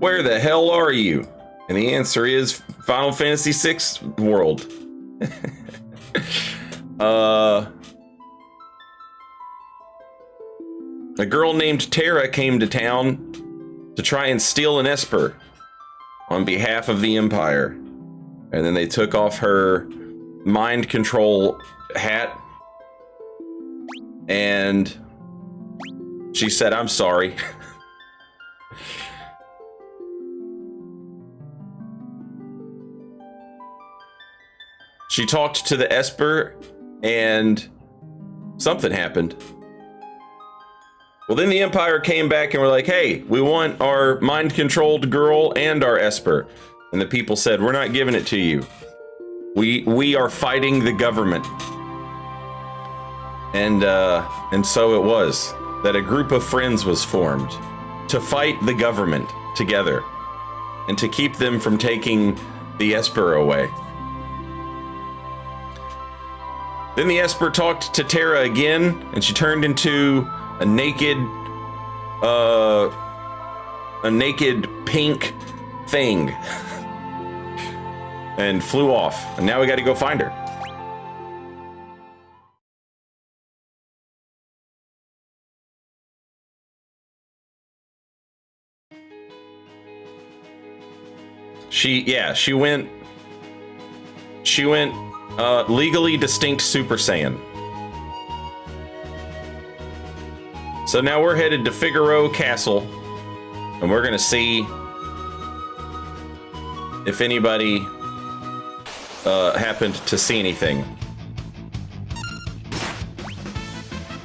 Where the hell are you? And the answer is Final Fantasy VI world. A girl named Terra came to town to try and steal an Esper on behalf of the Empire. And then they took off her mind control hat and she said, "I'm sorry." She talked to the Esper and something happened. Well, then the Empire came back and were like, "Hey, we want our mind-controlled girl and our Esper." And the people said, "We're not giving it to you. We are fighting the government." And so it was that a group of friends was formed to fight the government together and to keep them from taking the Esper away. Then the Esper talked to Terra again, and she turned into a naked pink thing and flew off. And now we got to go find her. She went legally distinct Super Saiyan. So now we're headed to Figaro Castle, and we're gonna see if anybody happened to see anything.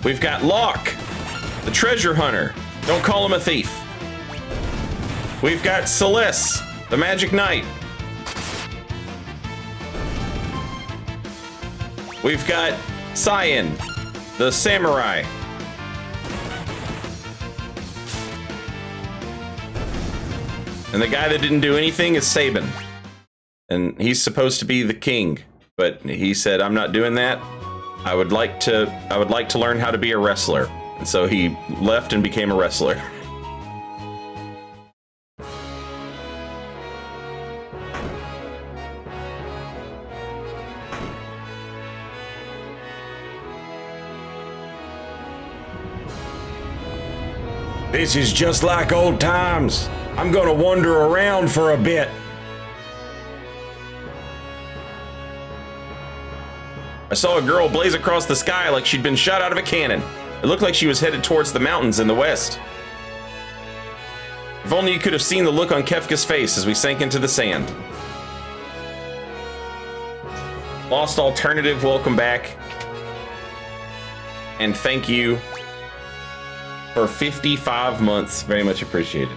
We've got Locke, the treasure hunter. Don't call him a thief. We've got Celeste, the magic knight. We've got Cyan, the samurai. And the guy that didn't do anything is Sabin. And he's supposed to be the king, but he said, "I'm not doing that. I would like to learn how to be a wrestler." And so he left and became a wrestler. This is just like old times. I'm gonna wander around for a bit. I saw a girl blaze across the sky like she'd been shot out of a cannon. It looked like she was headed towards the mountains in the west. If only you could have seen the look on Kefka's face as we sank into the sand. Lost Alternative, welcome back. And thank you for 55 months. Very much appreciated.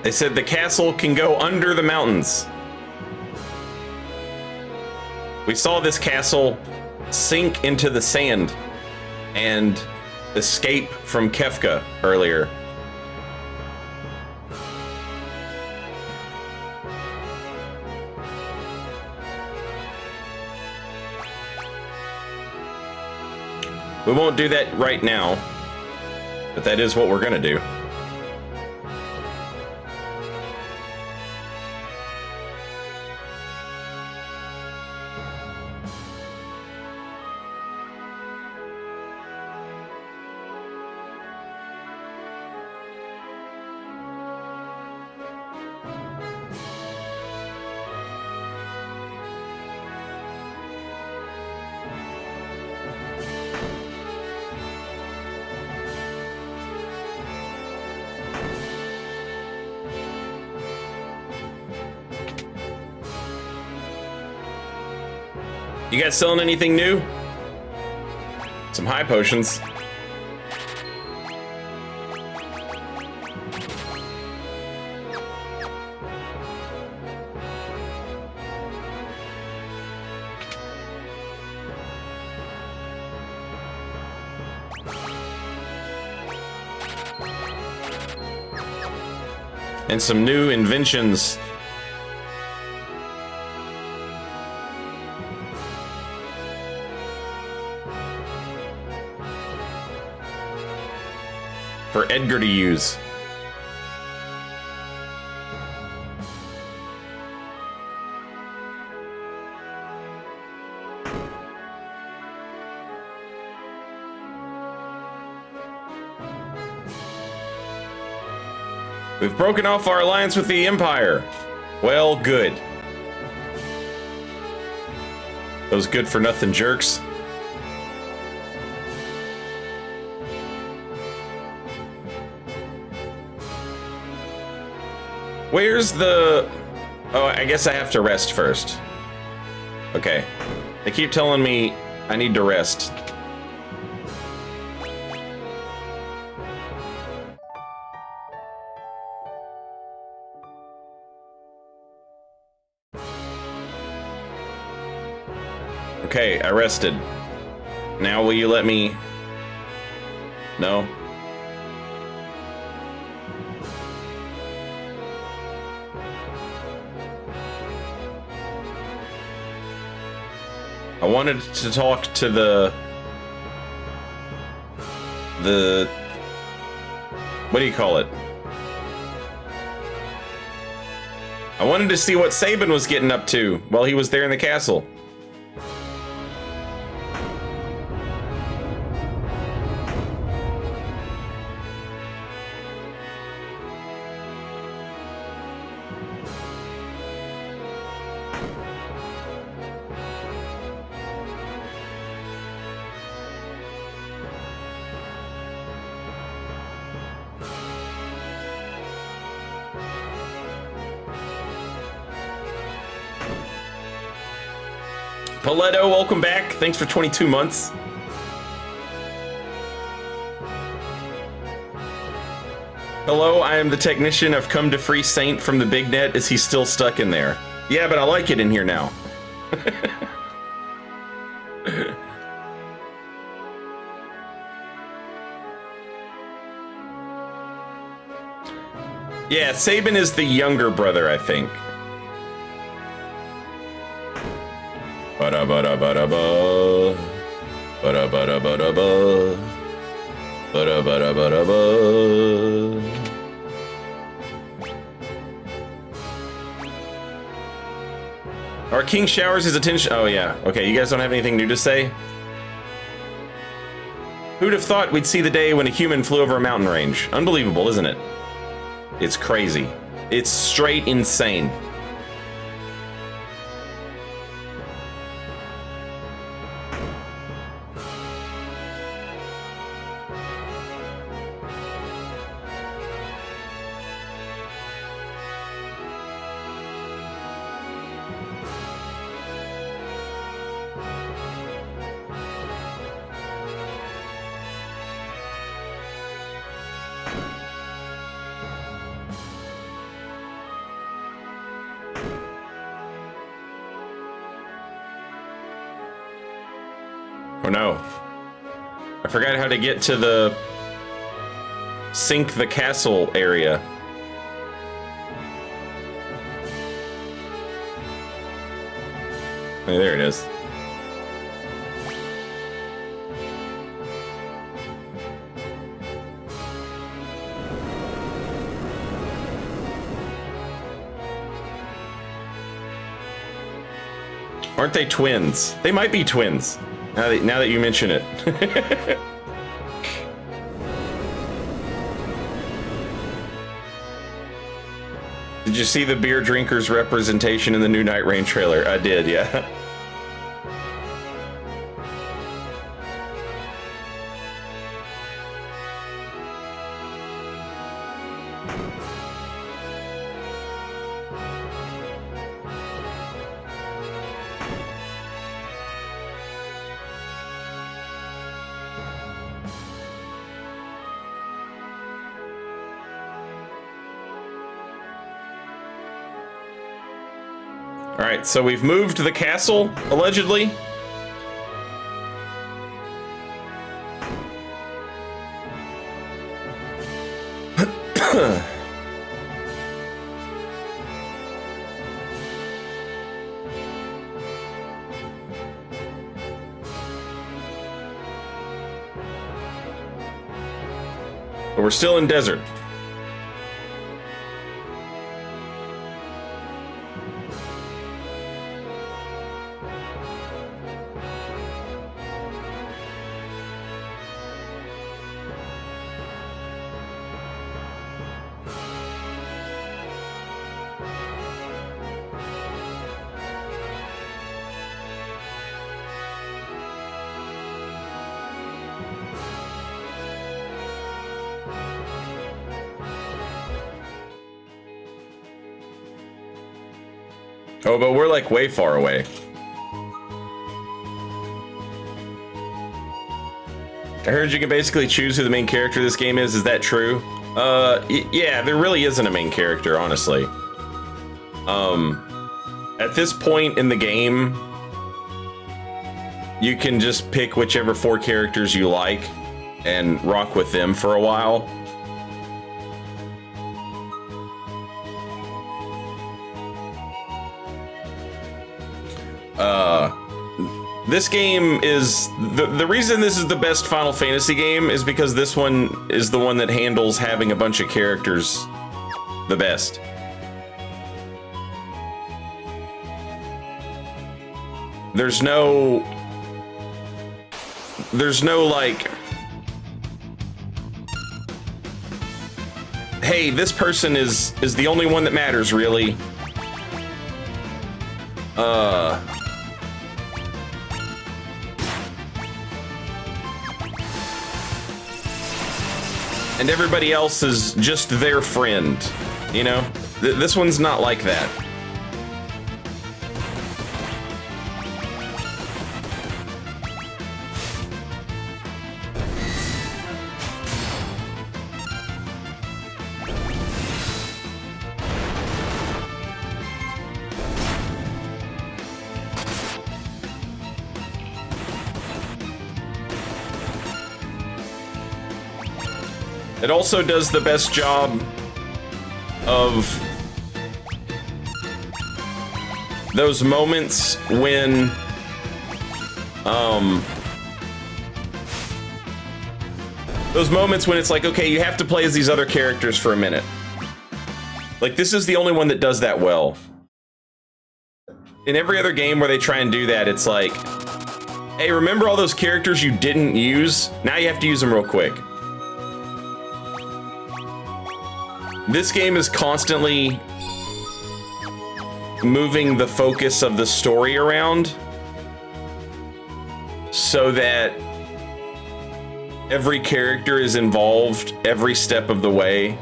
They said the castle can go under the mountains. We saw this castle sink into the sand and escape from Kefka earlier. We won't do that right now, but that is what we're gonna do. You guys selling anything new? Some high potions. and some new inventions. For Edgar to use. We've broken off our alliance with the Empire. Well, good. Those good-for-nothing jerks. Where's the... Oh, I guess I have to rest first. Okay. They keep telling me I need to rest. Okay, I rested. Now will you let me... No? I wanted to talk to the... What do you call it? I wanted to see what Sabin was getting up to while he was there in the castle. Paletto, welcome back. Thanks for 22 months. Hello, I am the technician. I've come to free Saint from the big net. Is he still stuck in there? Yeah, but I like it in here now. Yeah, Sabin is the younger brother, I think. Ba-da-ba-da-ba-da-ba. Ba-da-ba-da-ba-da-ba. Ba-da-ba-da-ba-da-ba. Our king showers his attention. Oh, yeah. Okay, you guys don't have anything new to say? Who'd have thought we'd see the day when a human flew over a mountain range? Unbelievable, isn't it? It's crazy. It's straight insane. Oh no. I forgot how to get to the sink the castle area. Hey, there it is. Aren't they twins? They might be twins. Now that you mention it. Did you see the beer drinkers representation in the new Night Rain trailer? I did, yeah. Alright, so we've moved the castle, allegedly. But we're still in desert. Oh, but we're like way far away. I heard you can basically choose who the main character of this game is. Is that true? Yeah, there really isn't a main character, honestly. At this point in the game, you can just pick whichever 4 characters you like and rock with them for a while. This game is the reason this is the best Final Fantasy game is because this one is the one that handles having a bunch of characters the best. There's no like, hey, this person is the only one that matters, really. And everybody else is just their friend, you know? This one's not like that. It also does the best job of those moments when it's like, okay, you have to play as these other characters for a minute. Like, this is the only one that does that well. In every other game where they try and do that, it's like, hey, remember all those characters you didn't use? Now you have to use them real quick. This game is constantly moving the focus of the story around so that every character is involved every step of the way.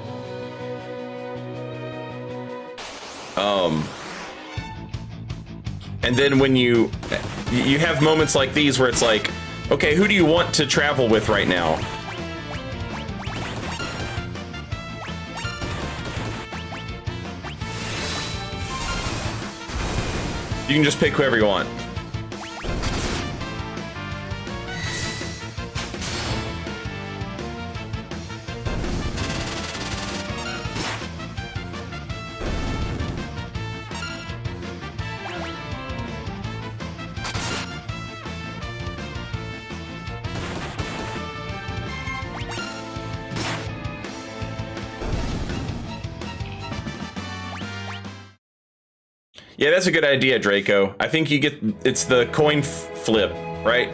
And then when you have moments like these where it's like, okay, who do you want to travel with right now? You can just pick whoever you want. Yeah, that's a good idea, Draco. I think you get, it's the coin flip, right?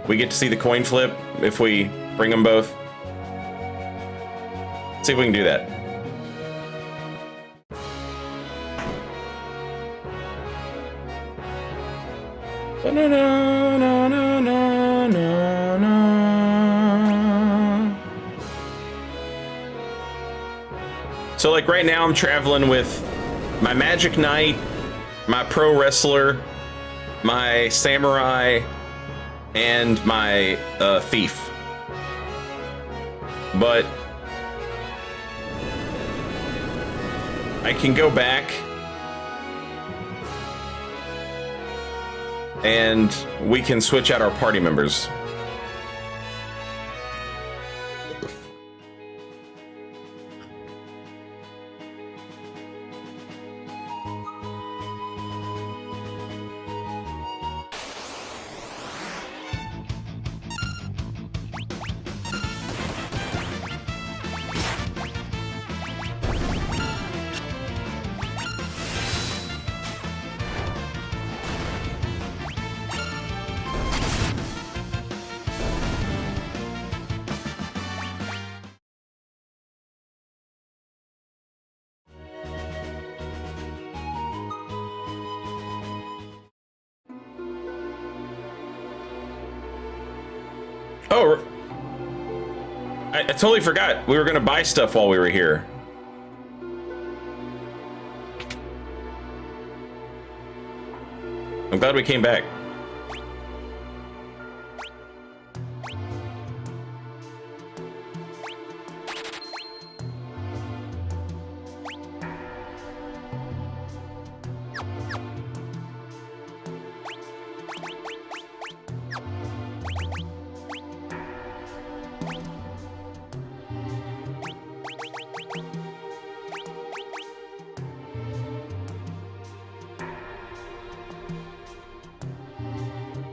We get to see the coin flip if we bring them both. Let's see if we can do that. So like right now I'm traveling with my Magic Knight, my pro wrestler, my samurai, and my thief. But I can go back and we can switch out our party members. Oh, I totally forgot. We were gonna buy stuff while we were here. I'm glad we came back.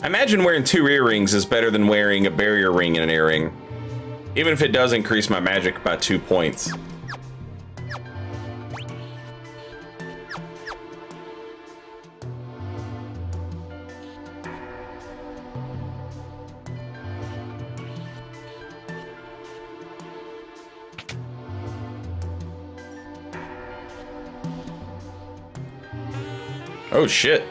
I imagine wearing 2 earrings is better than wearing a barrier ring and an earring, even if it does increase my magic by 2 points. Oh shit.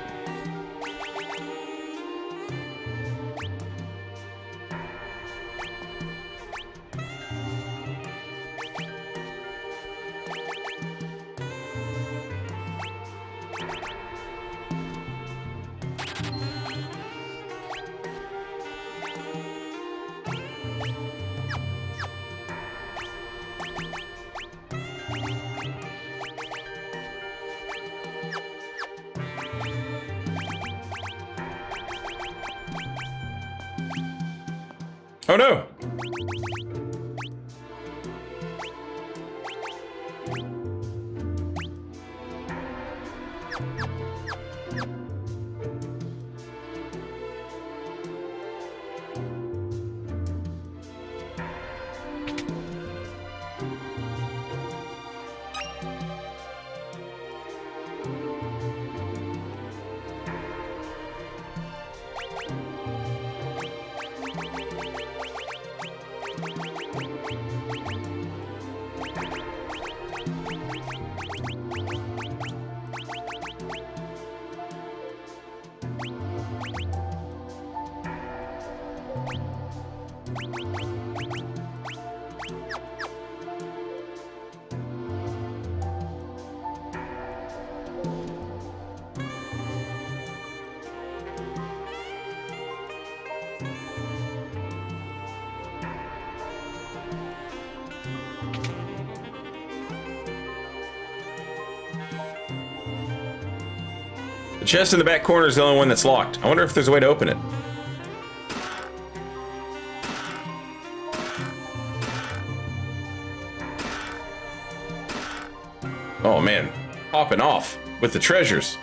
Oh no! The chest in the back corner is the only one that's locked. I wonder if there's a way to open it. Oh man, popping off with the treasures.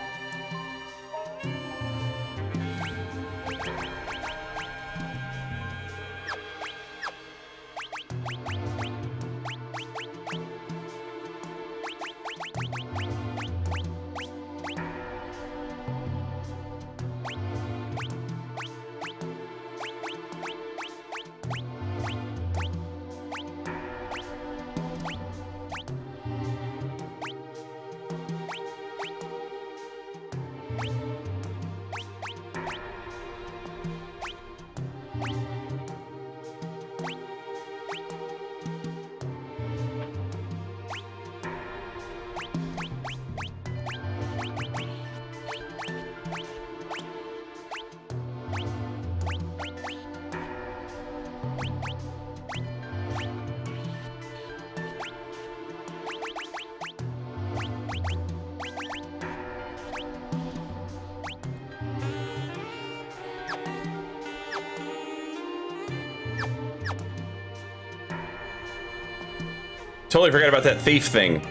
Totally forgot about that thief thing.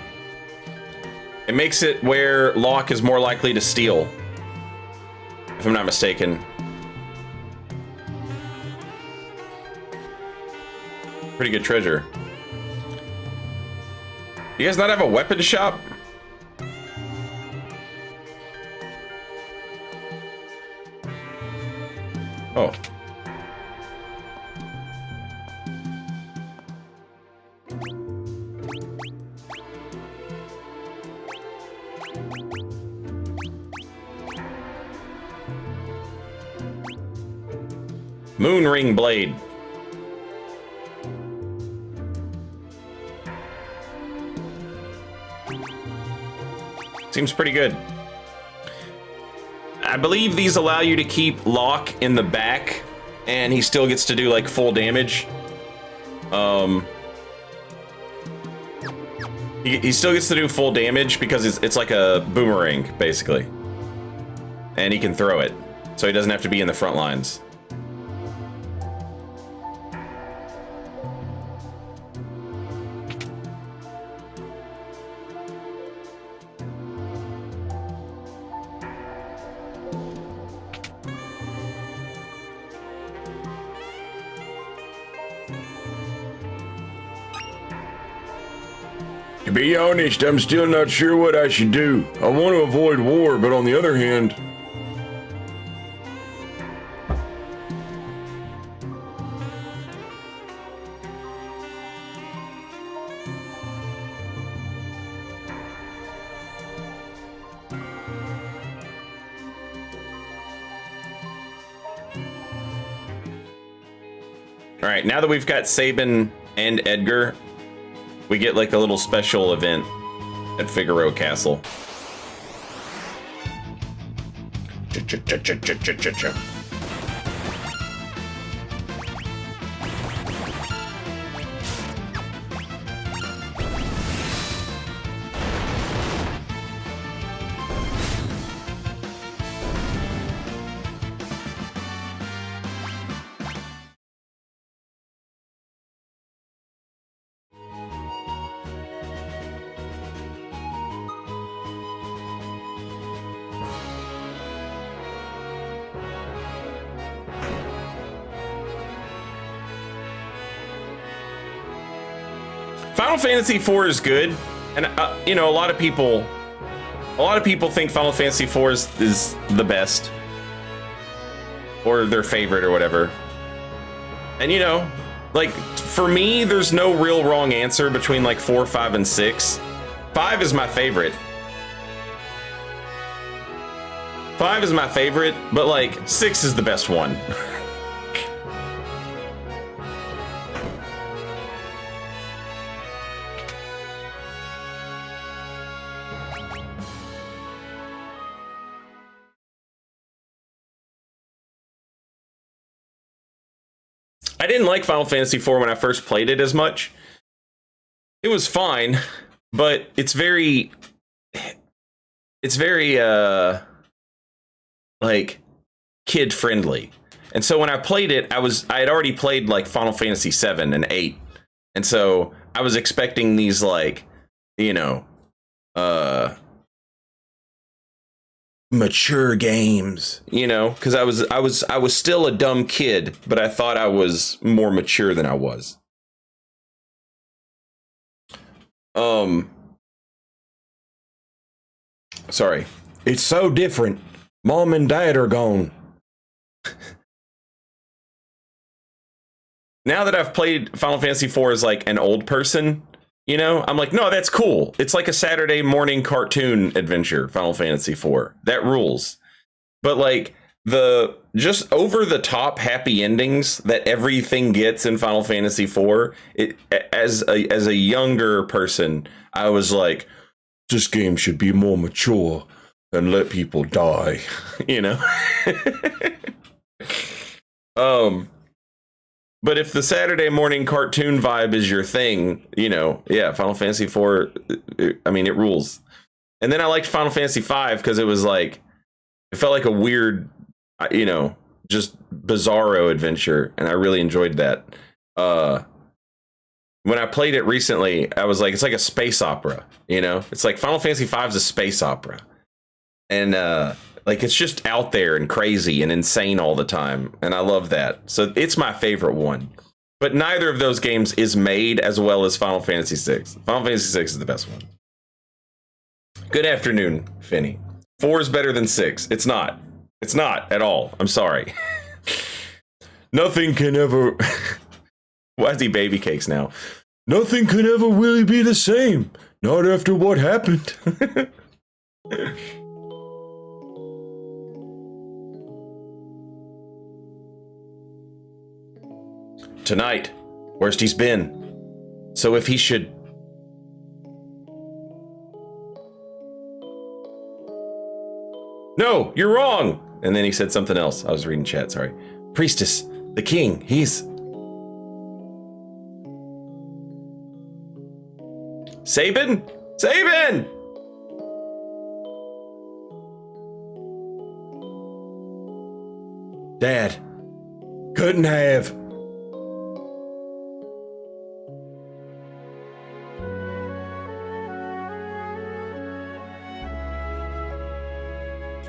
It makes it where Locke is more likely to steal, if I'm not mistaken. Pretty good treasure. You guys not have a weapon shop? Oh. Moon ring blade. Seems pretty good. I believe these allow you to keep Locke in the back, and he still gets to do like full damage. He still gets to do full damage because it's like a boomerang, basically. And he can throw it, so he doesn't have to be in the front lines. To be honest, I'm still not sure what I should do. I want to avoid war, but on the other hand... All right, now that we've got Sabin and Edgar, we get like a little special event at Figaro Castle. Final Fantasy IV is good, and you know, a lot of people think Final Fantasy IV is the best, or their favorite, or whatever. And you know, like for me, there's no real wrong answer between like 4, 5, and 6. 5 is my favorite. 5 is my favorite, but like 6 is the best one. I didn't like Final Fantasy IV when I first played it as much. It was fine, but it's very like kid friendly. And so when I played it, I had already played like Final Fantasy 7 and 8. And so I was expecting these like, you know, mature games, you know, because I was still a dumb kid, but I thought I was more mature than I was. Sorry. It's so different. Mom and Dad are gone. Now that I've played Final Fantasy IV as like an old person, you know, I'm like, no, that's cool. It's like a Saturday morning cartoon adventure, Final Fantasy IV. That rules. But like the just over the top happy endings that everything gets in Final Fantasy IV, as a younger person, I was like, this game should be more mature and let people die, you know? But if the Saturday morning cartoon vibe is your thing, you know, yeah, Final Fantasy IV, I mean, it rules. And then I liked Final Fantasy V because it was like, it felt like a weird, you know, just bizarro adventure. And I really enjoyed that. When I played it recently, I was like, it's like a space opera, you know? It's like Final Fantasy V is a space opera. And like it's just out there and crazy and insane all the time. And I love that. So it's my favorite one. But neither of those games is made as well as Final Fantasy VI. Final Fantasy VI is the best one. Good afternoon, Finny. 4 is better than 6. It's not. It's not at all. I'm sorry. Nothing can ever... Why is he baby cakes now? Nothing could ever really be the same. Not after what happened. Tonight, worst he's been. So if he should... No, you're wrong. And then he said something else. I was reading chat, sorry. Priestess, the king, he's... Sabin? Sabin! Dad, couldn't have.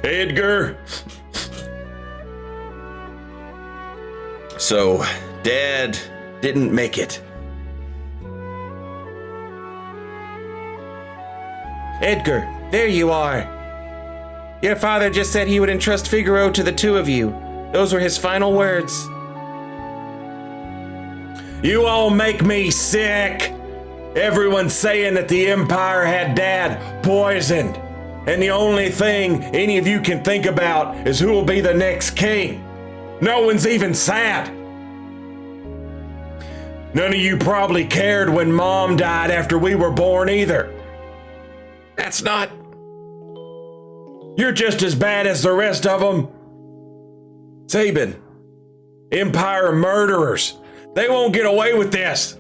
Edgar. So, Dad didn't make it. Edgar, there you are. Your father just said he would entrust Figaro to the two of you. Those were his final words. You all make me sick. Everyone's saying that the Empire had Dad poisoned. And the only thing any of you can think about is who will be the next king. No one's even sad. None of you probably cared when Mom died after we were born either. That's not... You're just as bad as the rest of them. Sabin, Empire murderers. They won't get away with this.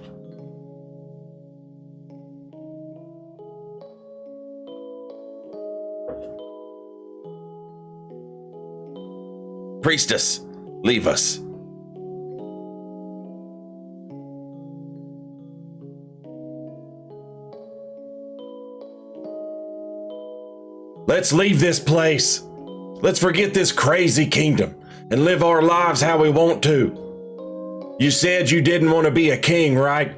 Priestess, leave us. Let's leave this place. Let's forget this crazy kingdom and live our lives how we want to. You said you didn't want to be a king, right?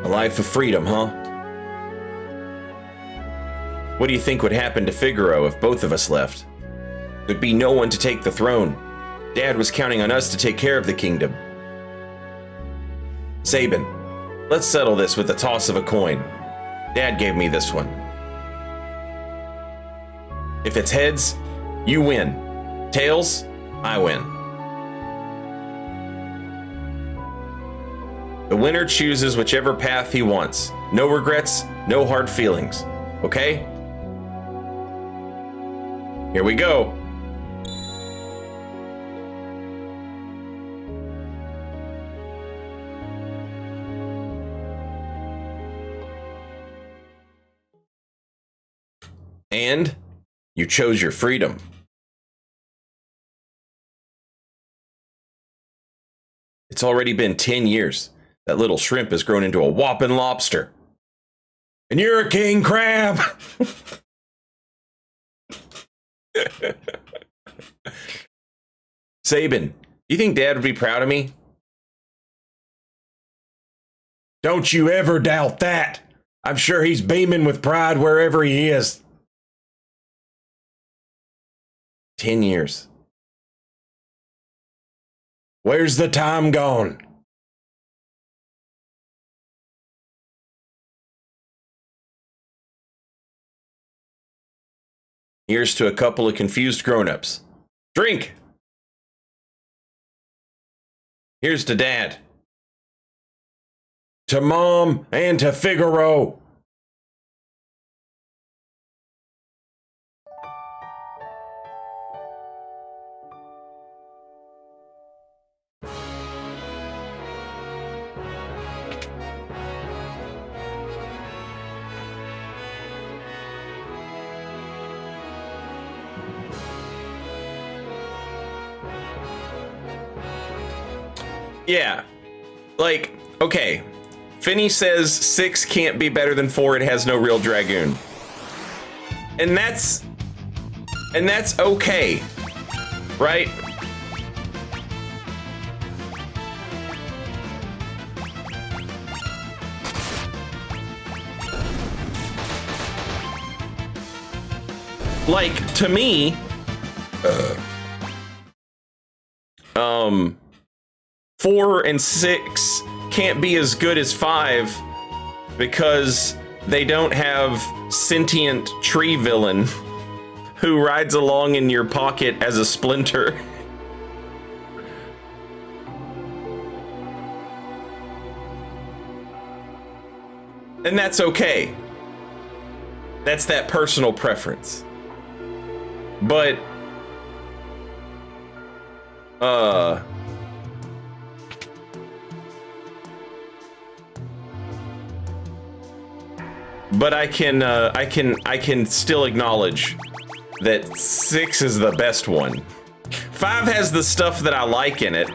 A life of freedom, huh? What do you think would happen to Figaro if both of us left? There'd be no one to take the throne. Dad was counting on us to take care of the kingdom. Sabin, let's settle this with the toss of a coin. Dad gave me this one. If it's heads, you win. Tails, I win. The winner chooses whichever path he wants. No regrets, no hard feelings. Okay? Here we go. And you chose your freedom. It's already been 10 years. That little shrimp has grown into a whopping lobster. And you're a king crab. Sabin, you think Dad would be proud of me? Don't you ever doubt that. I'm sure he's beaming with pride wherever he is. 10 years. Where's the time gone? Here's to a couple of confused grown-ups. Drink! Here's to Dad. To Mom and to Figaro. Yeah. Like, okay. Finney says 6 can't be better than 4. It has no real dragoon. And that's okay. Right? Like, to me, 4 and 6 can't be as good as 5 because they don't have sentient tree villain who rides along in your pocket as a splinter. And that's okay. That's that personal preference. But I can still acknowledge that 6 is the best one. 5 has the stuff that I like in it.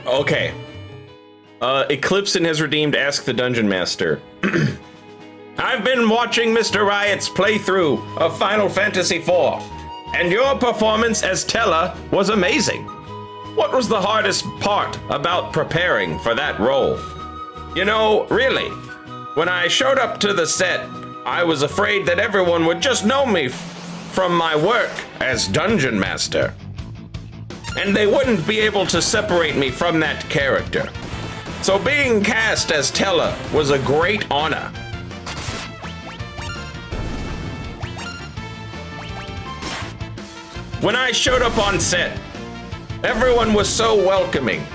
Okay. Eclipson has redeemed Ask the Dungeon Master. I've been watching Mr. Riot's playthrough of Final Fantasy IV, and your performance as Teller was amazing. What was the hardest part about preparing for that role? You know, really, when I showed up to the set, I was afraid that everyone would just know me from my work as Dungeon Master, and they wouldn't be able to separate me from that character. So being cast as Teller was a great honor. When I showed up on set, everyone was so welcoming.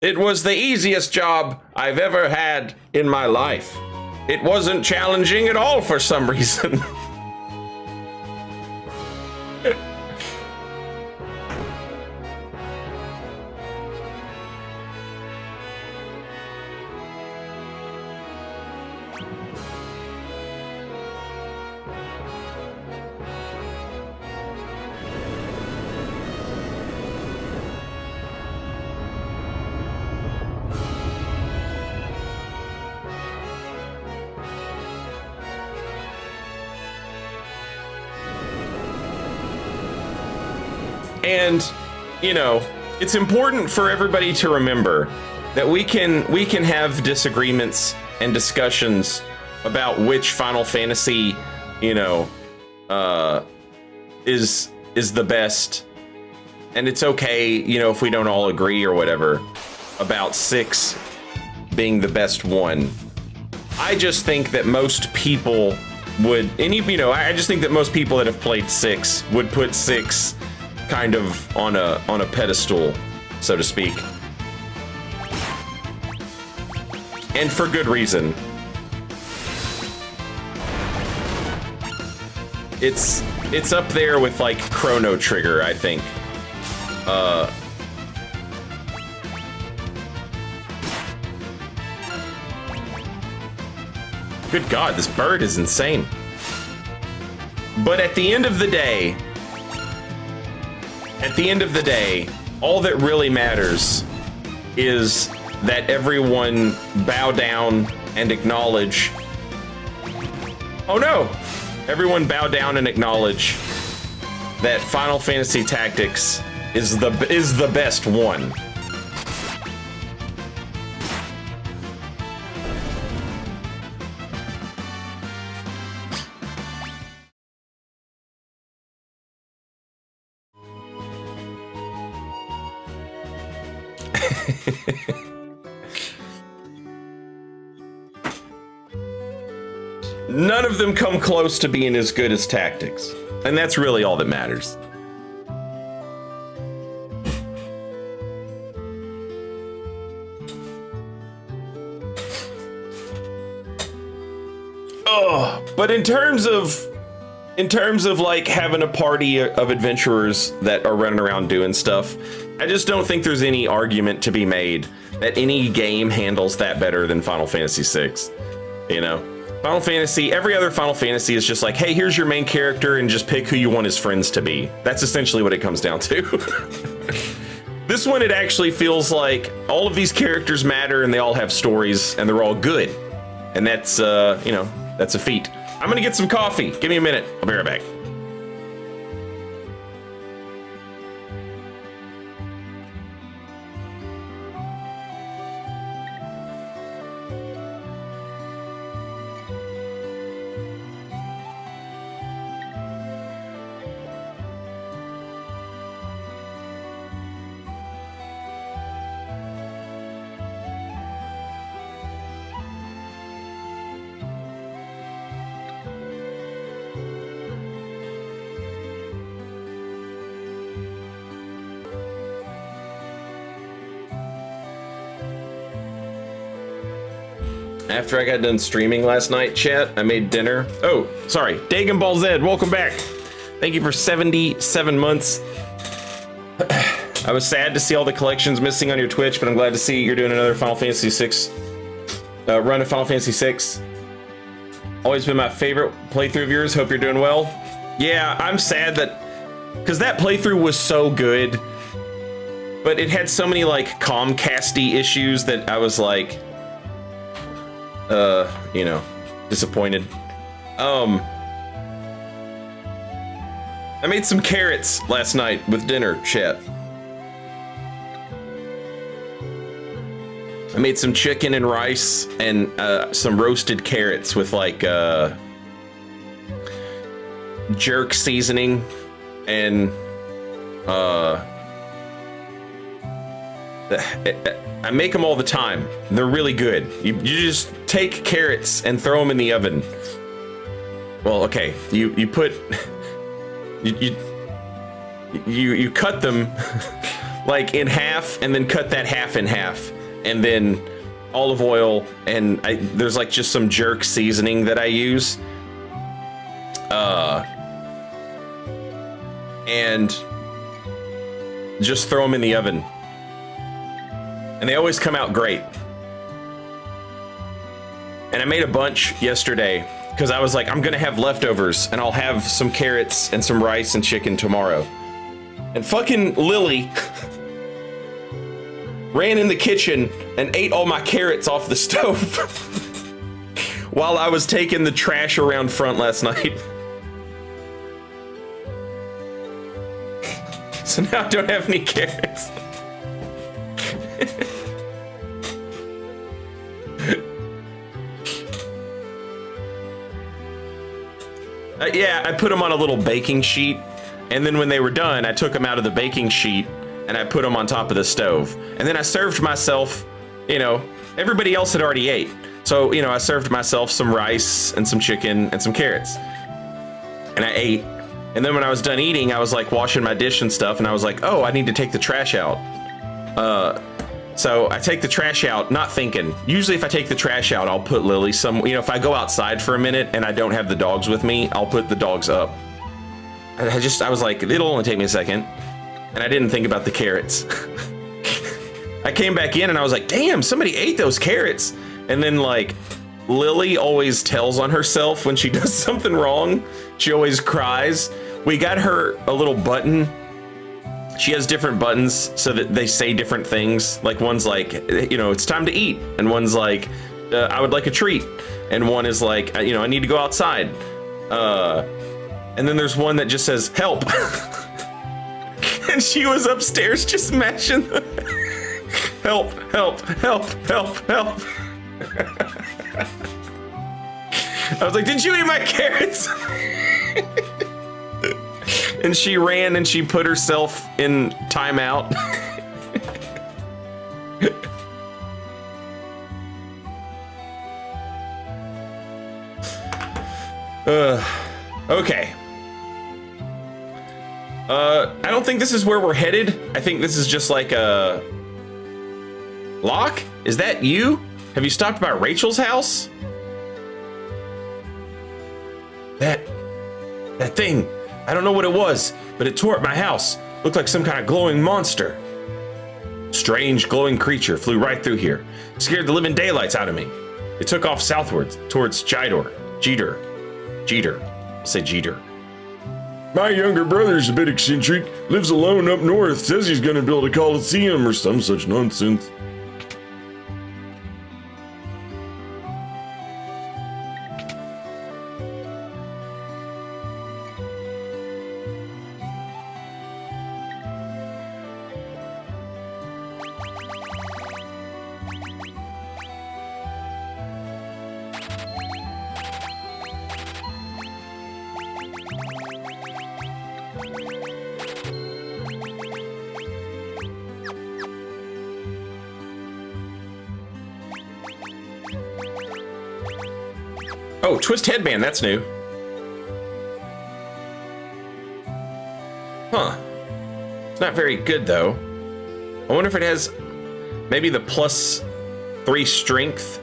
It was the easiest job I've ever had in my life. It wasn't challenging at all for some reason. And, you know, it's important for everybody to remember that we can have disagreements and discussions about which Final Fantasy, you know, is the best. And it's okay, you know, if we don't all agree or whatever about 6 being the best one. I just think that most people would, I just think that most people that have played 6 would put 6 kind of on a pedestal, so to speak. And for good reason. It's up there with like Chrono Trigger, I think. Good God, this bird is insane. But at the end of the day, all that really matters is that everyone bow down and acknowledge. Oh no! Everyone bow down and acknowledge that Final Fantasy Tactics is the best one. None of them come close to being as good as Tactics, and that's really all that matters. Oh, but in terms of like having a party of adventurers that are running around doing stuff, I just don't think there's any argument to be made that any game handles that better than Final Fantasy VI. You know, Final Fantasy, every other Final Fantasy is just like, hey, here's your main character and just pick who you want his friends to be. That's essentially what it comes down to. This one, it actually feels like all of these characters matter and they all have stories and they're all good. And that's, that's a feat. I'm gonna get some coffee. Give me a minute. I'll be right back. After I got done streaming last night, chat, I made dinner. Oh, sorry. Dagon Ball Zed, welcome back. Thank you for 77 months. I was sad to see all the collections missing on your Twitch, but I'm glad to see you're doing another Final Fantasy VI run of Final Fantasy VI. Always been my favorite playthrough of yours. Hope you're doing well. Yeah, I'm sad that, because that playthrough was so good, but it had so many like Comcast-y issues that I was like, disappointed. I made some carrots last night with dinner, chat. I made some chicken and rice and some roasted carrots with like jerk seasoning and I make them all the time. They're really good. You just take carrots and throw them in the oven. Well, okay. You put you cut them like in half and then cut that half in half and then olive oil and there's like just some jerk seasoning that I use. And just throw them in the oven. And they always come out great. And I made a bunch yesterday because I was like, I'm gonna have leftovers and I'll have some carrots and some rice and chicken tomorrow. And fucking Lily ran in the kitchen and ate all my carrots off the stove while I was taking the trash around front last night. So now I don't have any carrots. Yeah, I put them on a little baking sheet, and then when they were done, I took them out of the baking sheet and I put them on top of the stove. And then I served myself, everybody else had already ate. So, I served myself some rice and some chicken and some carrots. And I ate. And then when I was done eating, I was like washing my dish and stuff, and I was like, oh, I need to take the trash out. So I take the trash out, not thinking. Usually if I take the trash out, I'll put Lily if I go outside for a minute and I don't have the dogs with me, I'll put the dogs up. I was like, it'll only take me a second. And I didn't think about the carrots. I came back in and I was like, damn, somebody ate those carrots. And then like, Lily always tells on herself when she does something wrong. She always cries. We got her a little button. She has different buttons so that they say different things. Like one's like, it's time to eat. And one's like, I would like a treat. And one is like, I need to go outside. And then there's one that just says, help. And she was upstairs just mashing the help, help, help, help, help. I was like, did you eat my carrots? And she ran and she put herself in timeout. Okay. I don't think this is where we're headed. I think this is just like a... Locke? Is that you? Have you stopped by Rachel's house? That thing. I don't know what it was, but it tore up my house. Looked like some kind of glowing monster. Strange glowing creature flew right through here. Scared the living daylights out of me. It took off southwards towards Jeter. Say Jeter. My younger brother's a bit eccentric, lives alone up north, says he's gonna build a coliseum or some such nonsense. Oh, twist headband, that's new. Huh. It's not very good, though. I wonder if it has maybe the +3 strength.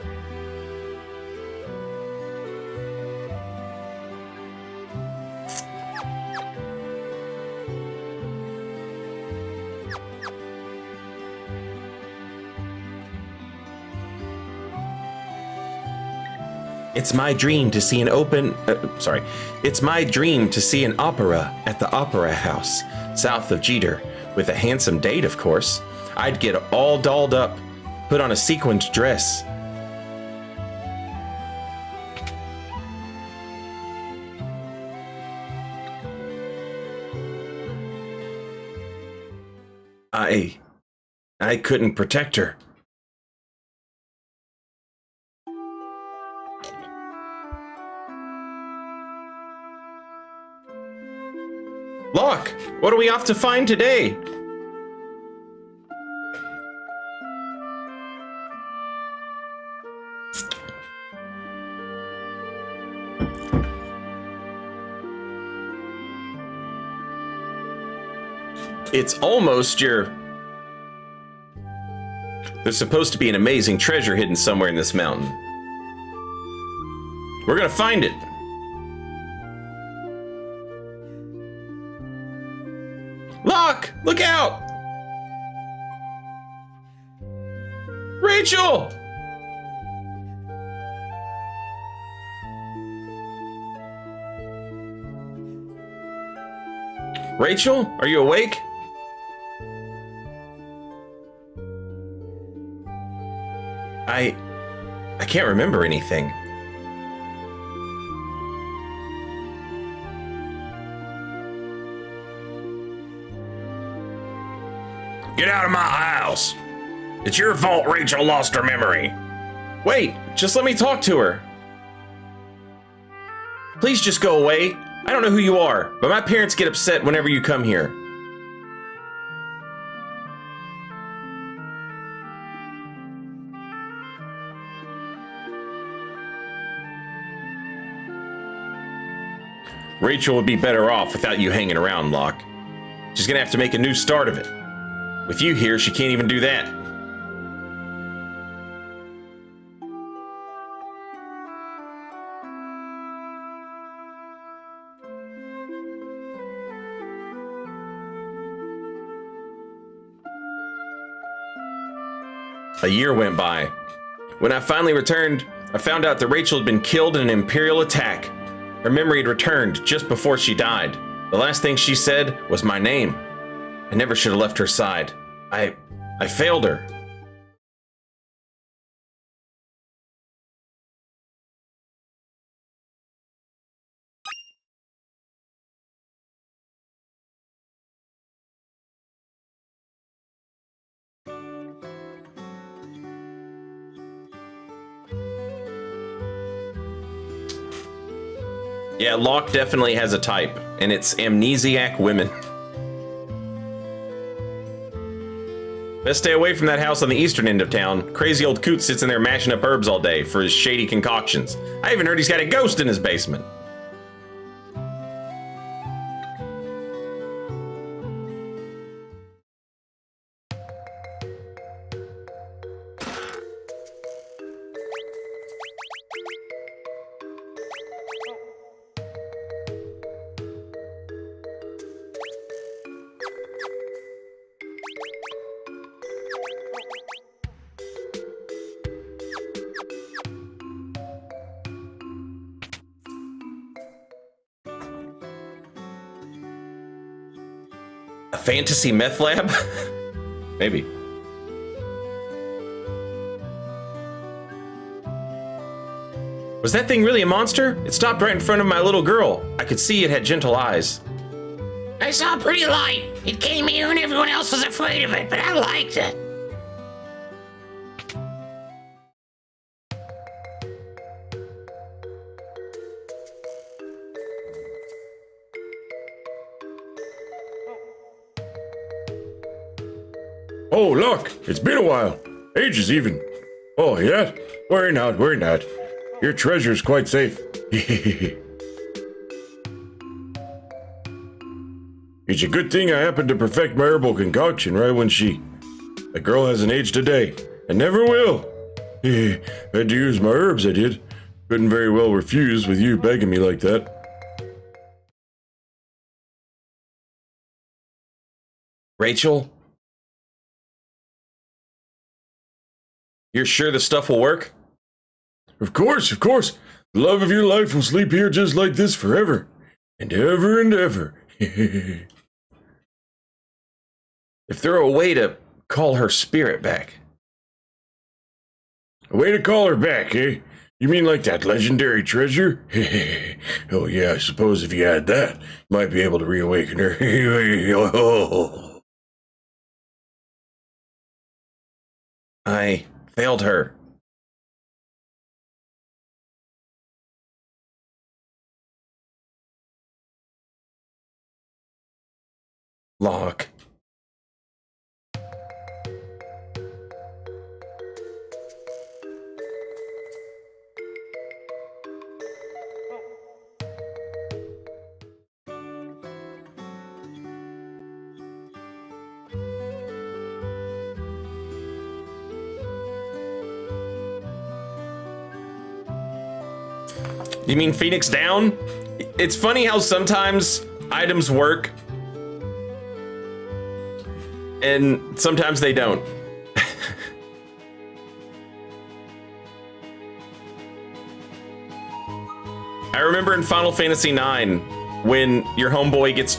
It's my dream to see It's my dream to see an opera at the Opera House, south of Jeter, with a handsome date, of course. I'd get all dolled up, put on a sequined dress. I couldn't protect her. Locke, what are we off to find today? It's almost your... There's supposed to be an amazing treasure hidden somewhere in this mountain. We're gonna find it. Locke, look out! Rachel! Rachel, are you awake? I can't remember anything. Get out of my house! It's your fault Rachel lost her memory. Wait, just let me talk to her. Please just go away. I don't know who you are, but my parents get upset whenever you come here. Rachel would be better off without you hanging around, Locke. She's gonna have to make a new start of it. With you here, she can't even do that. A year went by. When I finally returned, I found out that Rachel had been killed in an Imperial attack. Her memory had returned just before she died. The last thing she said was my name. I never should have left her side. I failed her. Yeah, Locke definitely has a type, and it's amnesiac women. Best stay away from that house on the eastern end of town. Crazy old coot sits in there mashing up herbs all day for his shady concoctions. I even heard he's got a ghost in his basement. A fantasy meth lab? Maybe. Was that thing really a monster? It stopped right in front of my little girl. I could see it had gentle eyes. I saw a pretty light. It came here when everyone else was afraid of it, but I liked it. Oh, look, it's been a while. Ages even. Oh, yeah? Worry not, worry not. Your treasure's quite safe. It's a good thing I happened to perfect my herbal concoction right when the girl hasn't aged a day, and never will. Had to use my herbs, I did. Couldn't very well refuse with you begging me like that. Rachel? You're sure the stuff will work? Of course, of course. The love of your life will sleep here just like this forever. And ever and ever. If there were a way to call her spirit back. A way to call her back, eh? You mean like that legendary treasure? Oh yeah, I suppose if you had that, you might be able to reawaken her. I failed her. Lock. You mean Phoenix down? It's funny how sometimes items work and sometimes they don't. I remember in Final Fantasy IX when your homeboy gets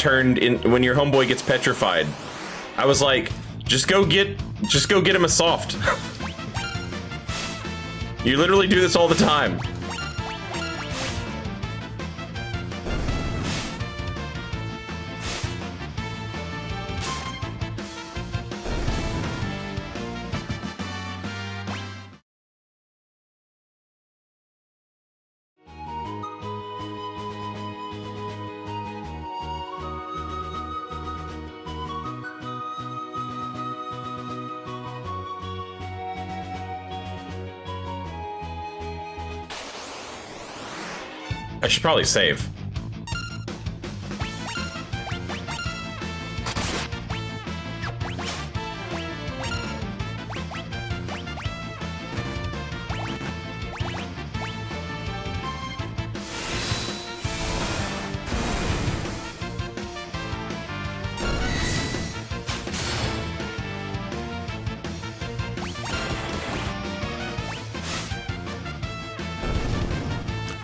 petrified. I was like, just go get him a soft. You literally do this all the time. I should probably save.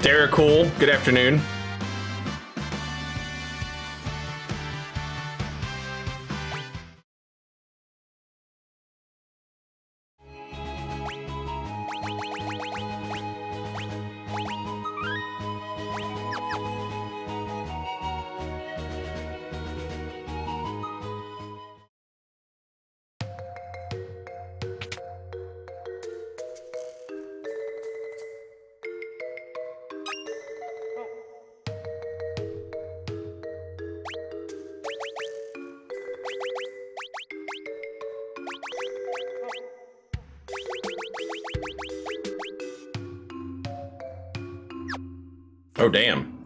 Derek Cool, good afternoon. Oh, damn.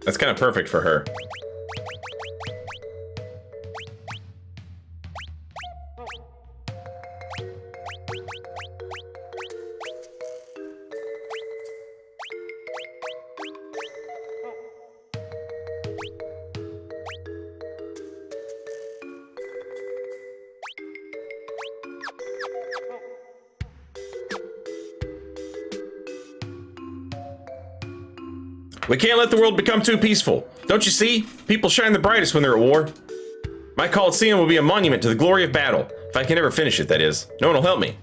That's kind of perfect for her. We can't let the world become too peaceful. Don't you see? People shine the brightest when they're at war. My Coliseum will be a monument to the glory of battle. If I can ever finish it, that is. No one will help me.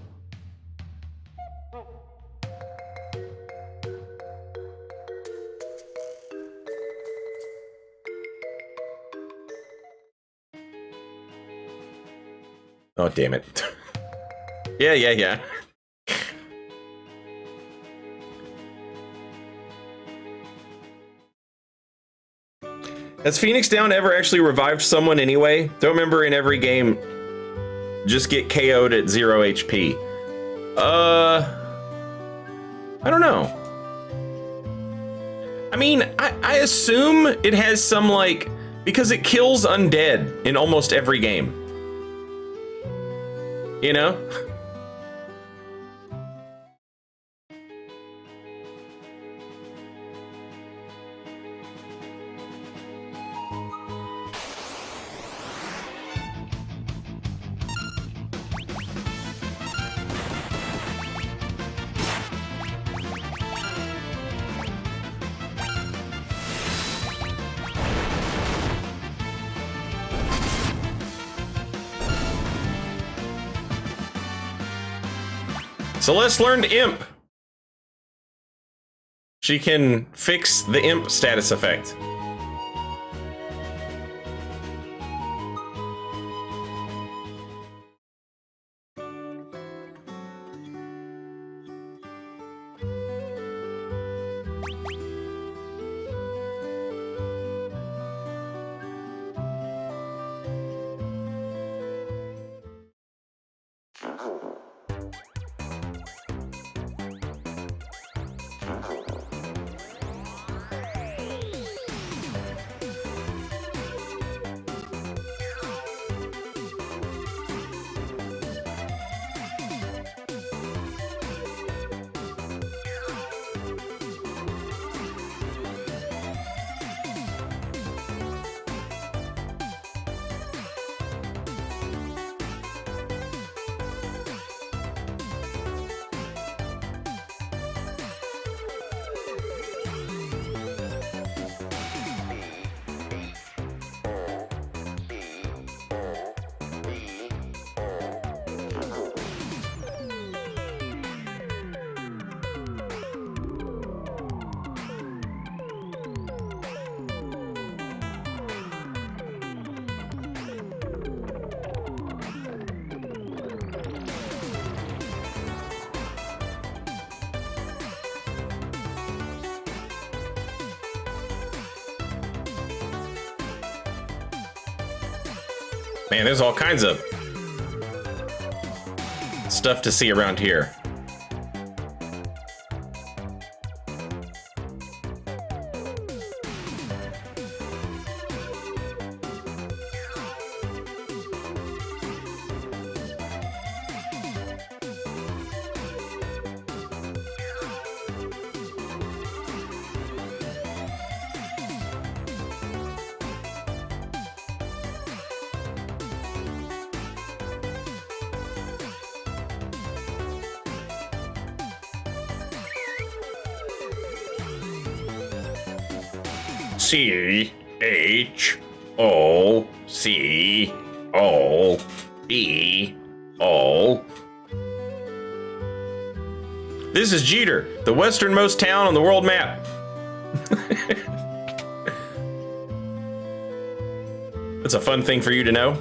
Oh, damn it. Yeah. Has Phoenix Down ever actually revived someone anyway? Don't remember in every game, just get KO'd at 0 HP. I don't know. I mean, I assume it has some, like, because it kills undead in almost every game. You know? Celeste learned Imp. She can fix the Imp status effect. Man, there's all kinds of stuff to see around here. CHOCOBO. This is Jeter, the westernmost town on the world map. That's a fun thing for you to know.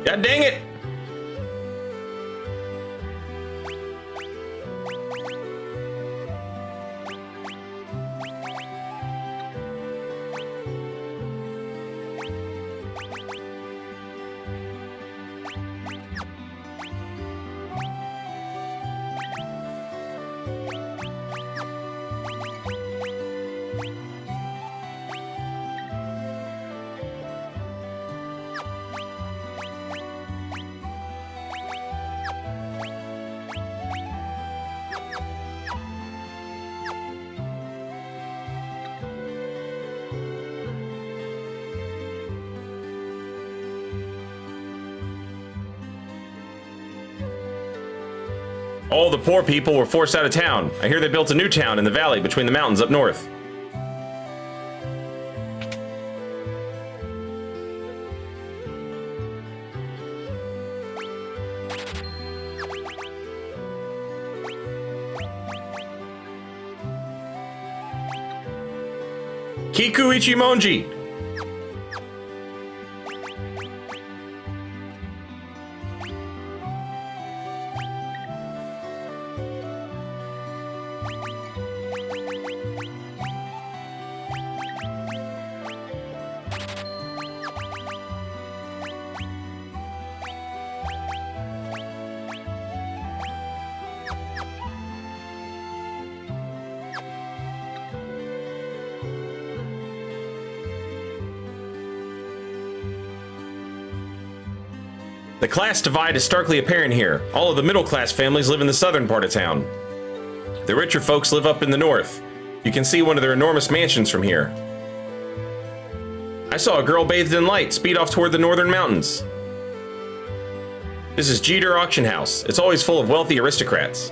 God dang it! All the poor people were forced out of town. I hear they built a new town in the valley between the mountains up north. Kiku Ichimonji. The class divide is starkly apparent here. All of the middle-class families live in the southern part of town. The richer folks live up in the north. You can see one of their enormous mansions from here. I saw a girl bathed in light speed off toward the northern mountains. This is Jeter Auction House. It's always full of wealthy aristocrats.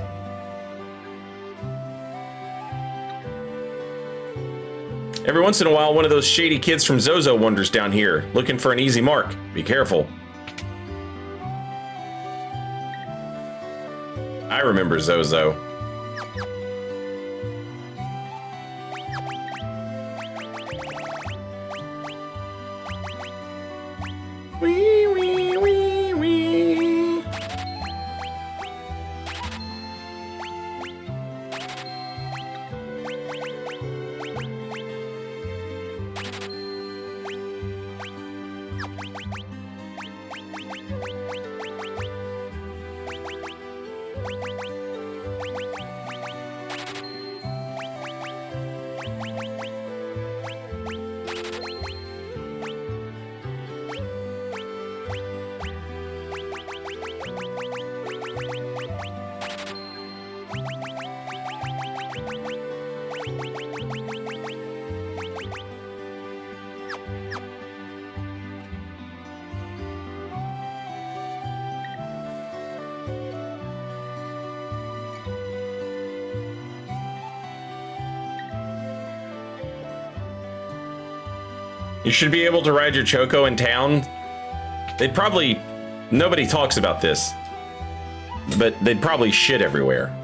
Every once in a while, one of those shady kids from Zozo wanders down here, looking for an easy mark. Be careful. I remember Zozo. Wee, wee, wee, wee. You should be able to ride your Choco in town. Nobody talks about this, but they'd probably shit everywhere.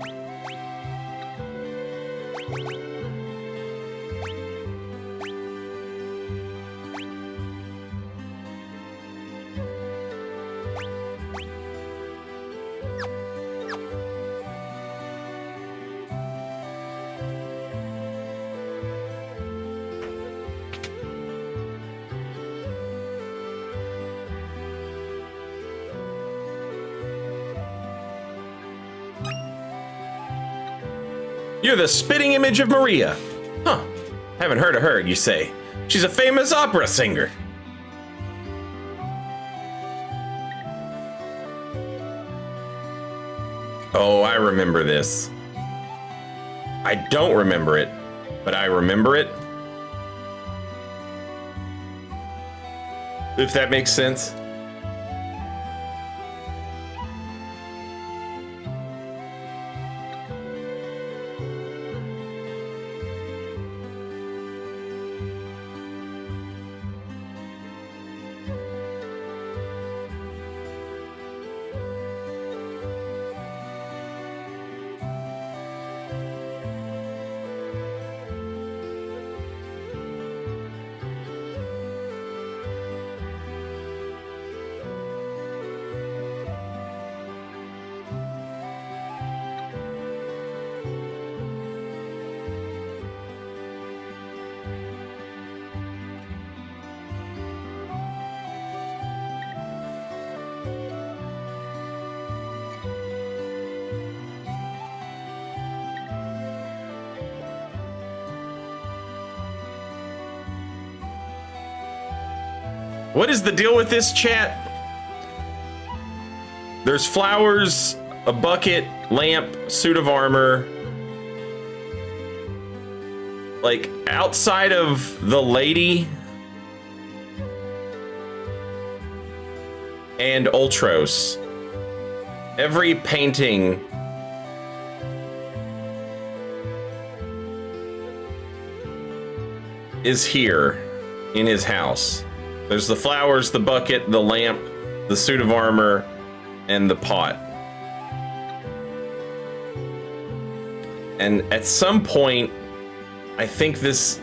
You're the spitting image of Maria. Huh. Haven't heard of her, you say. She's a famous opera singer. Oh, I remember this. I don't remember it, but I remember it. If that makes sense. What is the deal with this, chat? There's flowers, a bucket, lamp, suit of armor. Like, outside of the lady and Ultros, every painting is here in his house. There's the flowers, the bucket, the lamp, the suit of armor, and the pot. And at some point, I think this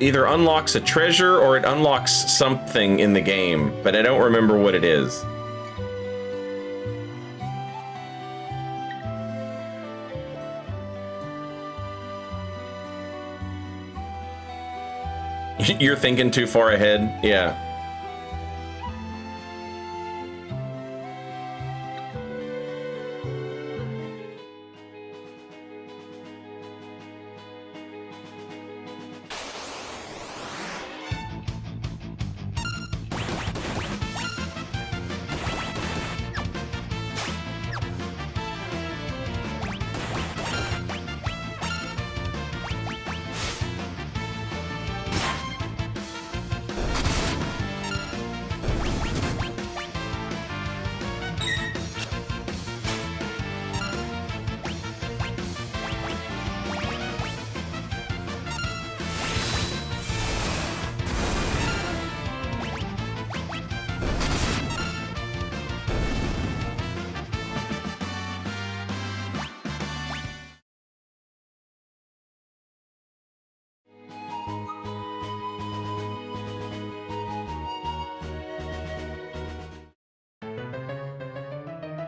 either unlocks a treasure or it unlocks something in the game, but I don't remember what it is. You're thinking too far ahead? Yeah.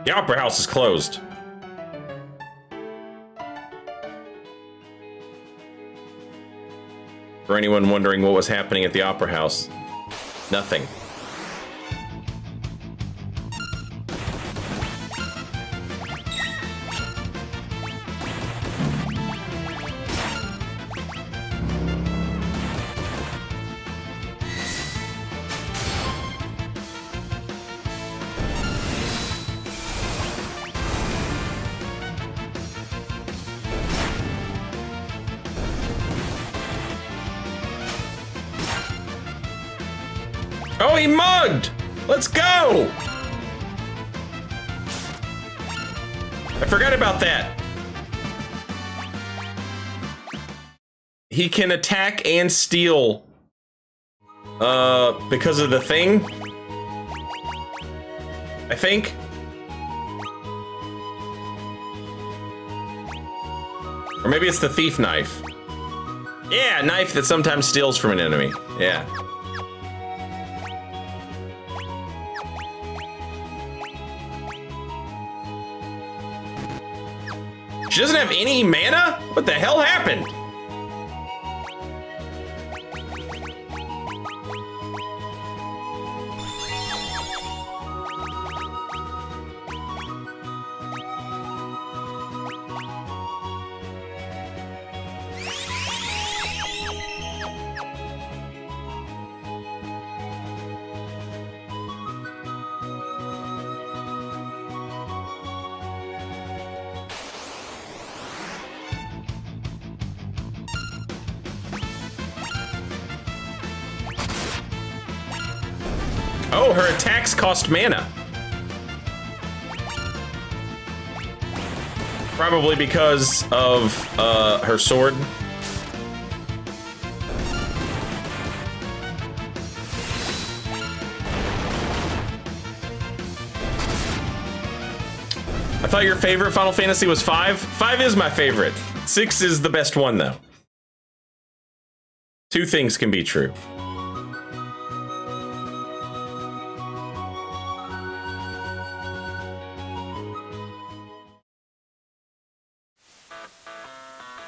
The opera house is closed. For anyone wondering what was happening at the opera house, nothing. Oh, he mugged! Let's go! I forgot about that. He can attack and steal. Because of the thing? I think? Or maybe it's the thief knife. Yeah, a knife that sometimes steals from an enemy. Yeah. She doesn't have any mana? What the hell happened? Oh, her attacks cost mana. Probably because of her sword. I thought your favorite Final Fantasy was 5. 5 is my favorite. 6 is the best one, though. Two things can be true.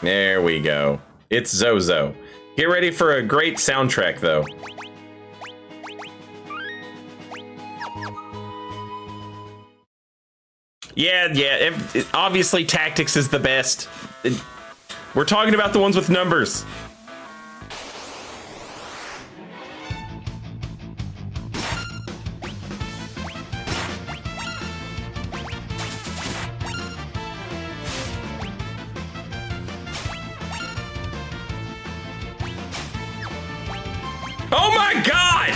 There we go. It's Zozo. Get ready for a great soundtrack, though. Yeah, obviously Tactics is the best. We're talking about the ones with numbers. Oh my God!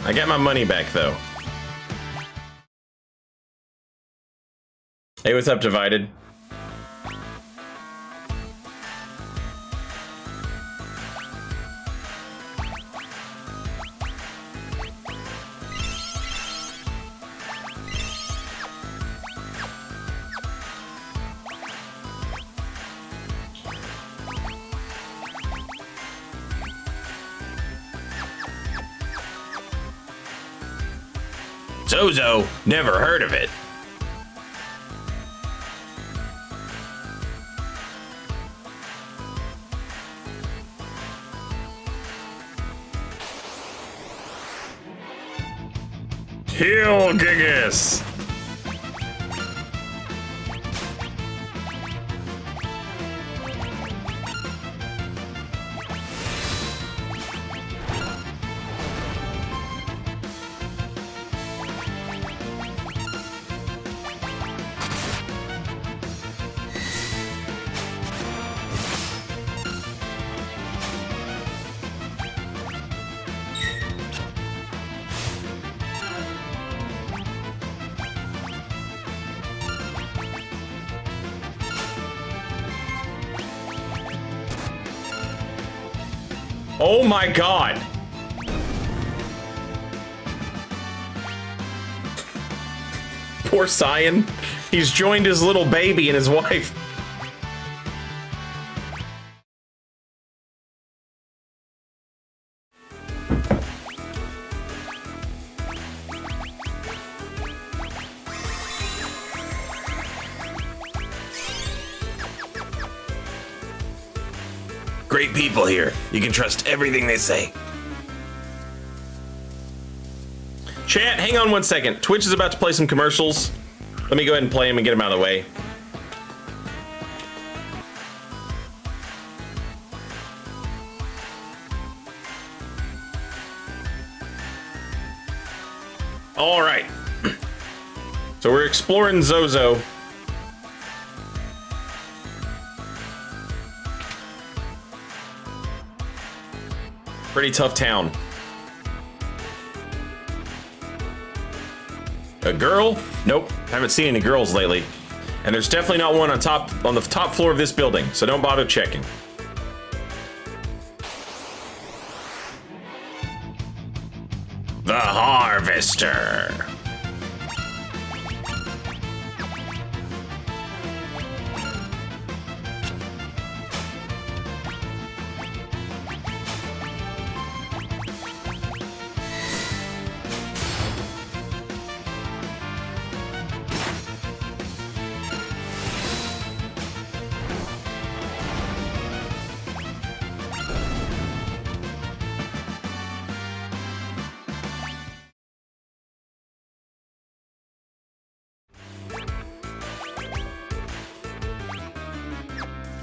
I got my money back, though. Hey, what's up, Divided? Zozo, never heard of it. Heal Gigas. Oh my god! Poor Cyan. He's joined his little baby and his wife. Great people here. You can trust everything they say. Chat, hang on one second. Twitch is about to play some commercials. Let me go ahead and play them and get them out of the way. All right. So we're exploring Zozo. Pretty tough town. A girl? Nope, haven't seen any girls lately. And there's definitely not one on the top floor of this building, so don't bother checking. The Harvester.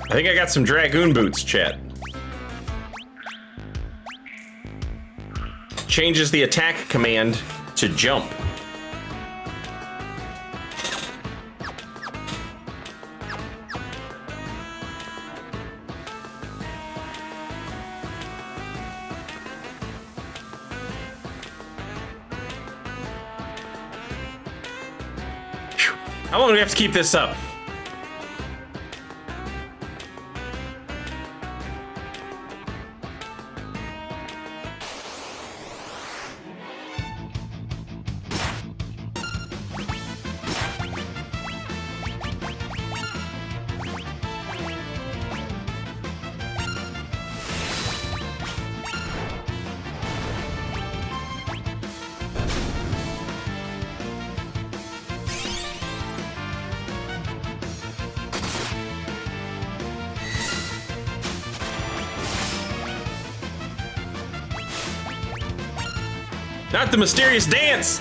I think I got some Dragoon boots, chat. Changes the attack command to jump. Phew. How long do we have to keep this up? Not the mysterious dance!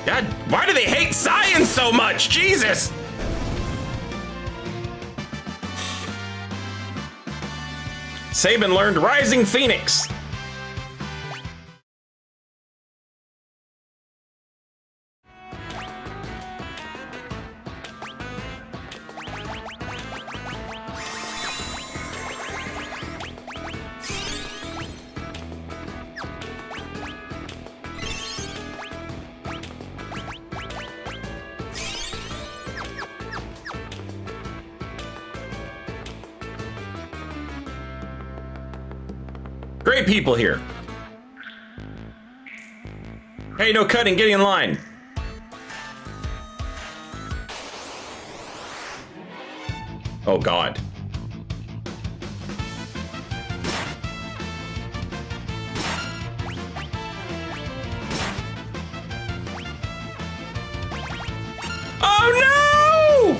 God, why do they hate science so much? Jesus! Sabin learned Rising Phoenix. great people here. Hey, no cutting, get in line. Oh, God. Oh, no!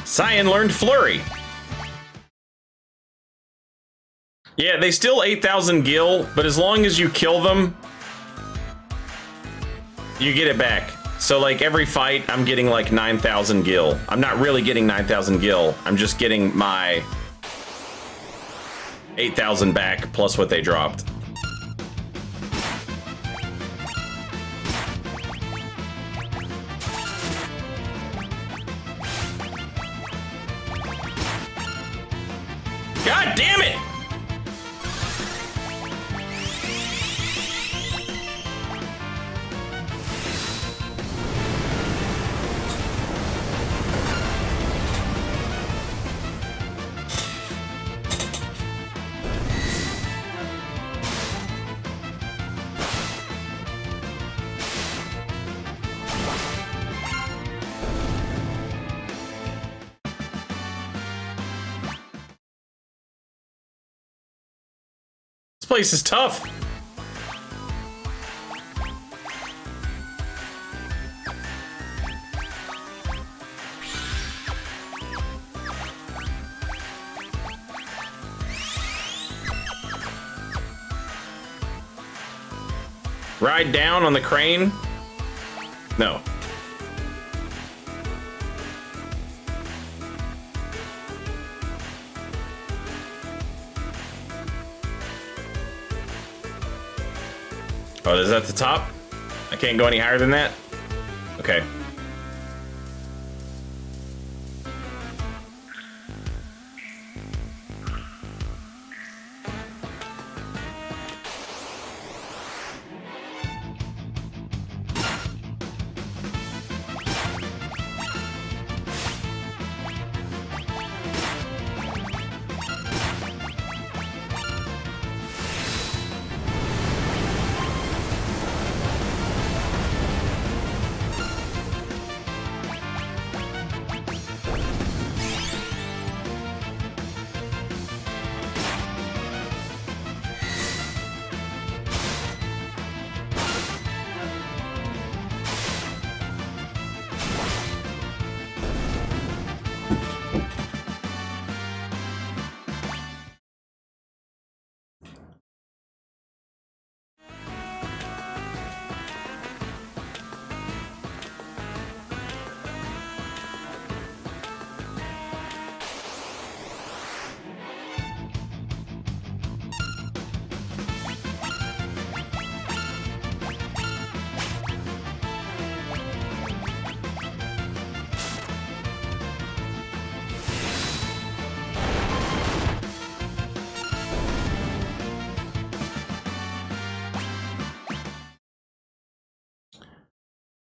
Cyan learned Flurry. Yeah, they still 8,000 gil, but as long as you kill them, you get it back. So like every fight, I'm getting like 9,000 gil. I'm not really getting 9,000 gil. I'm just getting my 8,000 back plus what they dropped. God damn it! This place is tough. Ride down on the crane? No. Oh, is that the top? I can't go any higher than that? Okay.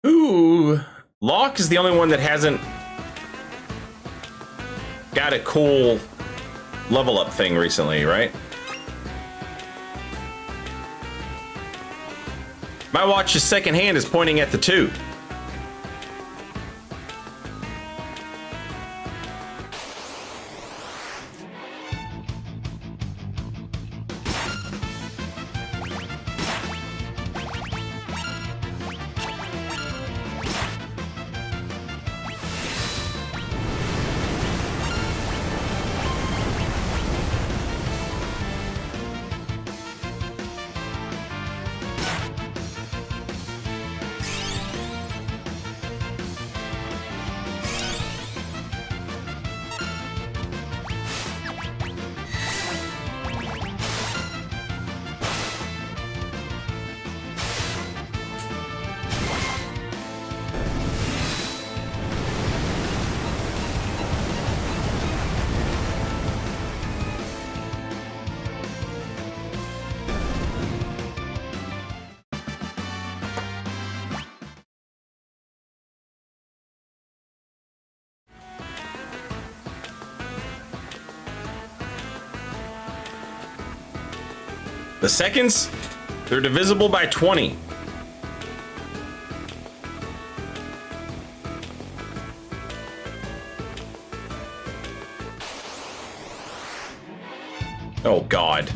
Ooh, Locke is the only one that hasn't got a cool level up thing recently, right? My watch's second hand is pointing at the 2. The seconds, they're divisible by 20. Oh, God.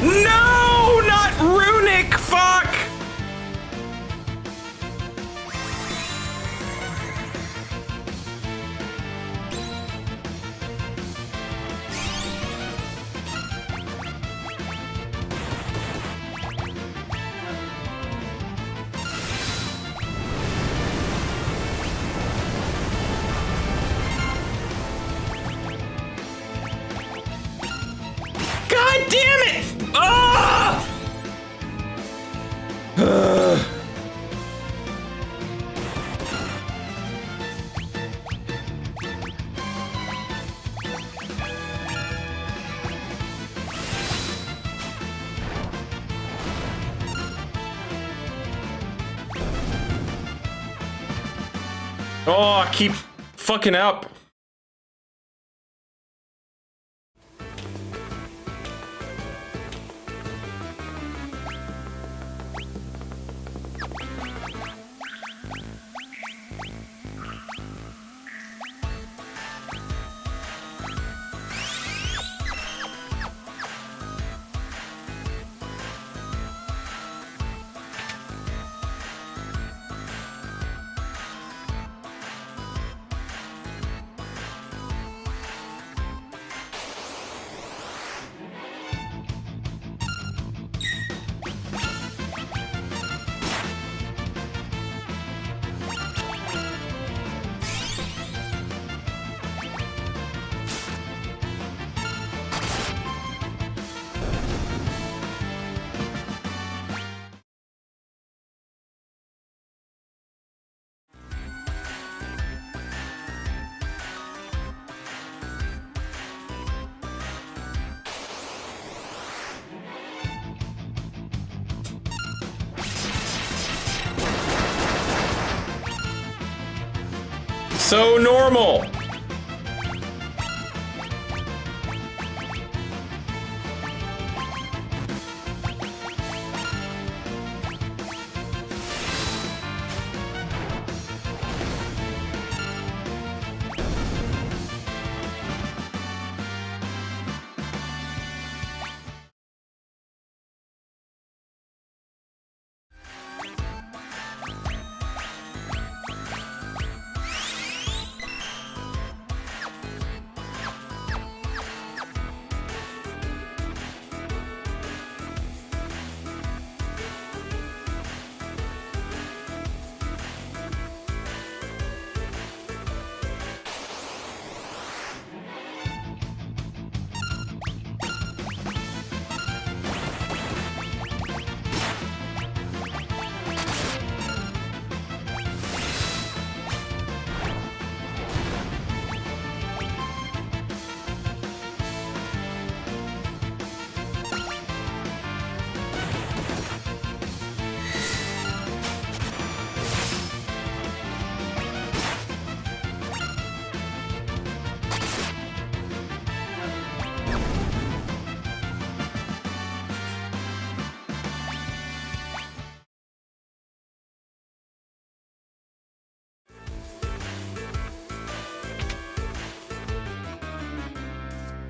No, not runic, fuck! God damn it! Ah! Oh, I keep fucking up. So normal.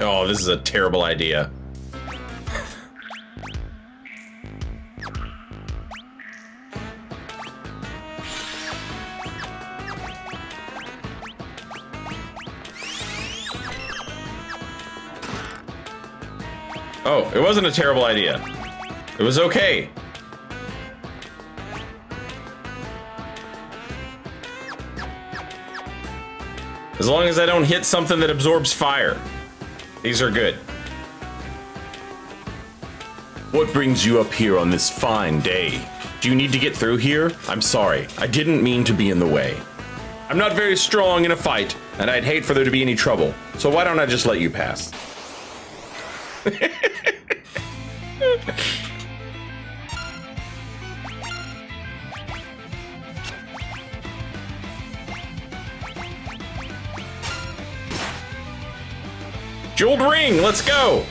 Oh, this is a terrible idea. Oh, it wasn't a terrible idea. It was okay. As long as I don't hit something that absorbs fire. These are good. What brings you up here on this fine day? Do you need to get through here? I'm sorry, I didn't mean to be in the way. I'm not very strong in a fight, and I'd hate for there to be any trouble. So why don't I just let you pass? Jeweled ring, let's go!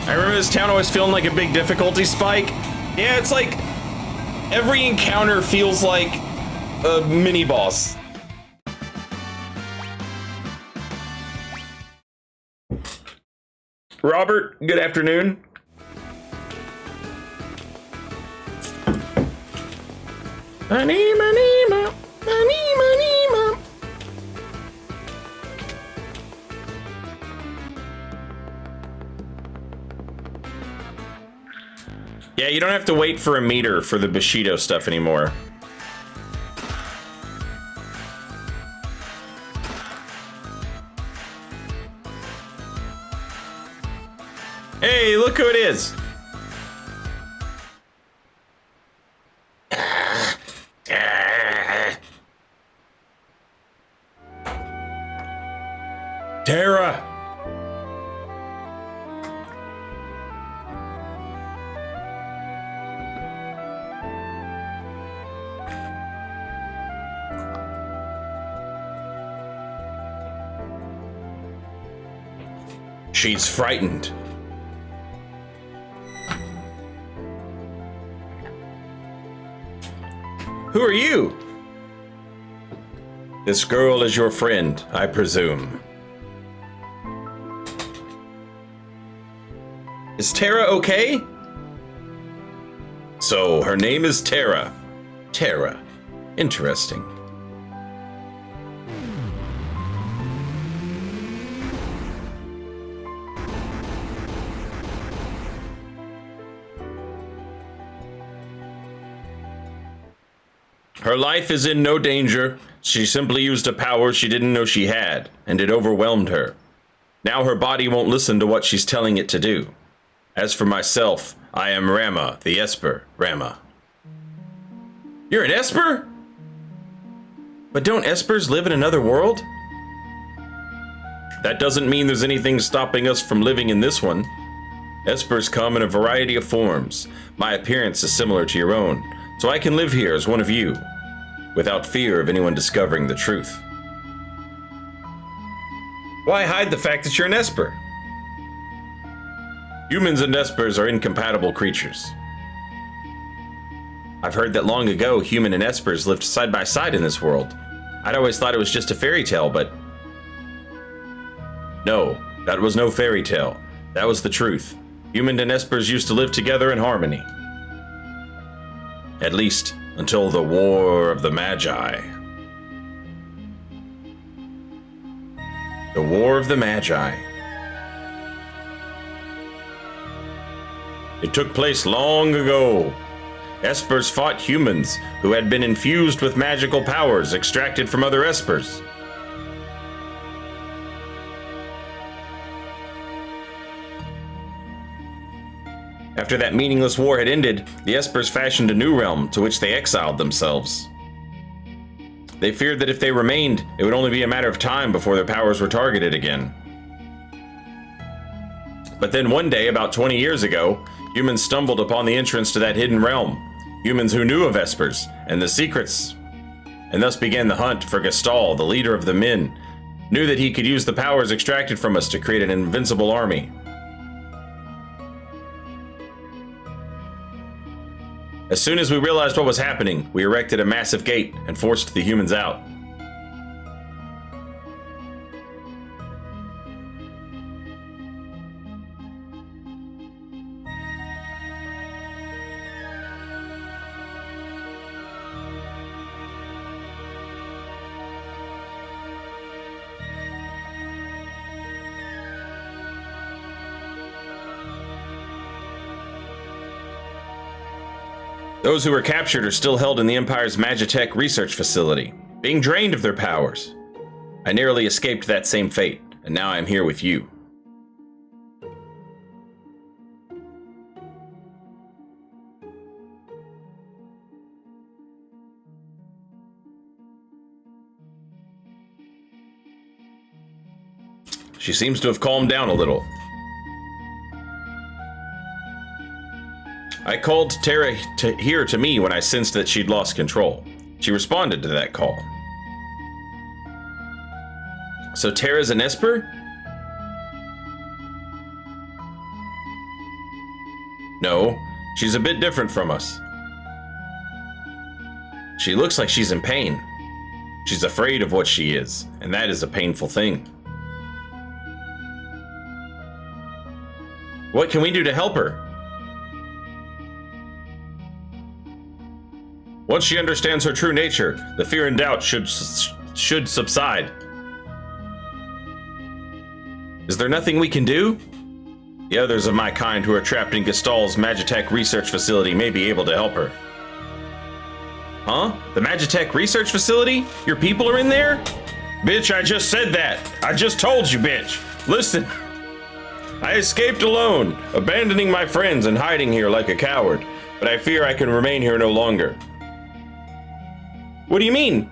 I remember this town always feeling like a big difficulty spike. Yeah, it's like every encounter feels like a mini boss. Robert, good afternoon. Yeah, you don't have to wait for a meter for the Bushido stuff anymore. Hey, look who it is. Tara! She's frightened. Who are you? This girl is your friend, I presume. Is Tara okay? So, her name is Tara. Tara. Interesting. Her life is in no danger. She simply used a power she didn't know she had, and it overwhelmed her. Now her body won't listen to what she's telling it to do. As for myself, I am Rama, the Esper, Rama. You're an Esper? But don't Espers live in another world? That doesn't mean there's anything stopping us from living in this one. Espers come in a variety of forms. My appearance is similar to your own, so I can live here as one of you, without fear of anyone discovering the truth. Why hide the fact that you're an Esper? Humans and Espers are incompatible creatures. I've heard that long ago, human and Espers lived side by side in this world. I'd always thought it was just a fairy tale, but... No, that was no fairy tale. That was the truth. Human and Espers used to live together in harmony. At least, until the War of the Magi. The War of the Magi. It took place long ago. Espers fought humans who had been infused with magical powers extracted from other Espers. After that meaningless war had ended, the Espers fashioned a new realm to which they exiled themselves. They feared that if they remained, it would only be a matter of time before their powers were targeted again. But then one day, about 20 years ago, humans stumbled upon the entrance to that hidden realm. Humans who knew of Espers and the secrets, and thus began the hunt for Gestal, the leader of the men, knew that he could use the powers extracted from us to create an invincible army. As soon as we realized what was happening, we erected a massive gate and forced the humans out. Those who were captured are still held in the Empire's Magitech research facility, being drained of their powers. I narrowly escaped that same fate, and now I am here with you. She seems to have calmed down a little. I called Tara here to me when I sensed that she'd lost control. She responded to that call. So Tara's an Esper? No, she's a bit different from us. She looks like she's in pain. She's afraid of what she is, and that is a painful thing. What can we do to help her? Once she understands her true nature, the fear and doubt should subside. Is there nothing we can do? The others of my kind who are trapped in Gestal's Magitech research facility may be able to help her. Huh? The Magitech research facility? Your people are in there? Bitch, I just said that. I just told you, bitch. Listen. I escaped alone, abandoning my friends and hiding here like a coward, but I fear I can remain here no longer. What do you mean?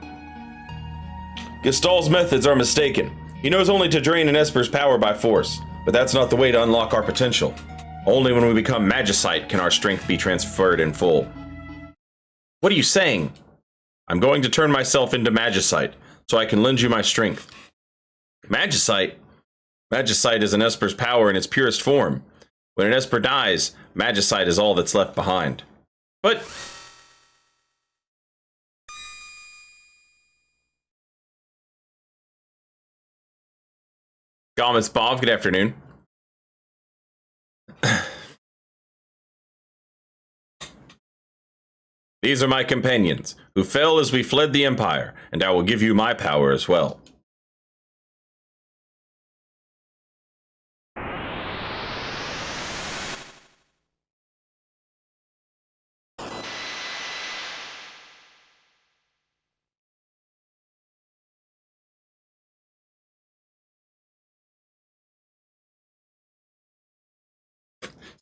Gestal's methods are mistaken. He knows only to drain an Esper's power by force, but that's not the way to unlock our potential. Only when we become Magicite can our strength be transferred in full. What are you saying? I'm going to turn myself into Magicite, so I can lend you my strength. Magicite? Magicite is an Esper's power in its purest form. When an Esper dies, Magicite is all that's left behind. But... It's Bob, good afternoon. These are my companions, who fell as we fled the Empire, and I will give you my power as well.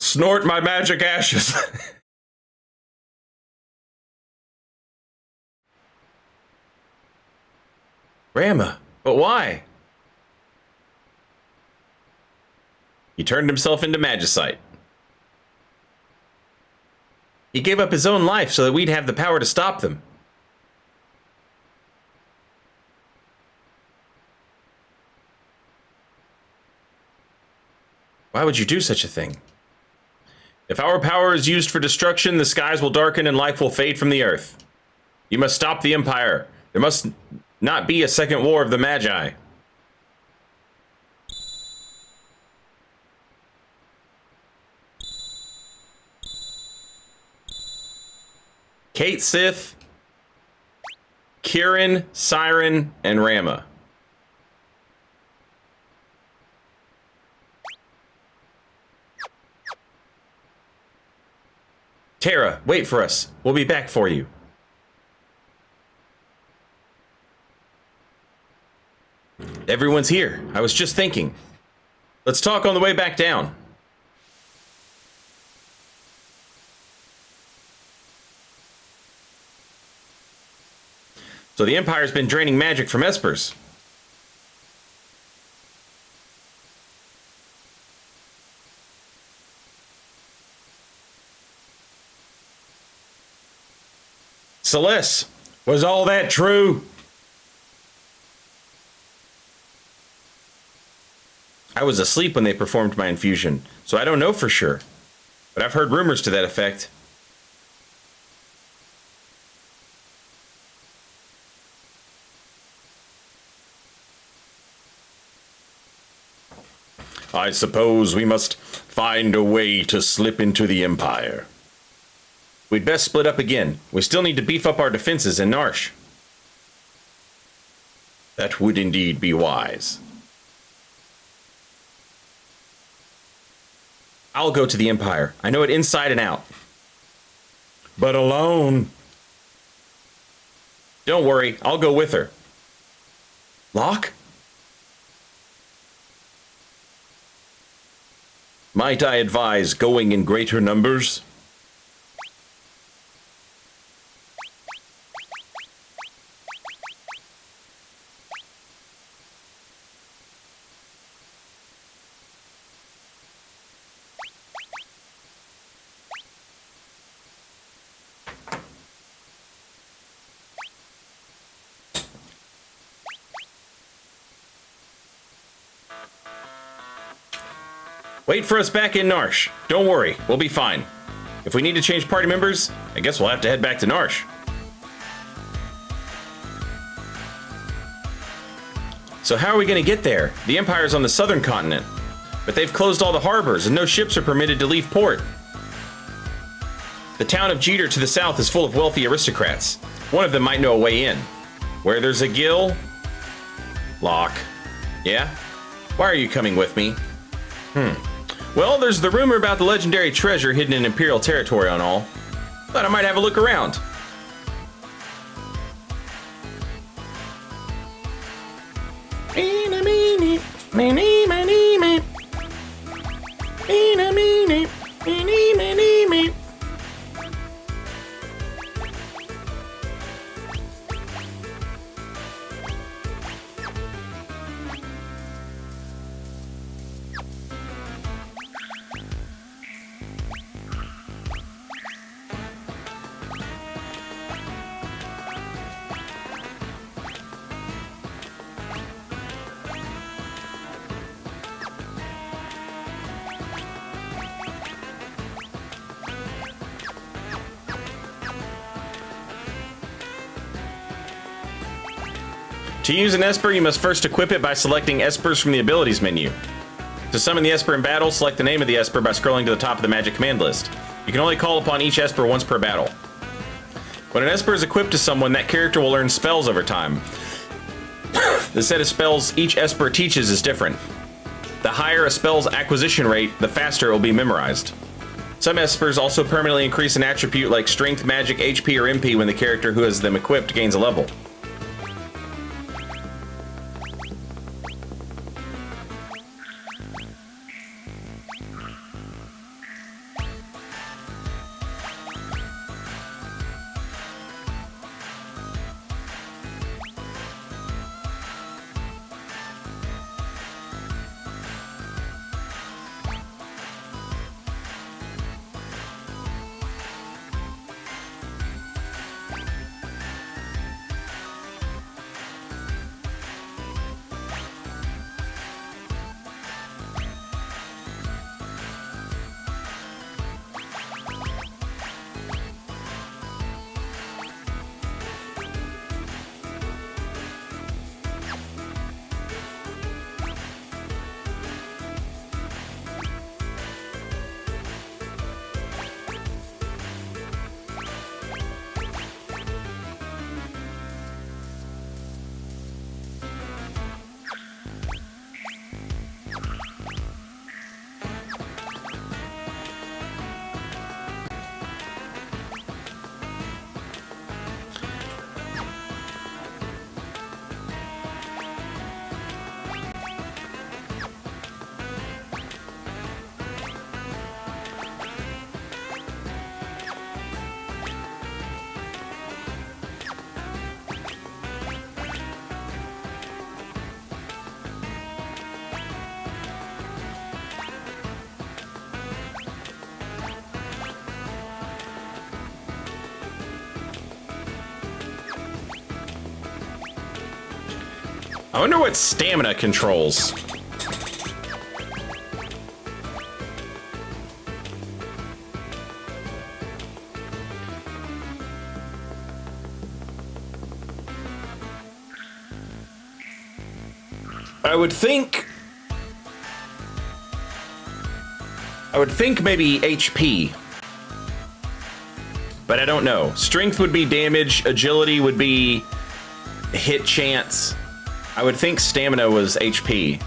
Snort my magic ashes. Rama, but why? He turned himself into Magicite. He gave up his own life so that we'd have the power to stop them. Why would you do such a thing? If our power is used for destruction, the skies will darken and life will fade from the earth. You must stop the Empire. There must not be a second war of the Magi. Kate Sith, Kieran, Siren, and Rama. Tara, wait for us. We'll be back for you. Everyone's here. I was just thinking. Let's talk on the way back down. So the Empire's been draining magic from espers. Celeste, Was all that true? I was asleep when they performed my infusion, so I don't know for sure. But I've heard rumors to that effect. I suppose we must find a way to slip into the Empire. We'd best split up again. We still need to beef up our defenses in Narsh. That would indeed be wise. I'll go to the Empire. I know it inside and out. But alone? Don't worry, I'll go with her. Locke? Might I advise going in greater numbers? Wait for us back in Narsh. Don't worry, we'll be fine. If we need to change party members, I guess we'll have to head back to Narsh. So how are we going to get there? The Empire's on the southern continent, but they've closed all the harbors and no ships are permitted to leave port. The town of Jeter to the south is full of wealthy aristocrats. One of them might know a way in. Where there's a gill... Locke. Yeah? Why are you coming with me? Well, there's the rumor about the legendary treasure hidden in Imperial territory on all. Thought I might have a look around. To use an Esper, you must first equip it by selecting Espers from the abilities menu. To summon the Esper in battle, select the name of the Esper by scrolling to the top of the magic command list. You can only call upon each Esper once per battle. When an Esper is equipped to someone, that character will learn spells over time. The set of spells each Esper teaches is different. The higher a spell's acquisition rate, the faster it will be memorized. Some Espers also permanently increase an attribute like Strength, Magic, HP, or MP when the character who has them equipped gains a level. I wonder what stamina controls. I would think maybe HP. But I don't know. Strength would be damage, agility would be hit chance. I would think stamina was HP.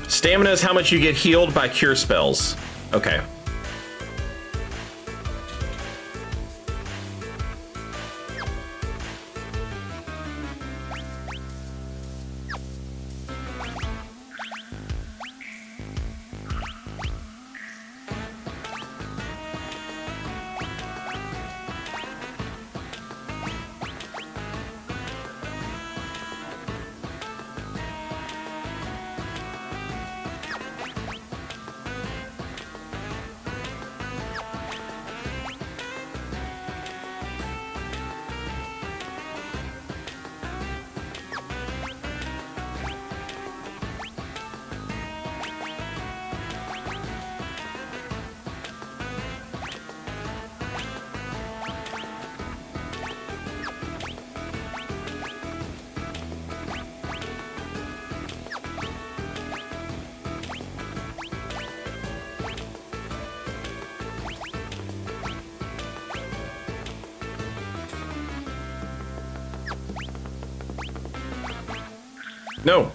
Stamina is how much you get healed by cure spells. Okay. No.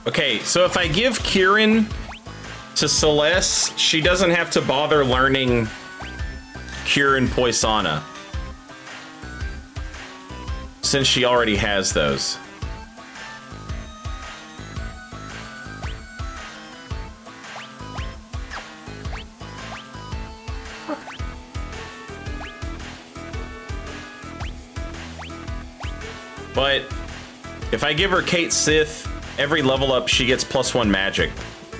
Okay, so if I give Kieran to Celeste, she doesn't have to bother learning Cure and Poisana, since she already has those. But if I give her Kate Sith, every level up she gets +1 magic,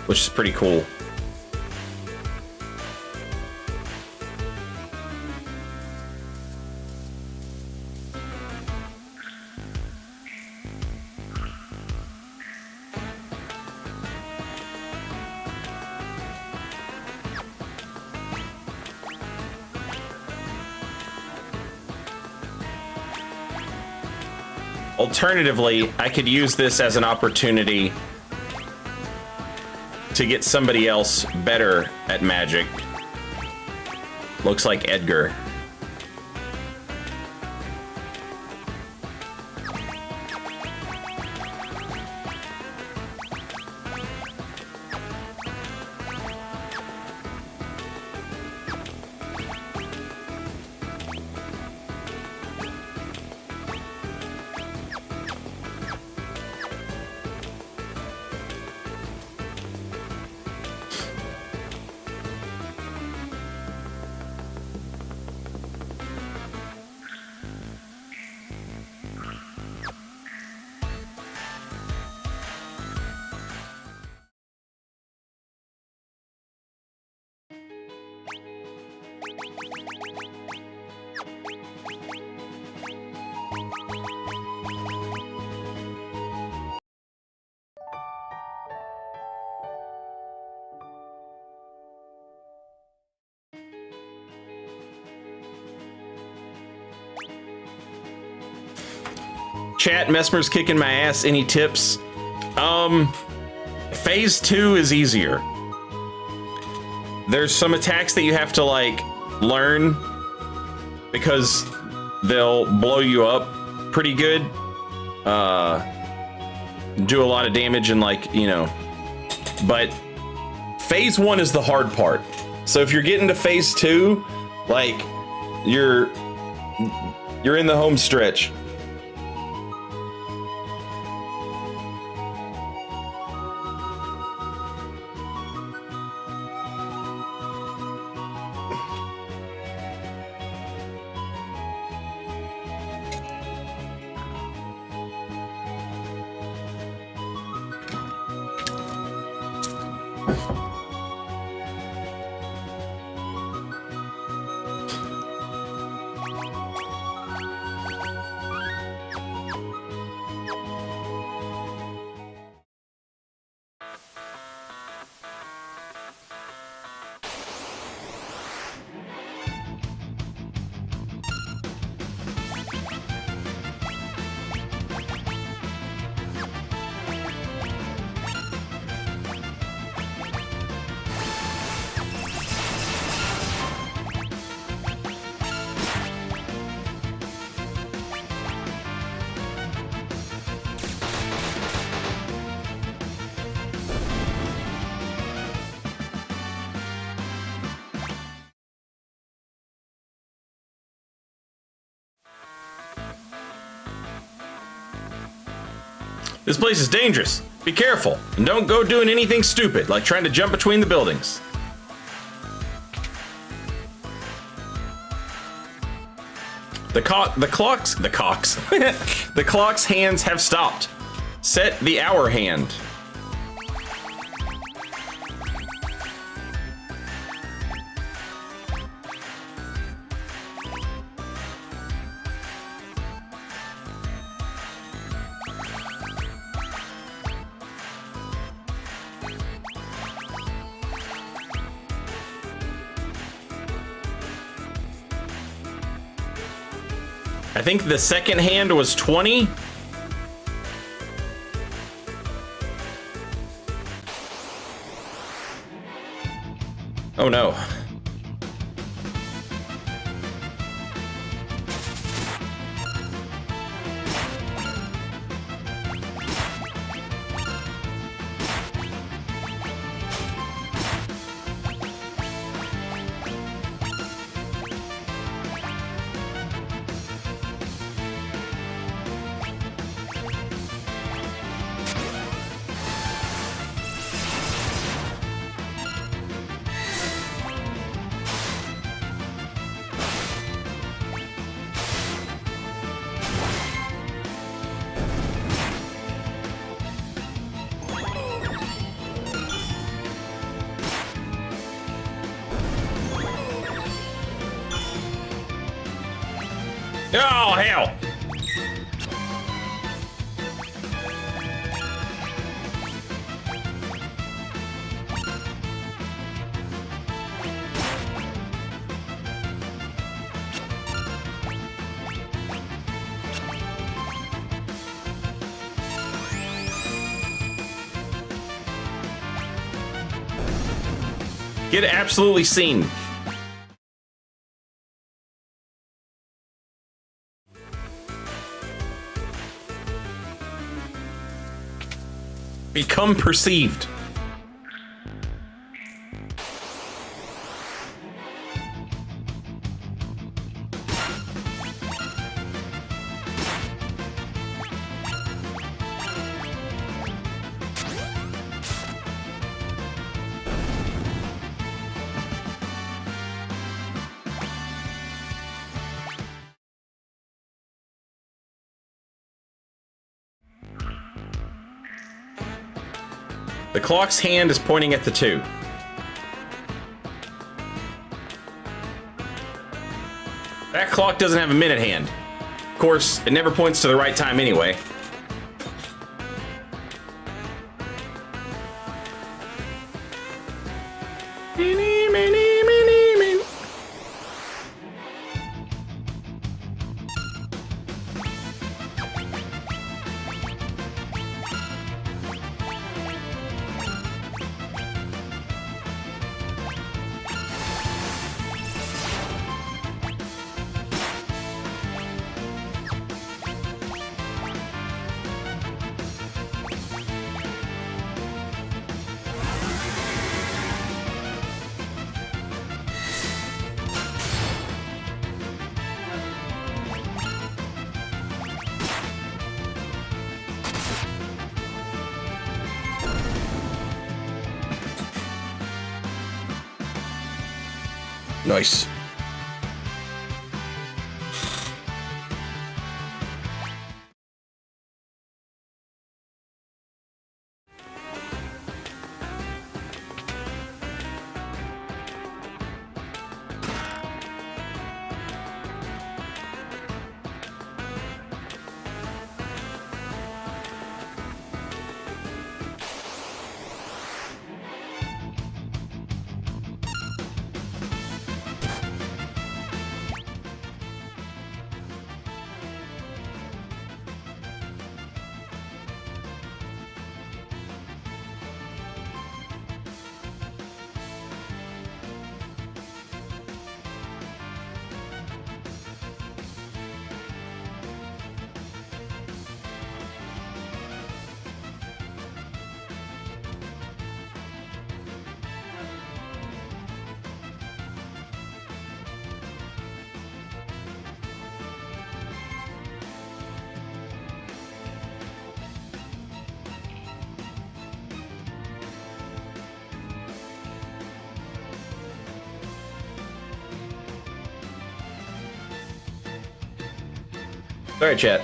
which is pretty cool. Alternatively, I could use this as an opportunity to get somebody else better at magic. Looks like Edgar. Chat, Mesmer's kicking my ass. Any tips? Phase 2 is easier. There's some attacks that you have to like learn because they'll blow you up pretty good. Do a lot of damage and like, you know, but phase 1 is the hard part. So if you're getting to phase 2, like you're in the home stretch. This place is dangerous. Be careful, and don't go doing anything stupid, like trying to jump between the buildings. The clock's hands have stopped. Set the hour hand. I think the second hand was 20. Oh no. Oh, hell! Get absolutely seen. Become perceived. The clock's hand is pointing at the 2. That clock doesn't have a minute hand. Of course, it never points to the right time anyway. Nice. Sorry, chat.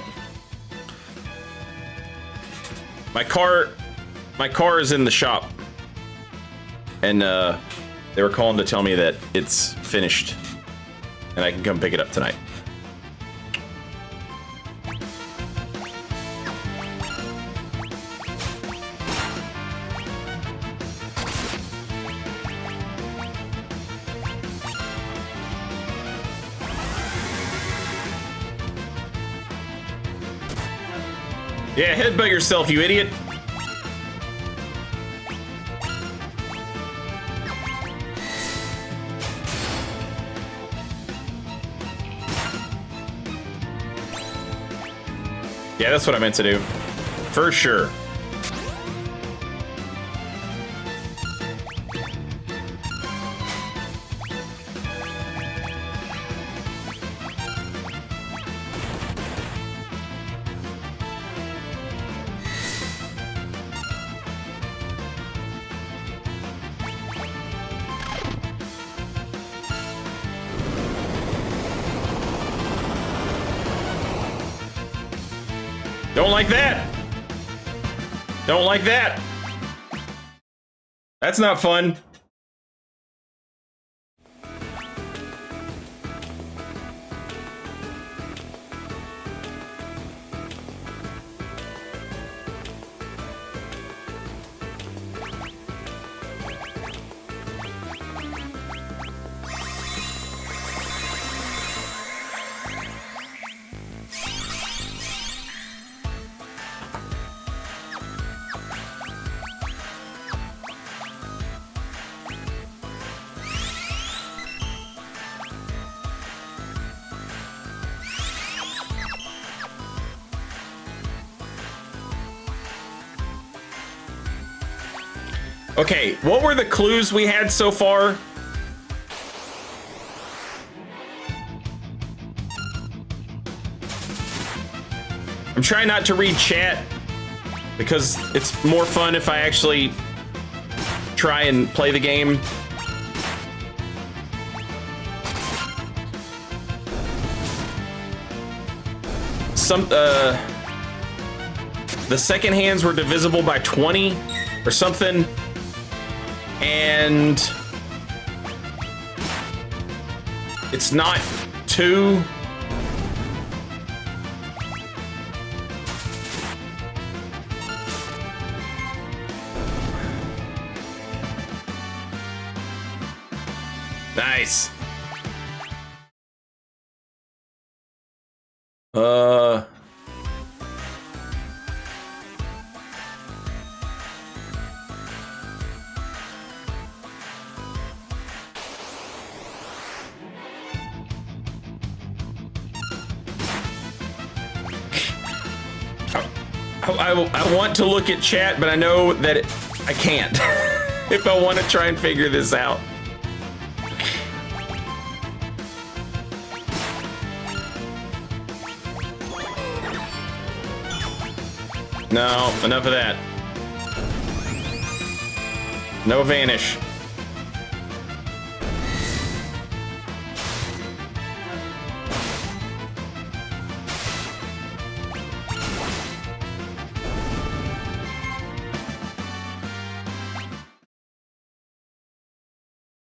My car is in the shop, and they were calling to tell me that it's finished, and I can come pick it up tonight. Yeah, headbutt yourself, you idiot. Yeah, that's what I meant to do. For sure. Don't like that. Don't like that. That's not fun. Okay, what were the clues we had so far? I'm trying not to read chat because it's more fun if I actually try and play the game. The second hands were divisible by 20 or something. And it's not 2. Nice. I want to look at chat, but I know that I can't if I want to try and figure this out. No, enough of that. No vanish.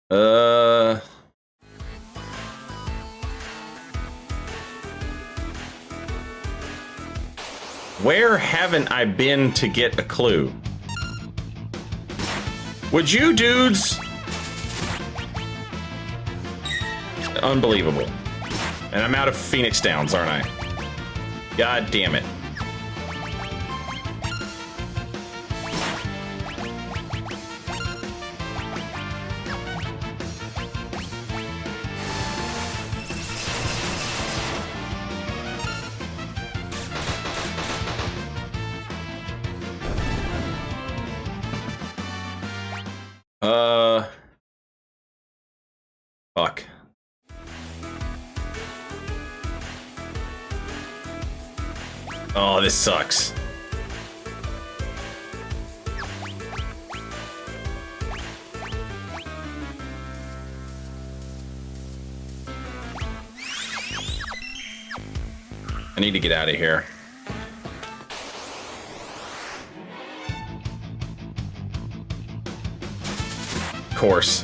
Where haven't I been to get a clue? Would you dudes? Unbelievable. And I'm out of Phoenix Downs, aren't I? God damn it. Fuck. Oh, this sucks. I need to get out of here. Of course.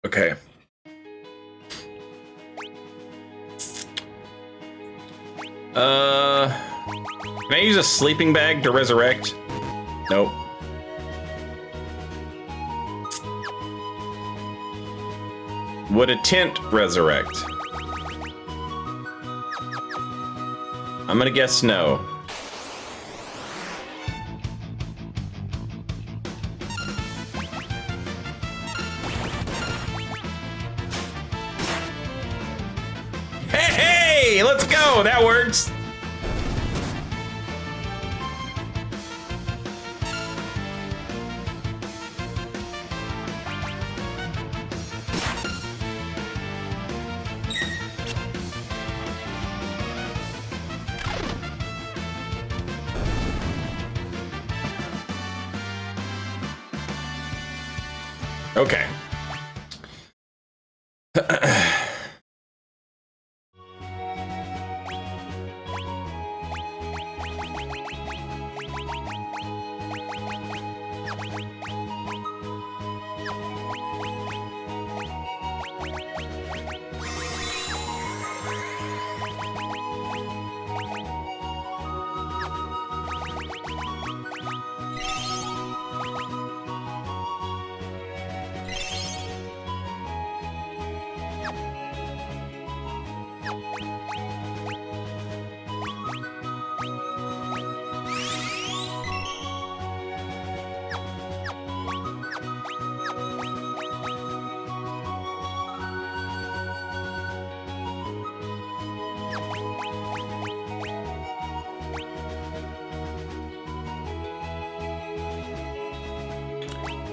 Okay. Can I use a sleeping bag to resurrect? Nope. Would a tent resurrect? I'm gonna guess no. Hey, let's go. That works. Okay.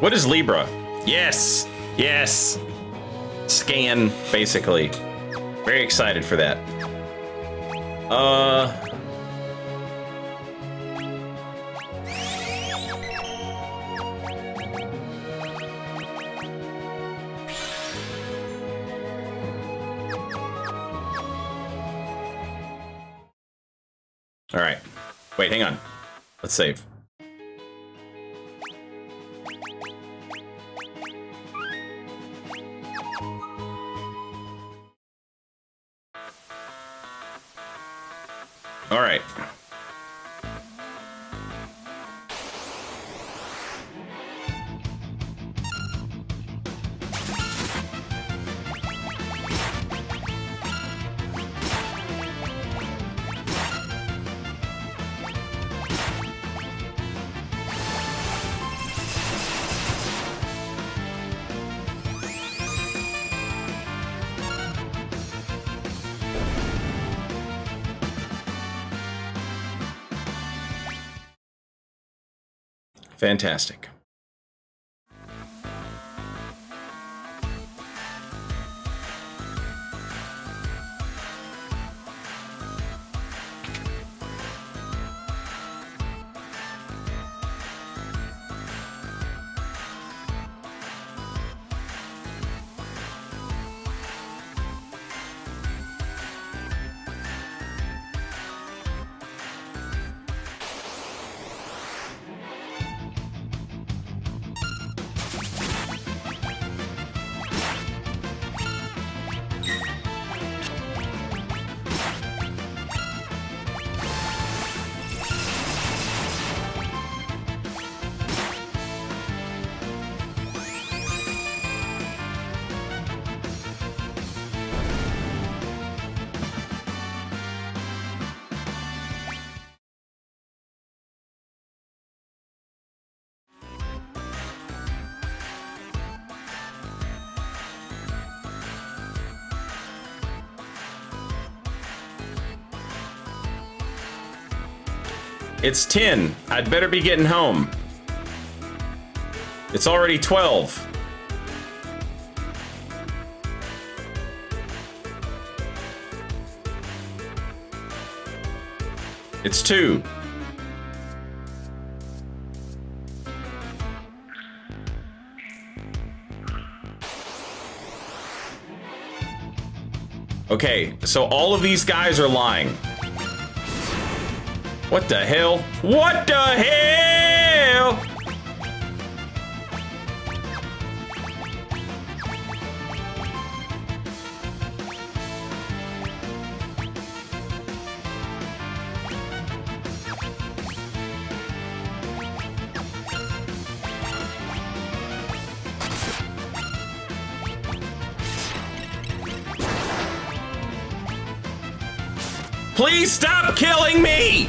What is Libra? Yes, yes. Scan, basically. Very excited for that. All right. Wait, hang on. Let's save. All right. Fantastic. It's 10. I'd better be getting home. It's already 12. It's 2. Okay, so all of these guys are lying. What the hell? What the hell? Please stop killing me!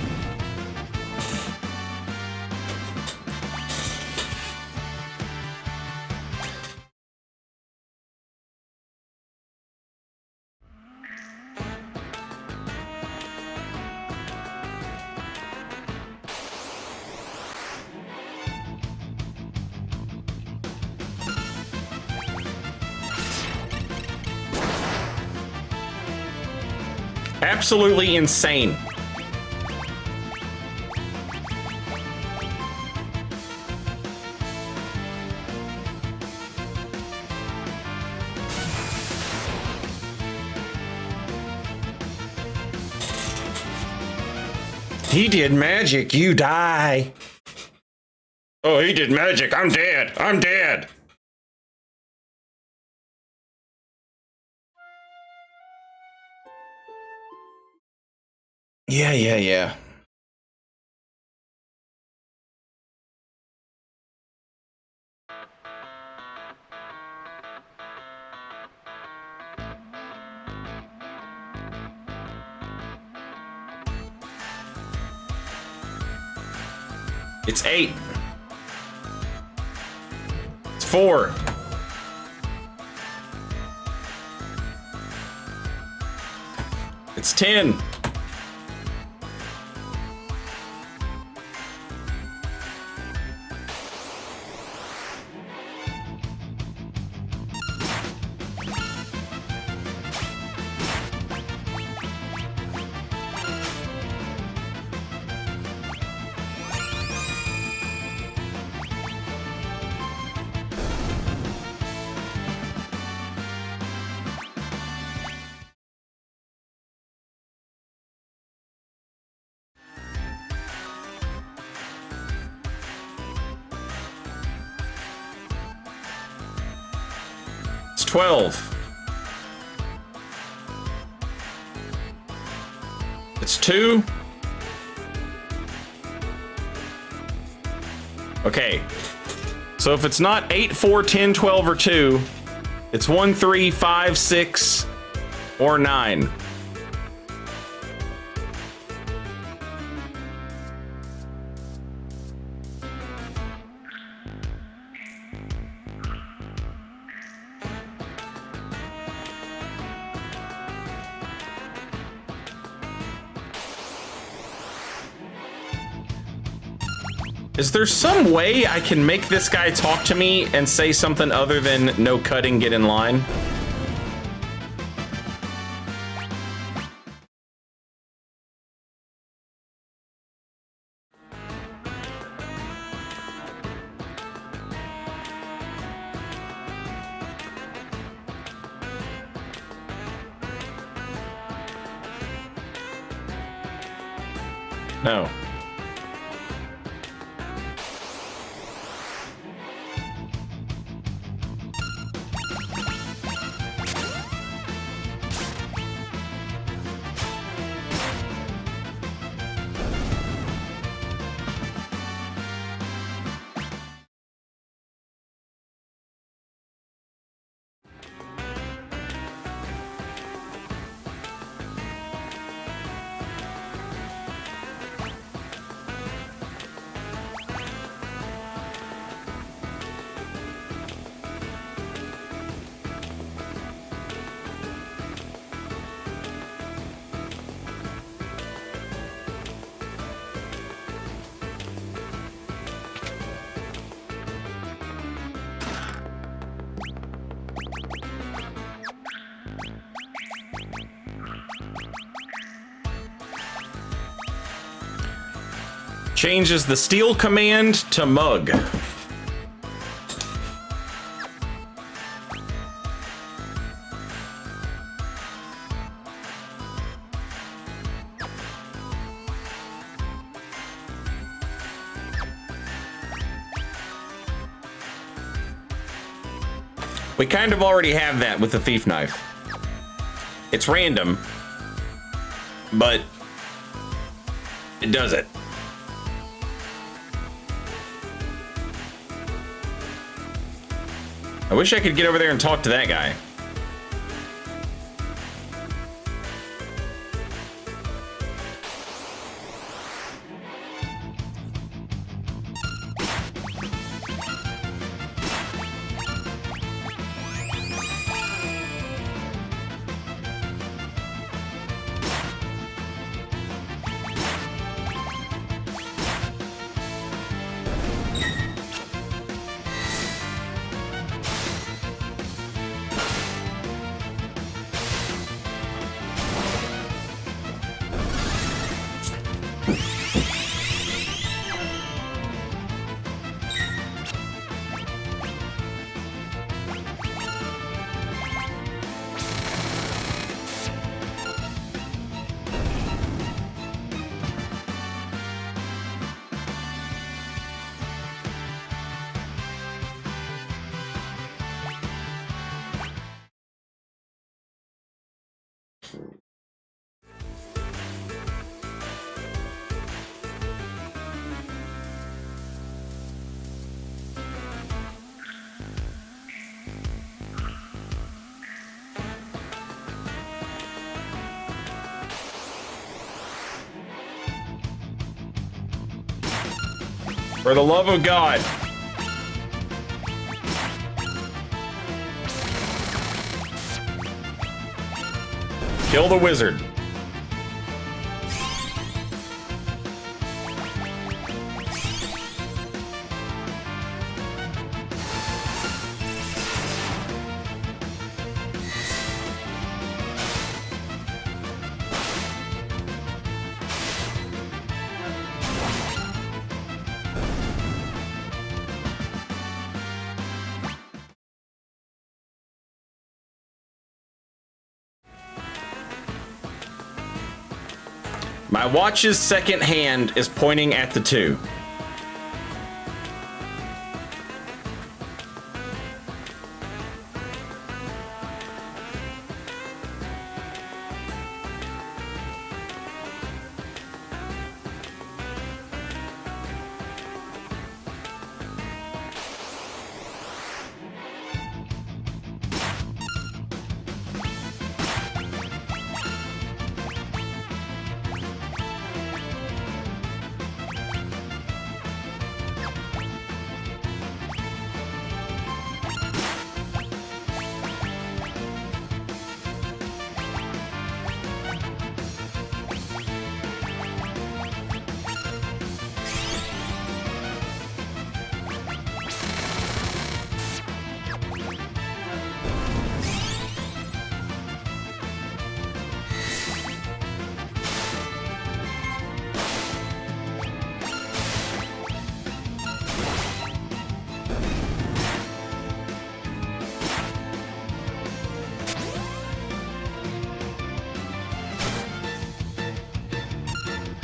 Absolutely insane. He did magic, you die. Oh, he did magic. I'm dead. I'm dead. Yeah. It's 8. It's 4. It's 10. It's 12. It's 2. Okay. So if it's not 8, 4, 10, 12, or 2, it's 1, 3, 5, 6, or 9. Is there some way I can make this guy talk to me and say something other than no cutting, get in line? No. Changes the steal command to mug. We kind of already have that with the thief knife. It's random, but it does it. I wish I could get over there and talk to that guy. For the love of God. Kill the wizard. My watch's second hand is pointing at the 2.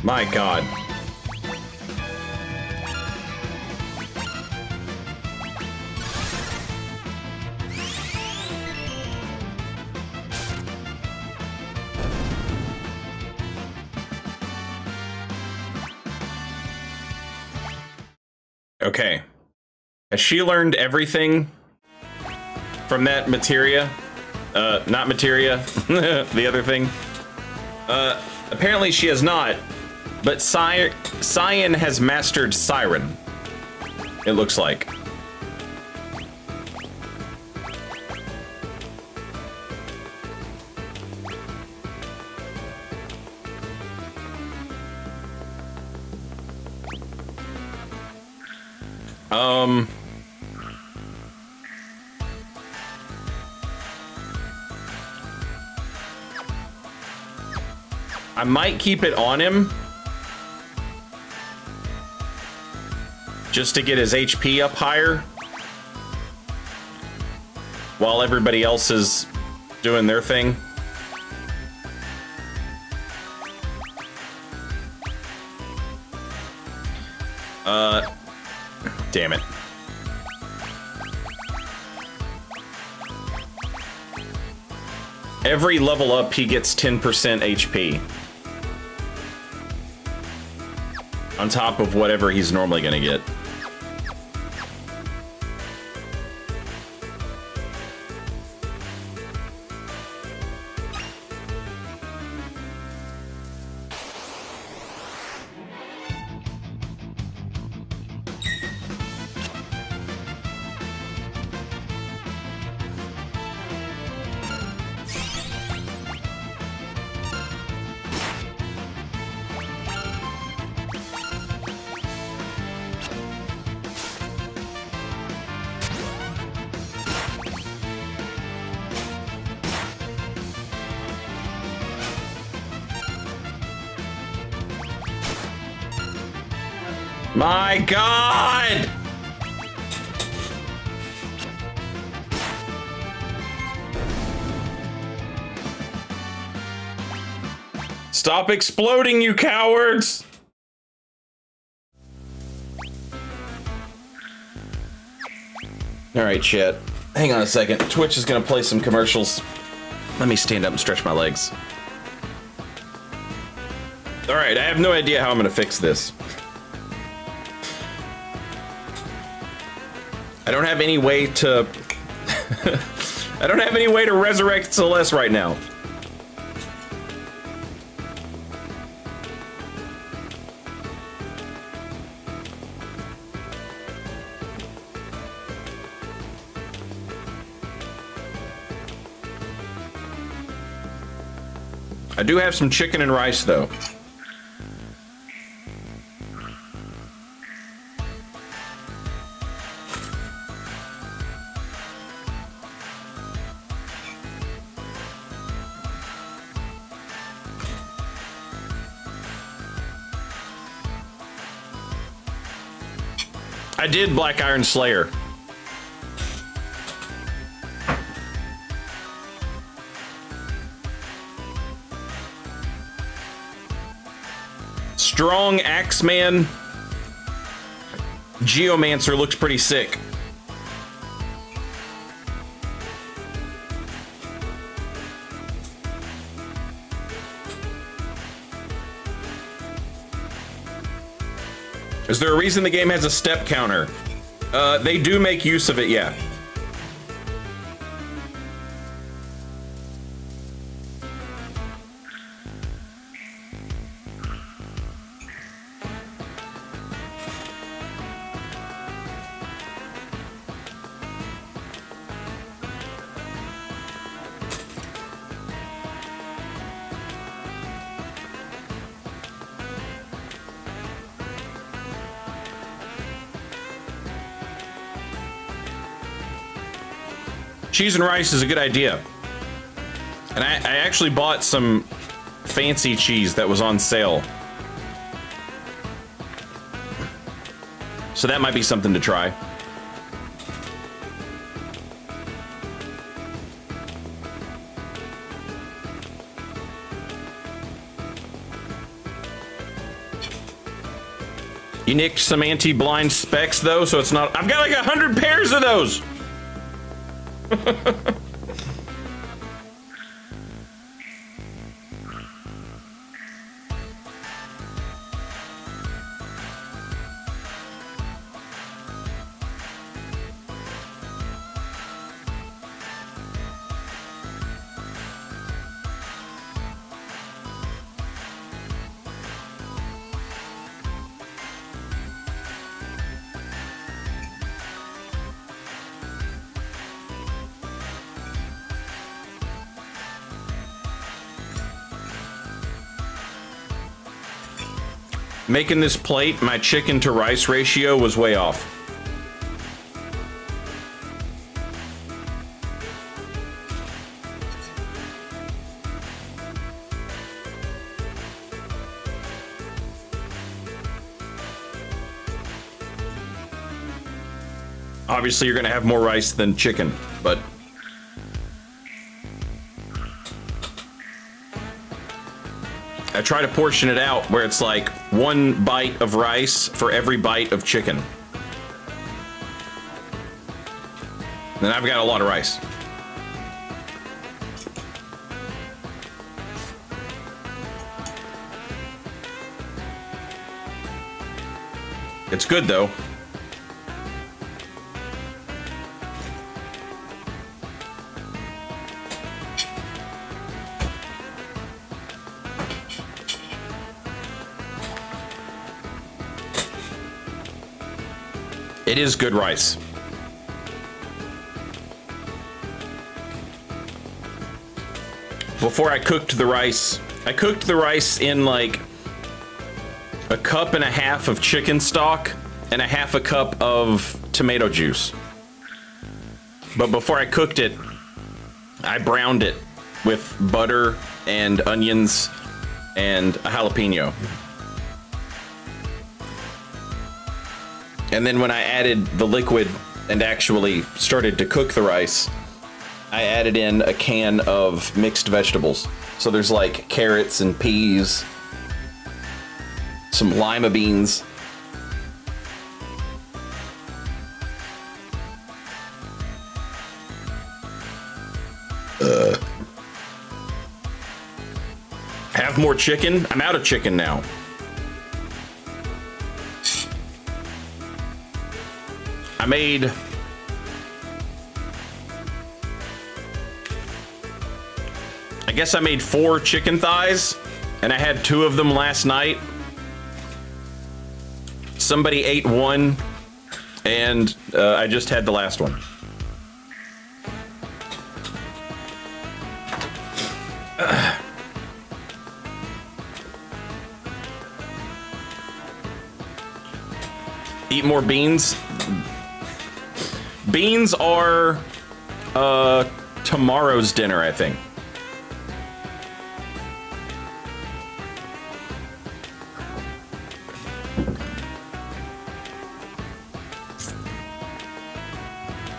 My God. Okay. Has she learned everything from that materia? Not materia, the other thing. Apparently she has not, but Cyan has mastered Siren, it looks like. I might keep it on him just to get his HP up higher while everybody else is doing their thing. Damn it. Every level up, he gets 10% HP. On top of whatever he's normally gonna get. My God! Stop exploding, you cowards! All right, chat. Hang on a second. Twitch is gonna play some commercials. Let me stand up and stretch my legs. All right, I have no idea how I'm gonna fix this. I don't have any way to... I don't have any way to resurrect Celeste right now. I do have some chicken and rice, though. I did Black Iron Slayer. Strong Axeman Geomancer looks pretty sick. Is there a reason the game has a step counter? They do make use of it, yeah. Cheese and rice is a good idea. And I actually bought some fancy cheese that was on sale. So that might be something to try. You nicked some anti-blind specs though, so it's not. I've got like 100 pairs of those. Making this plate, my chicken to rice ratio was way off. Obviously, you're gonna have more rice than chicken, but I try to portion it out where it's like 1 bite of rice for every bite of chicken. Then I've got a lot of rice. It's good though. It is good rice. Before I cooked the rice in like 1.5 cups of chicken stock and 1/2 cup of tomato juice. But before I cooked it, I browned it with butter and onions and a jalapeno. And then when I added the liquid and actually started to cook the rice, I added in a can of mixed vegetables. So there's like carrots and peas, some lima beans. Have more chicken? I'm out of chicken now. I guess I made 4 chicken thighs, and I had 2 of them last night. Somebody ate 1, and I just had the last one. Eat more beans. Beans are tomorrow's dinner, I think.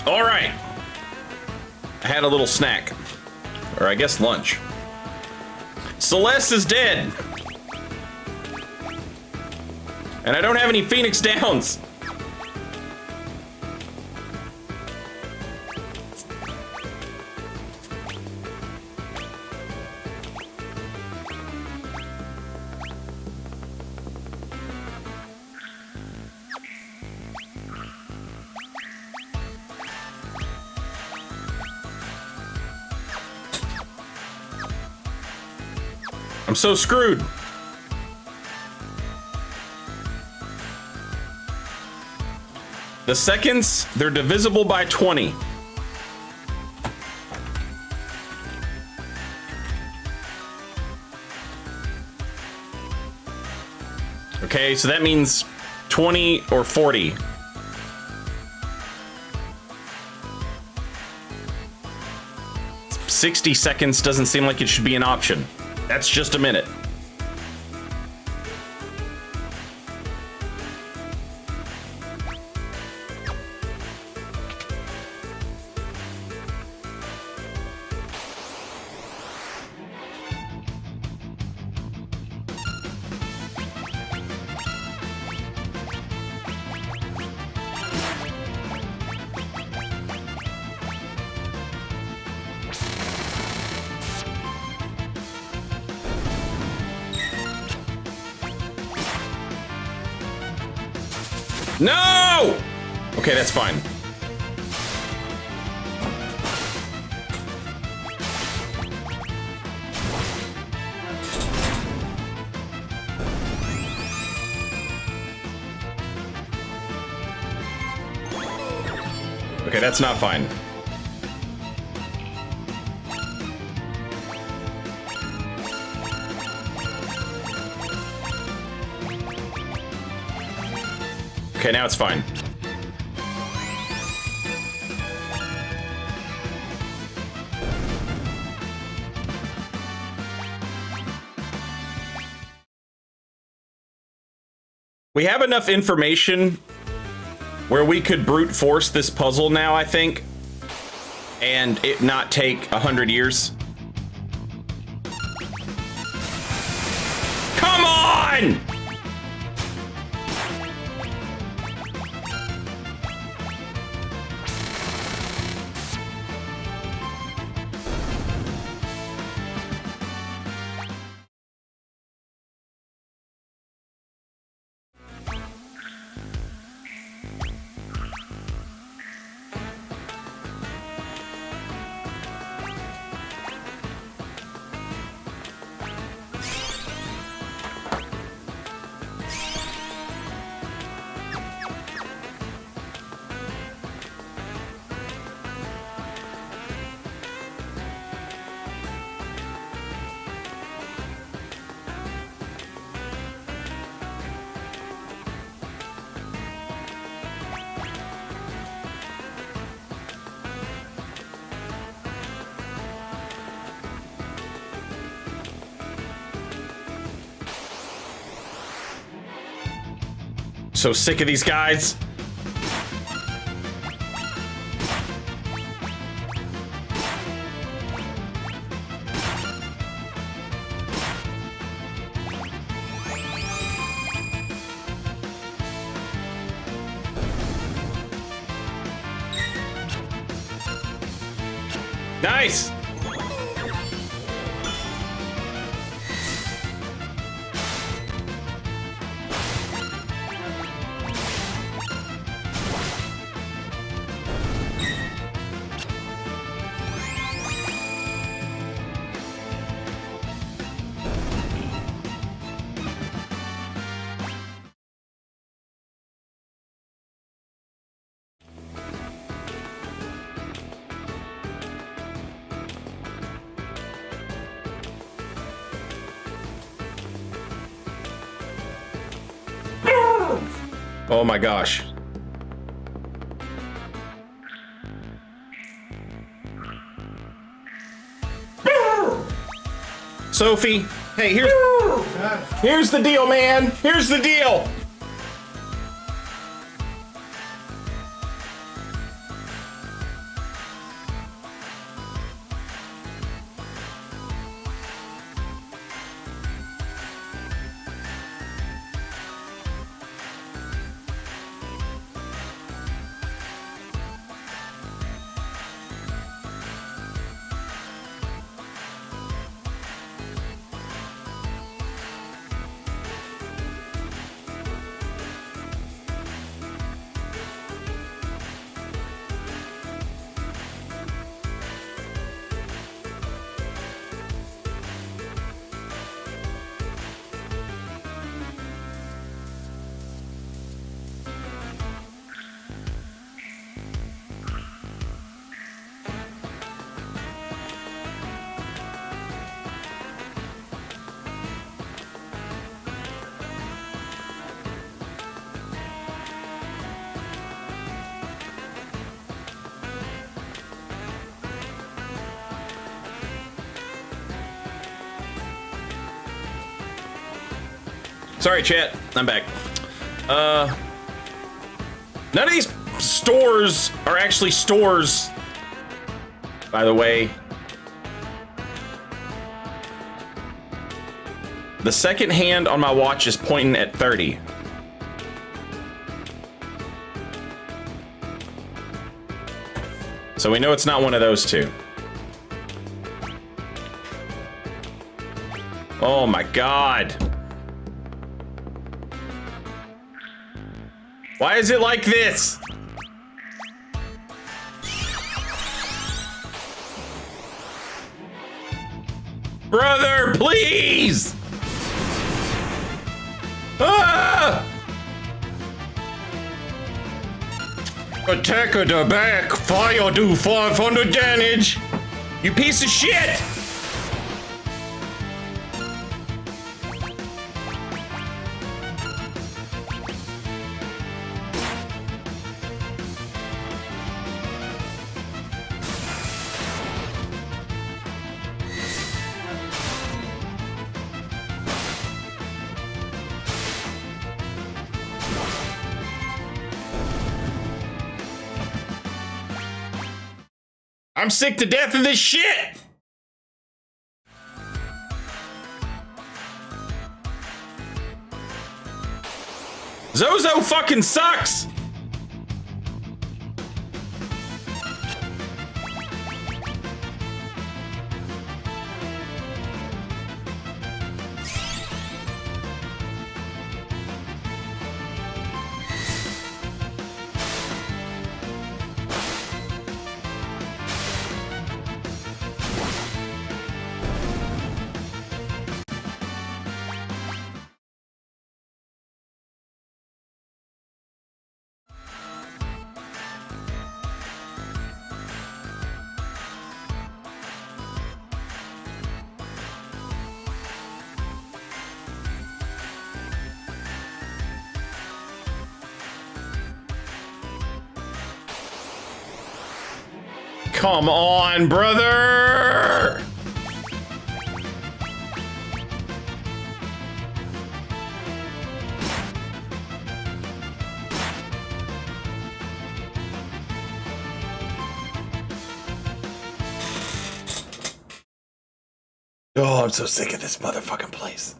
All right. I had a little snack, or I guess lunch. Celeste is dead. And I don't have any Phoenix Downs. I'm so screwed. The seconds, they're divisible by 20. Okay, so that means 20 or 40. $60 seconds doesn't seem like it should be an option. That's just a minute. No! Okay, that's fine. Okay, that's not fine. Okay, now it's fine. We have enough information where we could brute force this puzzle now, I think, and it not take 100 years. Come on! So sick of these guys. Nice. Oh my gosh. Sophie, hey, here's the deal, man. Here's the deal. Sorry, chat. I'm back. None of these stores are actually stores, by the way. The second hand on my watch is pointing at 30. So we know it's not one of those two. Oh my God. Why is it like this? Brother, please! Ah! Attacker the back. Fire do 500 damage. You piece of shit! I'm sick to death of this shit! Zozo fucking sucks! Come on, brother! Oh, I'm so sick of this motherfucking place.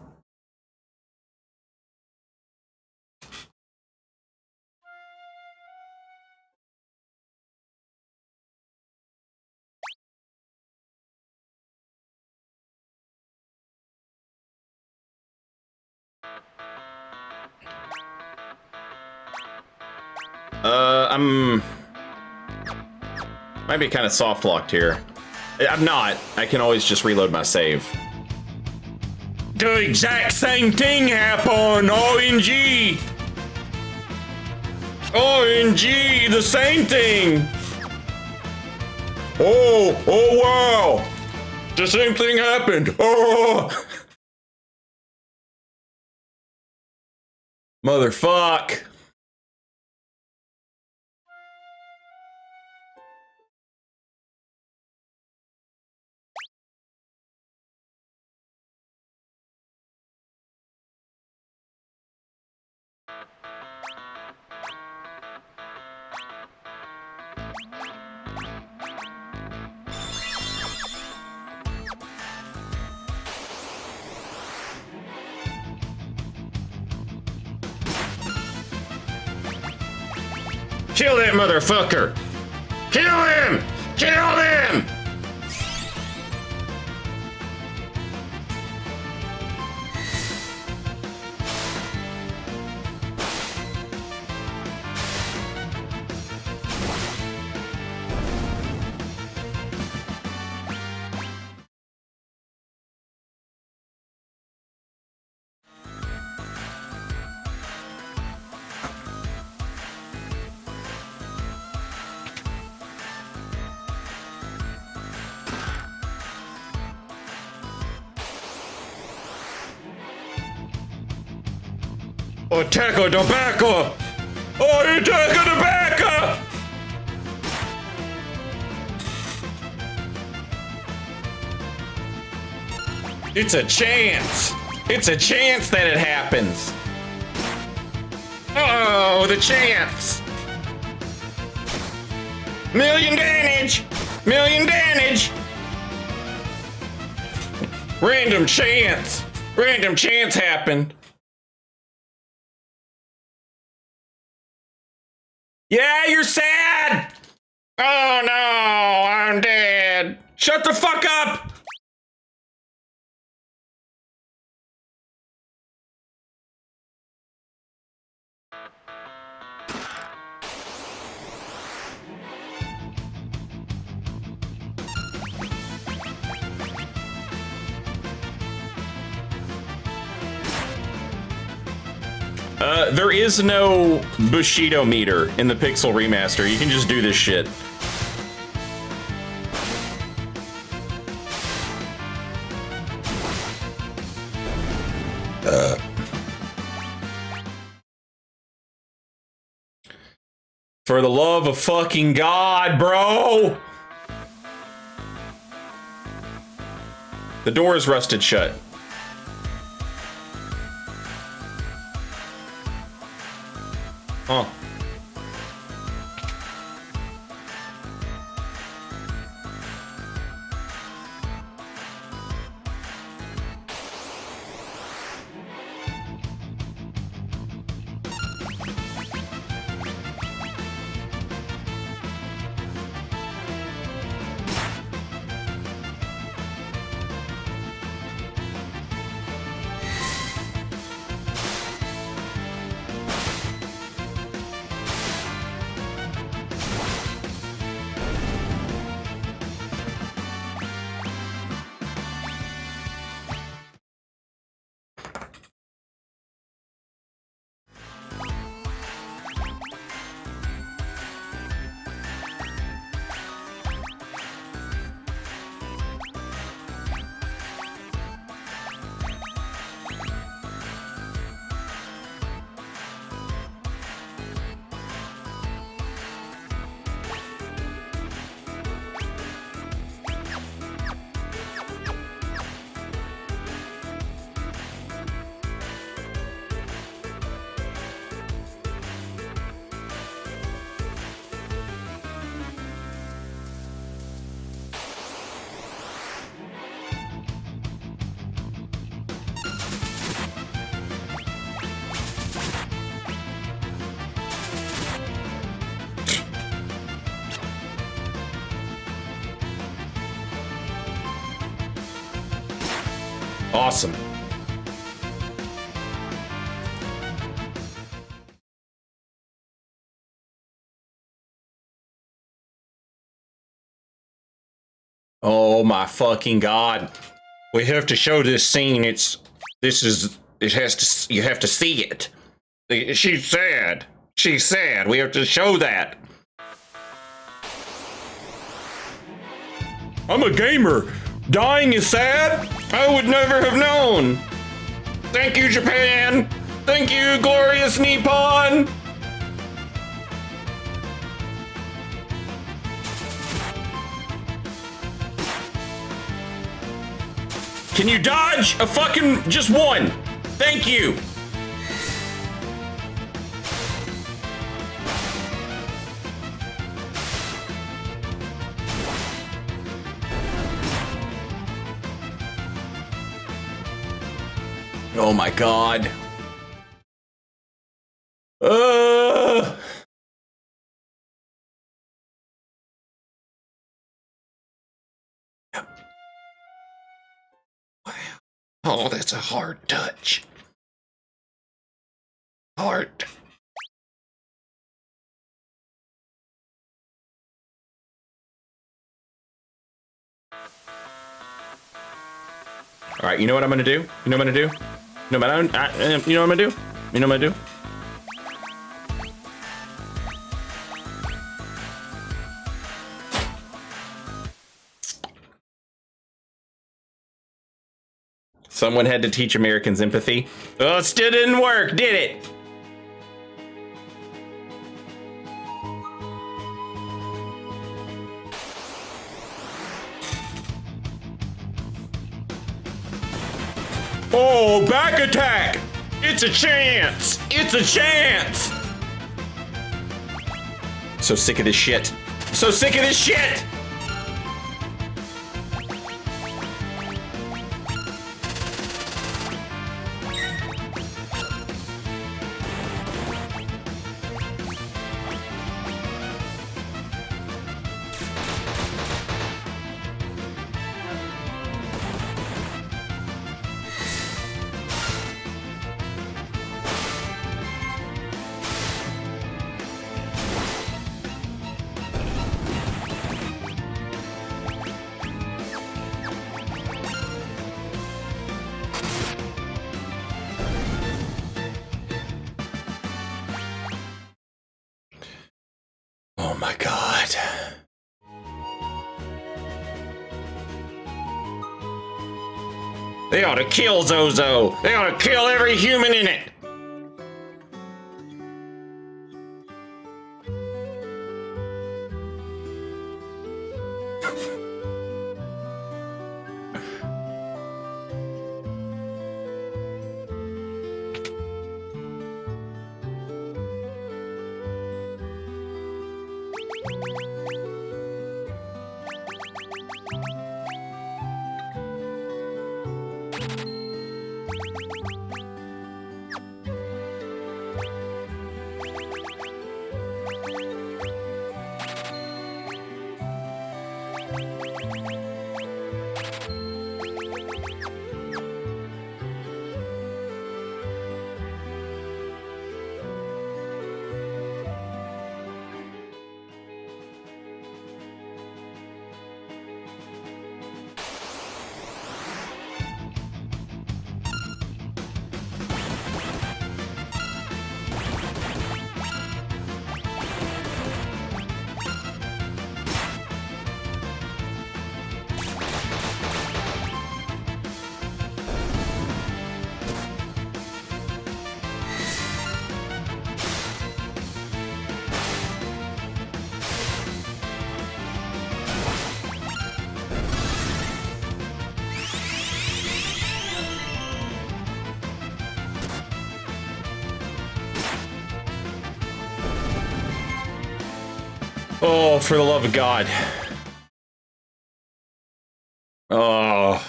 Might be kind of soft locked here. I'm not. I can always just reload my save. The exact same thing happened. RNG. RNG, the same thing. Oh wow. The same thing happened. Oh. Motherfuck. Kill that motherfucker. Kill him. Kill him. Attacker the backer! Oh, attacker the backer! It's a chance. It's a chance that it happens. Oh, the chance! Million damage! Million damage! Random chance. Random chance happened. Yeah, you're sad. Oh no, I'm dead! Shut the fuck up. There is no Bushido meter in the Pixel remaster. You can just do this shit. For the love of fucking God, bro! The door is rusted shut. Huh. Awesome. Oh my fucking God. We have to show this scene. You have to see it. She's sad. She's sad. We have to show that. I'm a gamer. Dying is sad? I would never have known. Thank you, Japan. Thank you, glorious Nippon. Can you dodge a fucking just one? Thank you. Oh my God. Oh, that's a hard touch. Hard. All right, you know what I'm gonna do? You know what I'm gonna do? No, but you know what I'm gonna do? You know what I'm gonna do? Someone had to teach Americans empathy. Oh, it still didn't work, did it? Oh, back attack! It's a chance! It's a chance! So sick of this shit. So sick of this shit! They ought to kill Zozo. They ought to kill every human in it. Oh, for the love of God. Oh.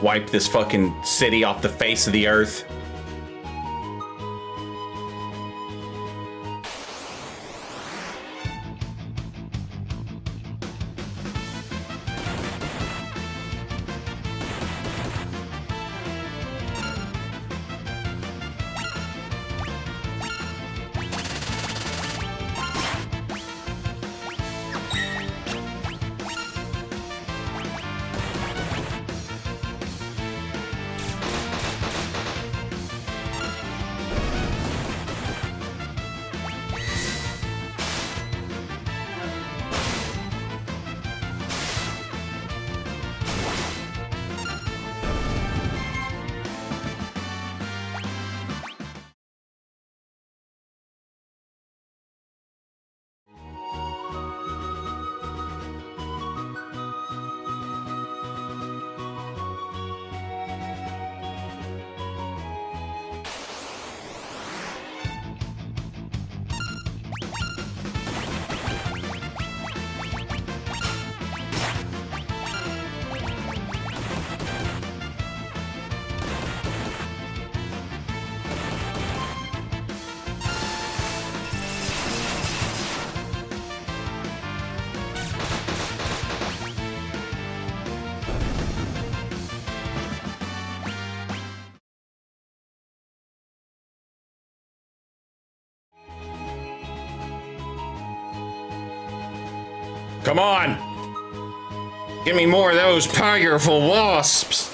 Wipe this fucking city off the face of the earth. Come on! Give me more of those powerful wasps!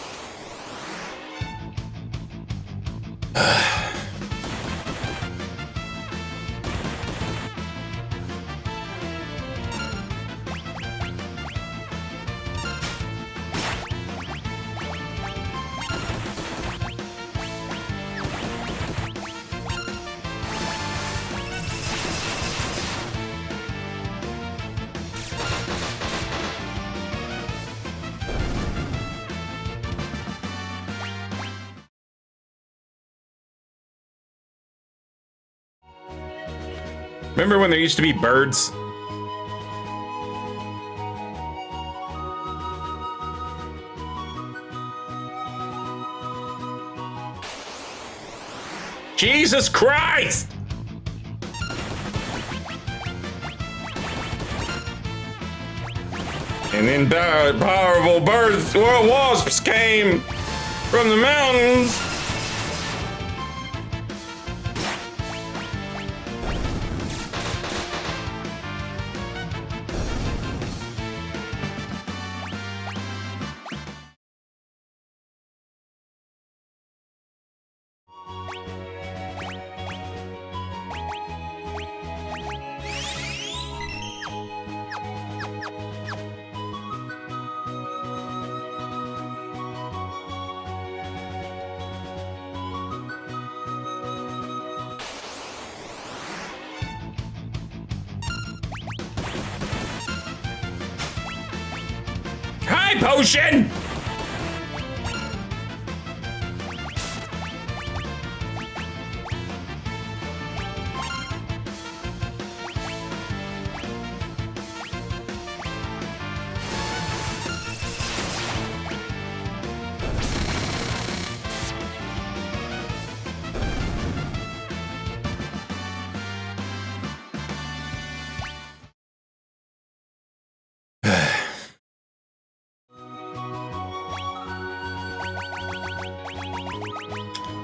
Remember when there used to be birds? Jesus Christ! And then powerful birds, well, wasps came from the mountains. potion!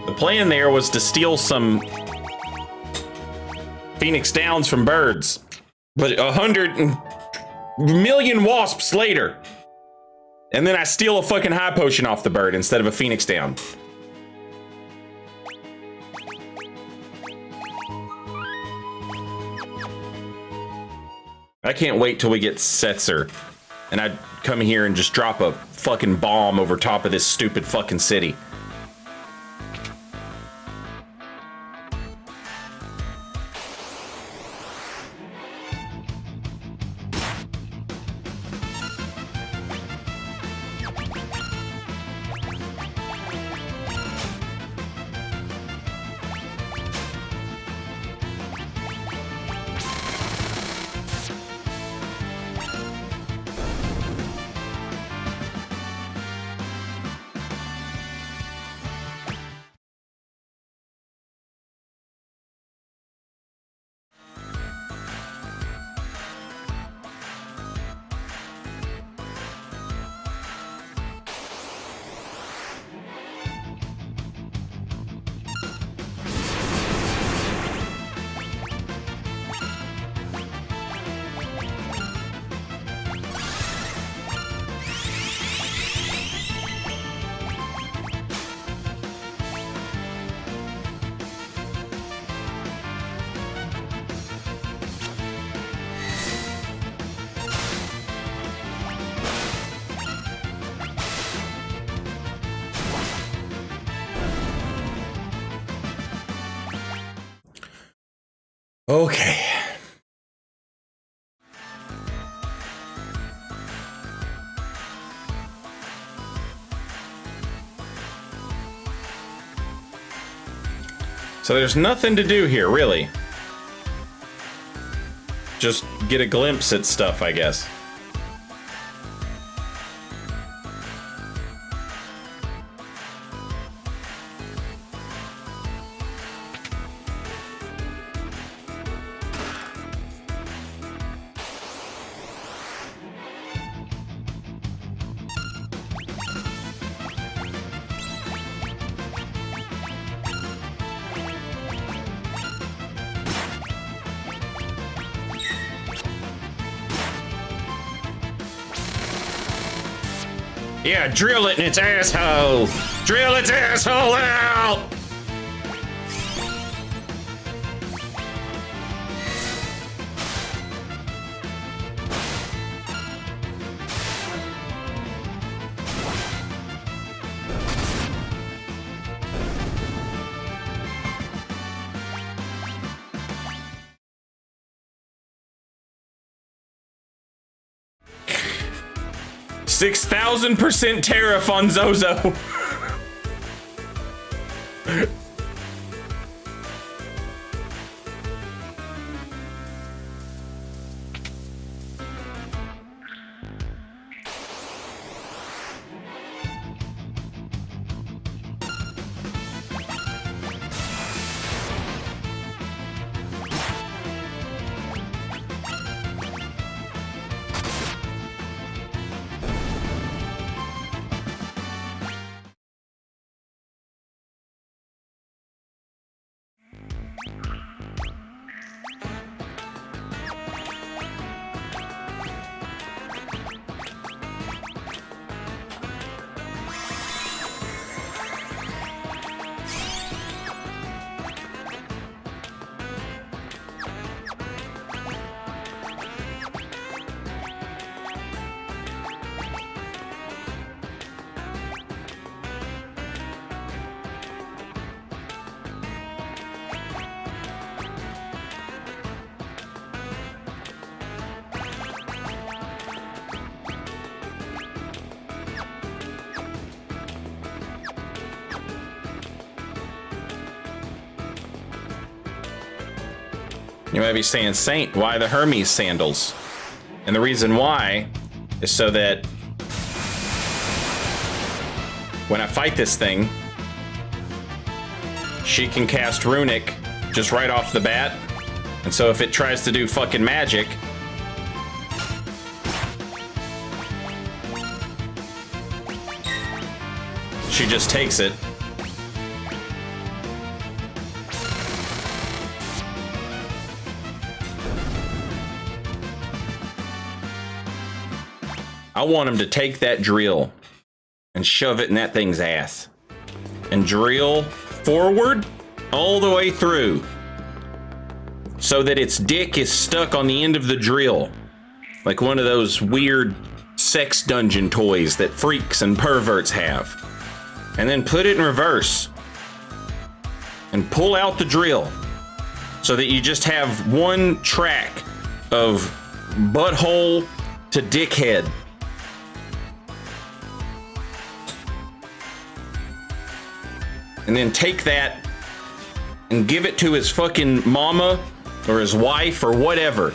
The plan there was to steal some Phoenix Downs from birds, but 100,000,000 wasps later, and then I steal a fucking high potion off the bird instead of a Phoenix Down. I can't wait till we get Setzer, and I'd come here and just drop a fucking bomb over top of this stupid fucking city. Okay. So there's nothing to do here, really. Just get a glimpse at stuff, I guess. Yeah, drill it in its asshole! Drill its asshole out! %6,000% tariff on Zozo. You might be saying, Saint, why the Hermes sandals? And the reason why is so that when I fight this thing, she can cast Runic just right off the bat. And so if it tries to do fucking magic, she just takes it. I want him to take that drill and shove it in that thing's ass and drill forward all the way through so that its dick is stuck on the end of the drill, like one of those weird sex dungeon toys that freaks and perverts have. And then put it in reverse and pull out the drill so that you just have one track of butthole to dickhead. And then take that and give it to his fucking mama or his wife or whatever.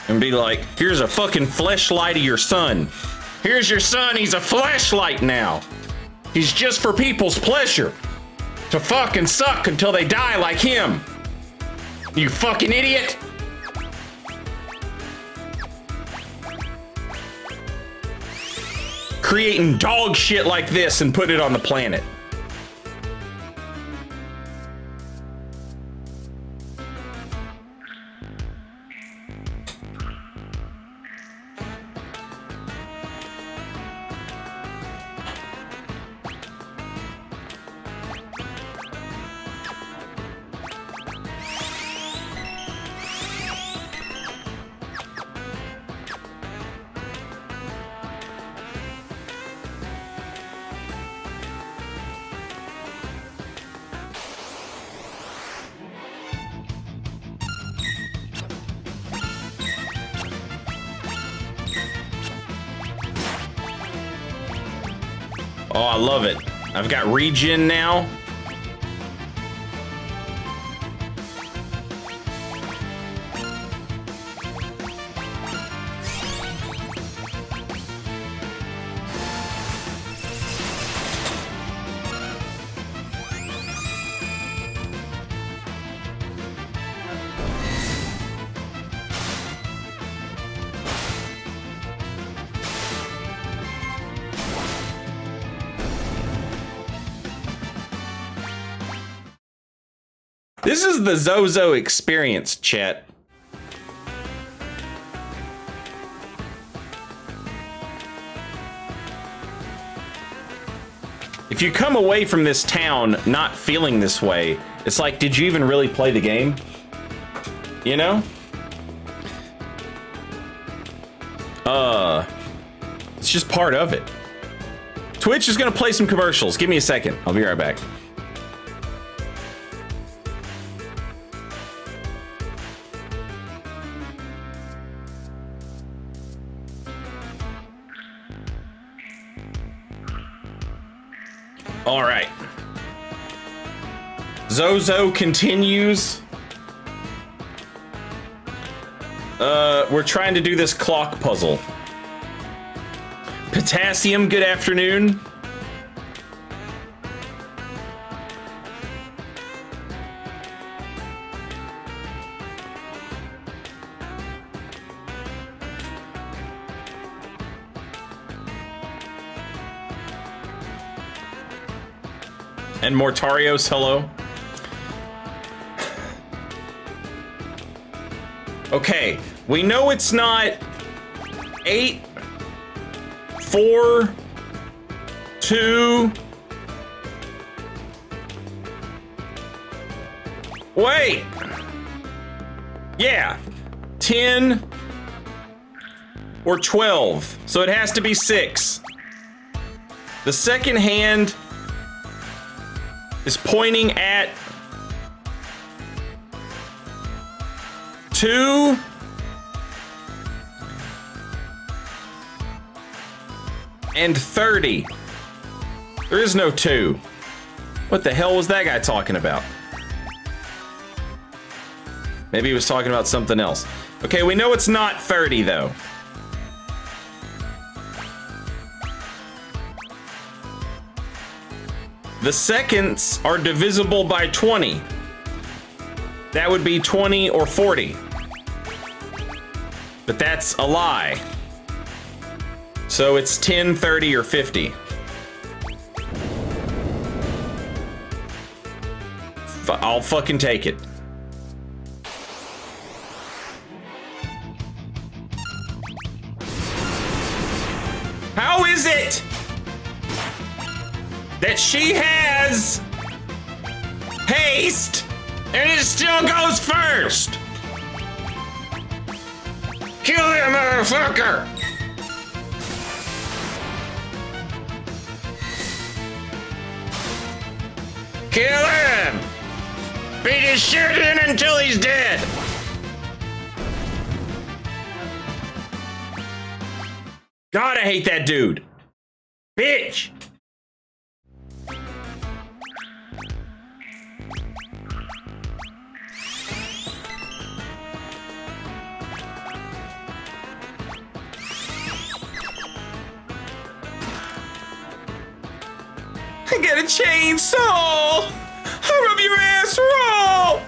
And be like, here's a fucking fleshlight of your son. Here's your son, he's a fleshlight now. He's just for people's pleasure. To fucking suck until they die like him. You fucking idiot. Creating dog shit like this and put it on the planet. Oh, I love it. I've got regen now. This is the Zozo experience, chat. If you come away from this town not feeling this way, it's like, did you even really play the game? You know? It's just part of it. Twitch is gonna play some commercials. Give me a second. I'll be right back. All right. Zozo continues. We're trying to do this clock puzzle. Potassium, good afternoon. And Mortarios, hello. Okay, we know it's not 8, 4, 2. Wait. Yeah, 10 or 12. So it has to be 6. The second hand is pointing at 2 and 30. There is no 2. What the hell was that guy talking about? Maybe he was talking about something else. Okay, we know it's not 30 though. The seconds are divisible by 20. That would be 20 or 40. But that's a lie. So it's 10, 30, or 50. I'll fucking take it. How is it that she has haste and it still goes first? Kill that motherfucker! Kill him! Beat his shit in until he's dead! God, I hate that dude. Bitch! I got a chainsaw! I'll rub your ass raw!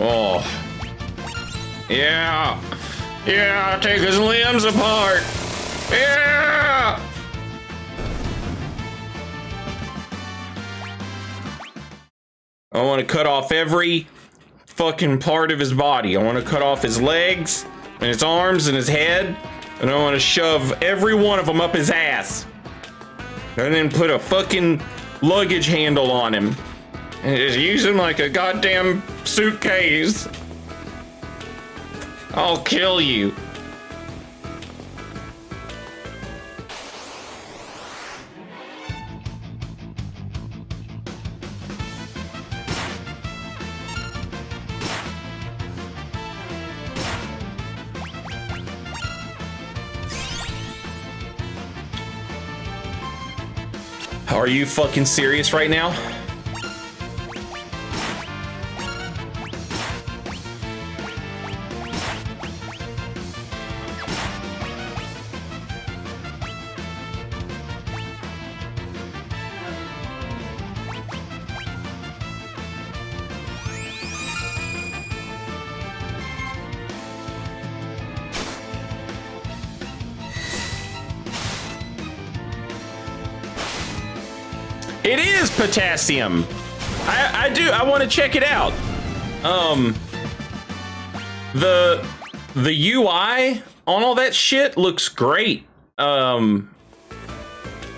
Oh. Yeah. Yeah, take his limbs apart. Yeah! I want to cut off every fucking part of his body. I want to cut off his legs and his arms and his head. And I want to shove every one of them up his ass. And then put a fucking luggage handle on him. And just use him like a goddamn suitcase. I'll kill you. Are you fucking serious right now? It is potassium. I want to check it out. The UI on all that shit looks great. And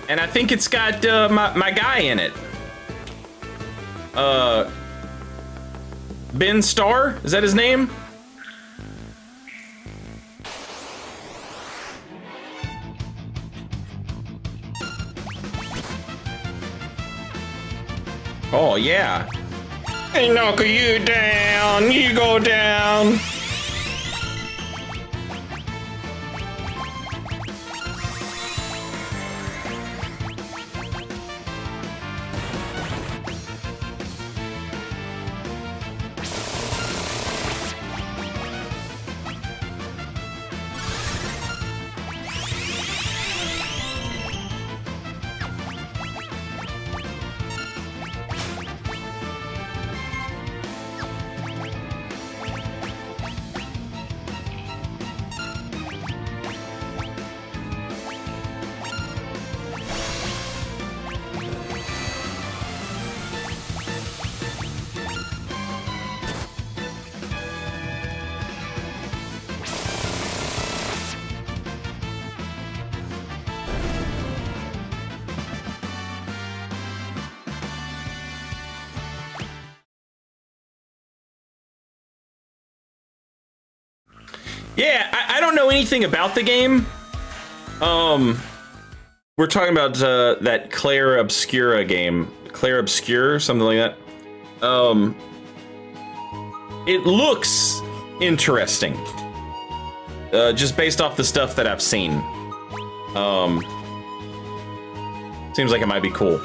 I think it's got my guy in it. Ben Starr, is that his name? Oh, yeah. Hey, knuckle you down. You go down. Yeah, I don't know anything about the game. We're talking about that Claire Obscura game. Claire Obscure, something like that. it looks interesting. Just based off the stuff that I've seen. Seems like it might be cool.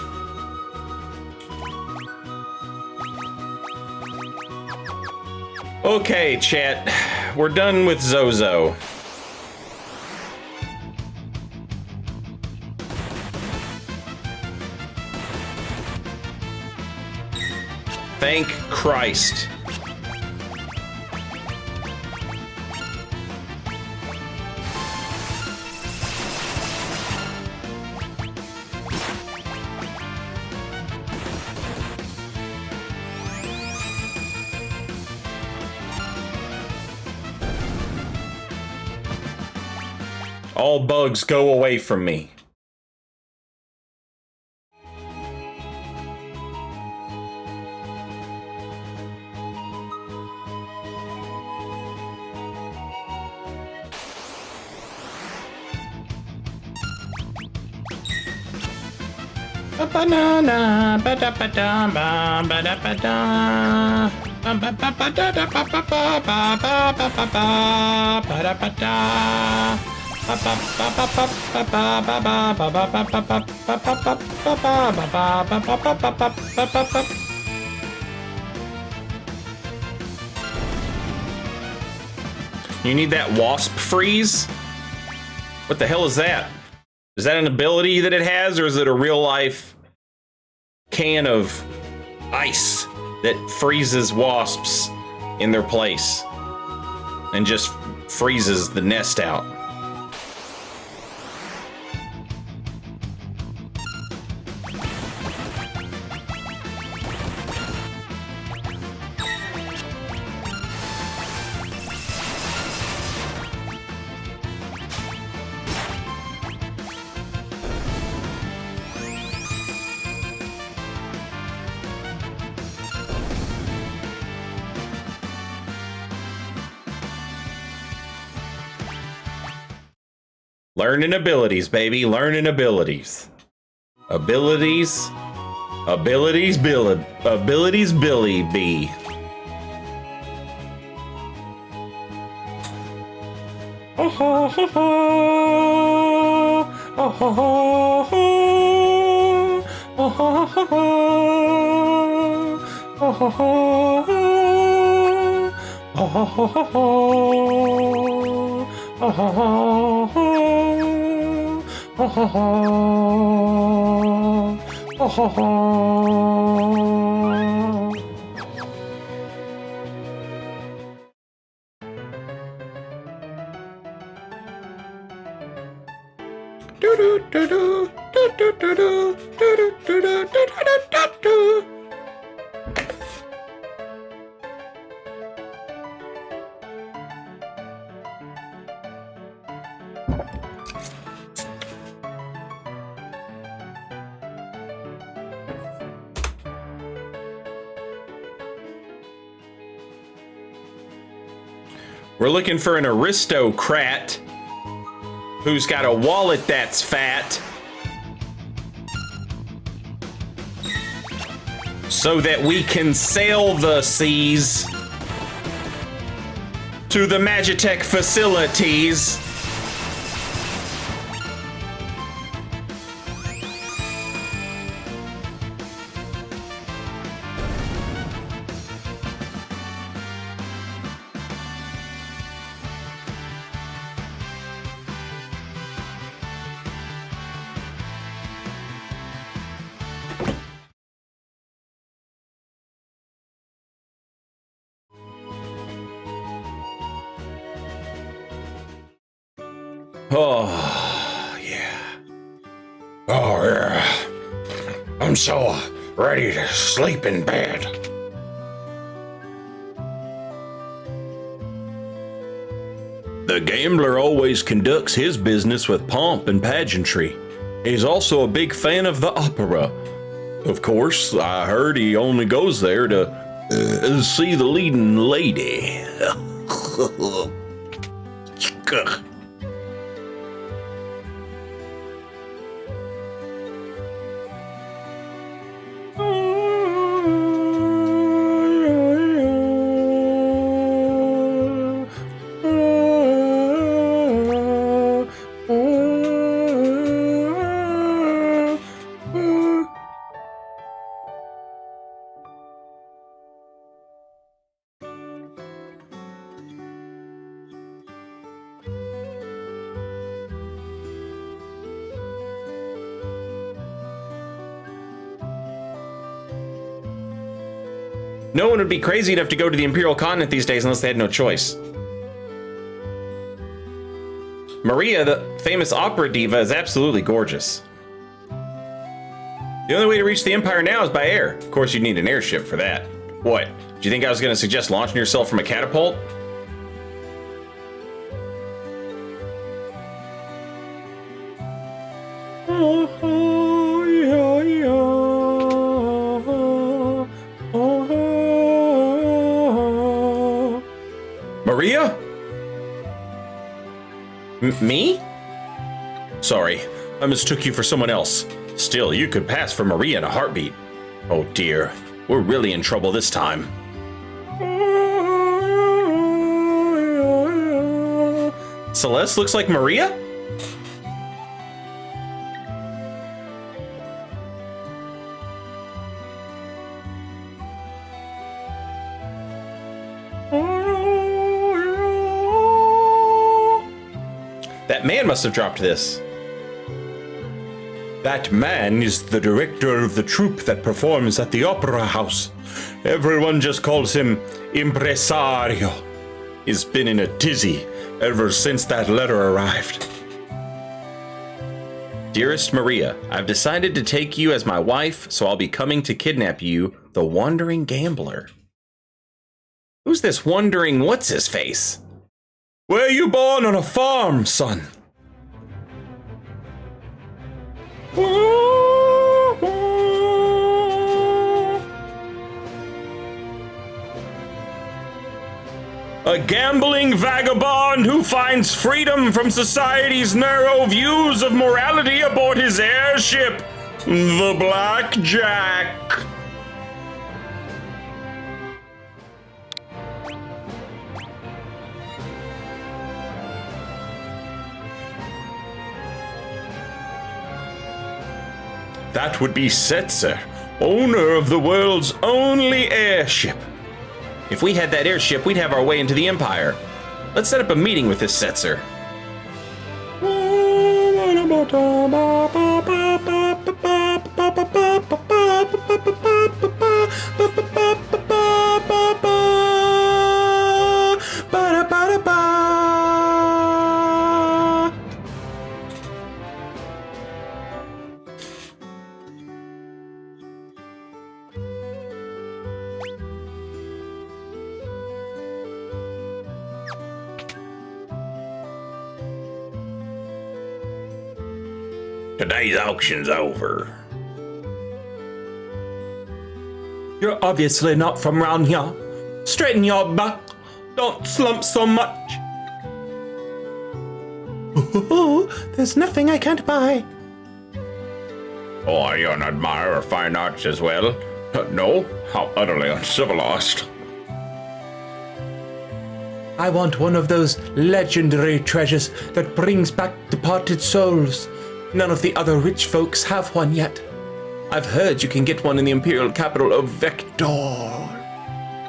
Okay, chat. We're done with Zozo. Thank Christ. All bugs go away from me. Banana, ba da ba da ba ba da ba da. Ba ba ba ba da da ba ba ba ba ba ba ba ba da ba da. You need that wasp freeze? What the hell is that? Is that an ability that it has, or is it a real life can of ice that freezes wasps in their place and just freezes the nest out? Learning abilities, baby. Learning abilities. Abilities. Abilities Billy. Abilities Billy B. Oh ho ho ho. Oh ho ho ho. Oh ho ho ho. Oh ho ho ho. Oh ho ho ho. Oh ho ho ho. Oh ho ho. Oh ho ho. Do do do do do do do do do do do do do. We're looking for an aristocrat who's got a wallet that's fat so that we can sail the seas to the Magitech facilities. Oh, yeah. Oh, yeah. I'm so ready to sleep in bed. The gambler always conducts his business with pomp and pageantry. He's also a big fan of the opera. Of course, I heard he only goes there to see the leading lady. No one would be crazy enough to go to the Imperial Continent these days unless they had no choice. Maria, the famous opera diva, is absolutely gorgeous. The only way to reach the Empire now is by air. Of course, you'd need an airship for that. What? Do you think I was going to suggest launching yourself from a catapult? Maria? Me? Sorry, I mistook you for someone else. Still, you could pass for Maria in a heartbeat. Oh dear, we're really in trouble this time. Celeste looks like Maria? That man must have dropped this. That man is the director of the troupe that performs at the Opera House. Everyone just calls him Impresario. He's been in a tizzy ever since that letter arrived. Dearest Maria, I've decided to take you as my wife, so I'll be coming to kidnap you, the wandering gambler. Who's this wandering what's-his-face? Were you born on a farm, son? A gambling vagabond who finds freedom from society's narrow views of morality aboard his airship, the Blackjack. That would be Setzer, owner of the world's only airship. If we had that airship, we'd have our way into the Empire. Let's set up a meeting with this Setzer. Today's auction's over. You're obviously not from round here. Straighten your back. Don't slump so much. There's nothing I can't buy. Oh, are you an admirer of fine arts as well? No? How utterly uncivilized. I want one of those legendary treasures that brings back departed souls. None of the other rich folks have one yet. I've heard you can get one in the imperial capital of Vector.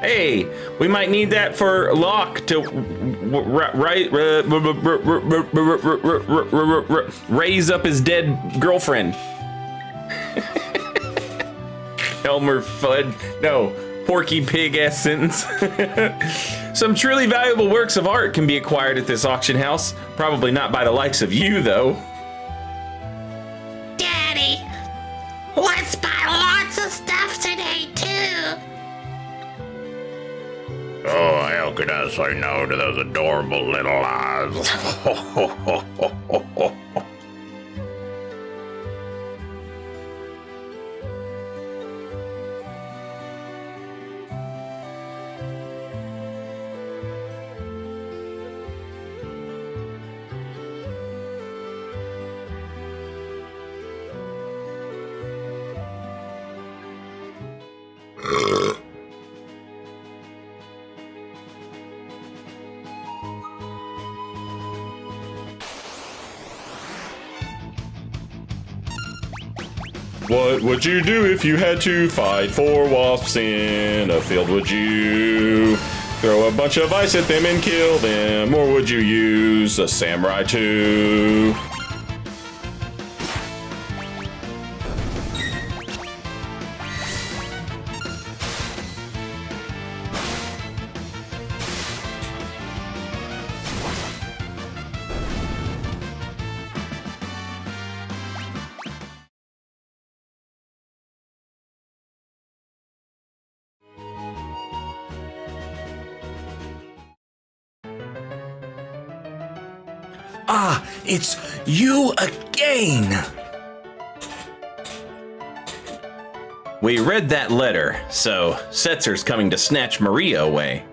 Hey, we might need that for Locke to raise up his dead girlfriend. Elmer Fudd. No, Porky Pig ass sentence. Some truly valuable works of art can be acquired at this auction house. Probably not by the likes of you, though. Daddy, let's buy lots of stuff today, too. Oh, how could I say no to those adorable little eyes? What would you do if you had to fight 4 wasps in a field? Would you throw a bunch of ice at them and kill them? Or would you use a samurai too? Ah, it's you again. We read that letter, so Setzer's coming to snatch Maria away.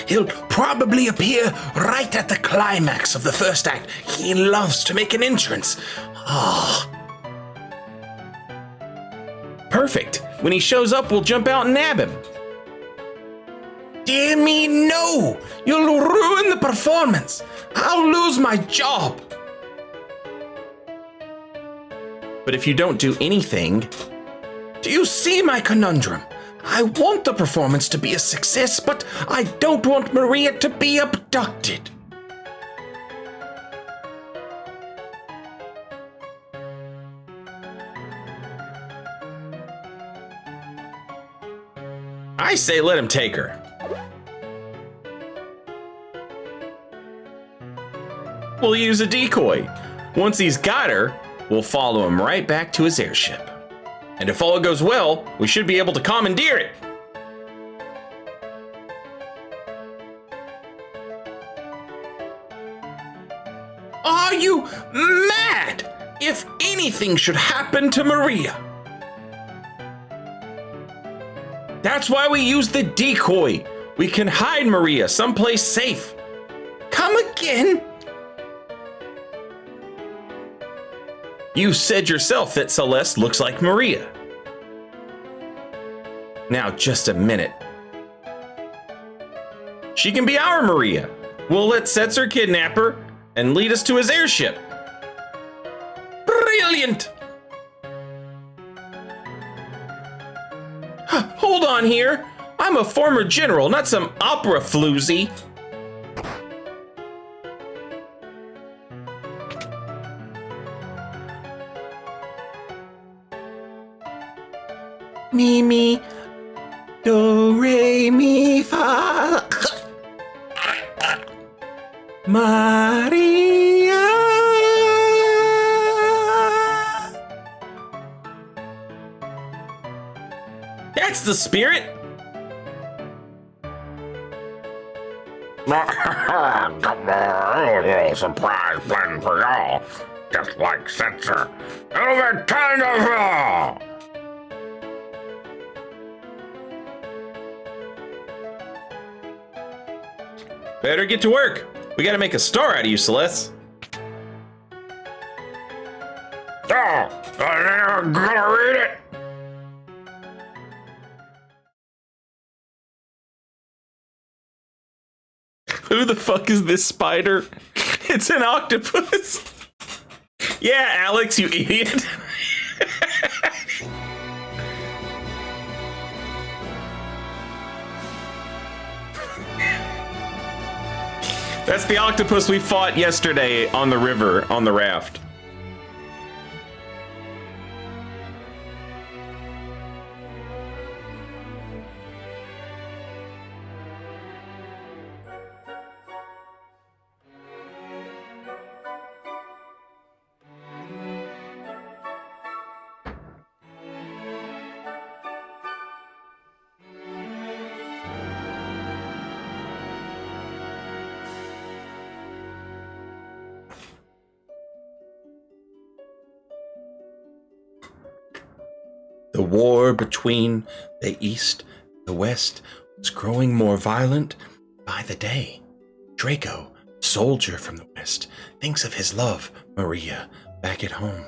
He'll probably appear right at the climax of the first act. He loves to make an entrance. Ah. Perfect. When he shows up, we'll jump out and nab him. Dear me, no! You'll ruin the performance. I'll lose my job. But if you don't do anything, Do you see my conundrum? I want the performance to be a success, but I don't want Maria to be abducted. I say let him take her. We'll use a decoy. Once he's got her, we'll follow him right back to his airship. And if all goes well, we should be able to commandeer it. Are you mad? If anything should happen to Maria. That's why we use the decoy. We can hide Maria someplace safe. Come again? You said yourself that Celeste looks like Maria. Now, just a minute. She can be our Maria. We'll let Setzer kidnap her and lead us to his airship. Brilliant! Hold on here. I'm a former general, not some opera floozy. Mi, mi, do, re, mi, fa. Maria. That's the spirit. Come on, a little surprise plan for y'all. Just like Setzer. It'll be kind of Better get to work. We gotta make a star out of you, Celeste. I'm gonna read it. Who the fuck is this spider? It's an octopus. Yeah, Alex, you idiot. That's the octopus we fought yesterday on the river, on the raft. The war between the East and the West was growing more violent by the day. Draco, soldier from the West, thinks of his love, Maria, back at home.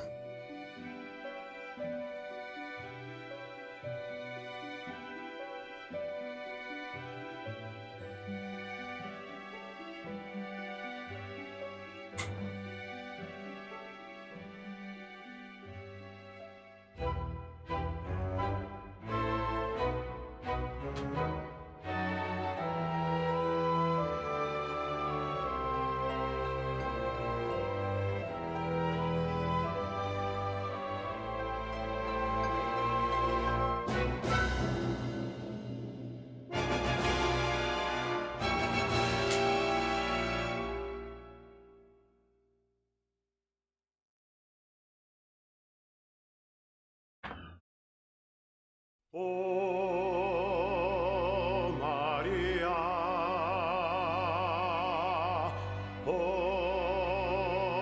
Oh, Maria, oh,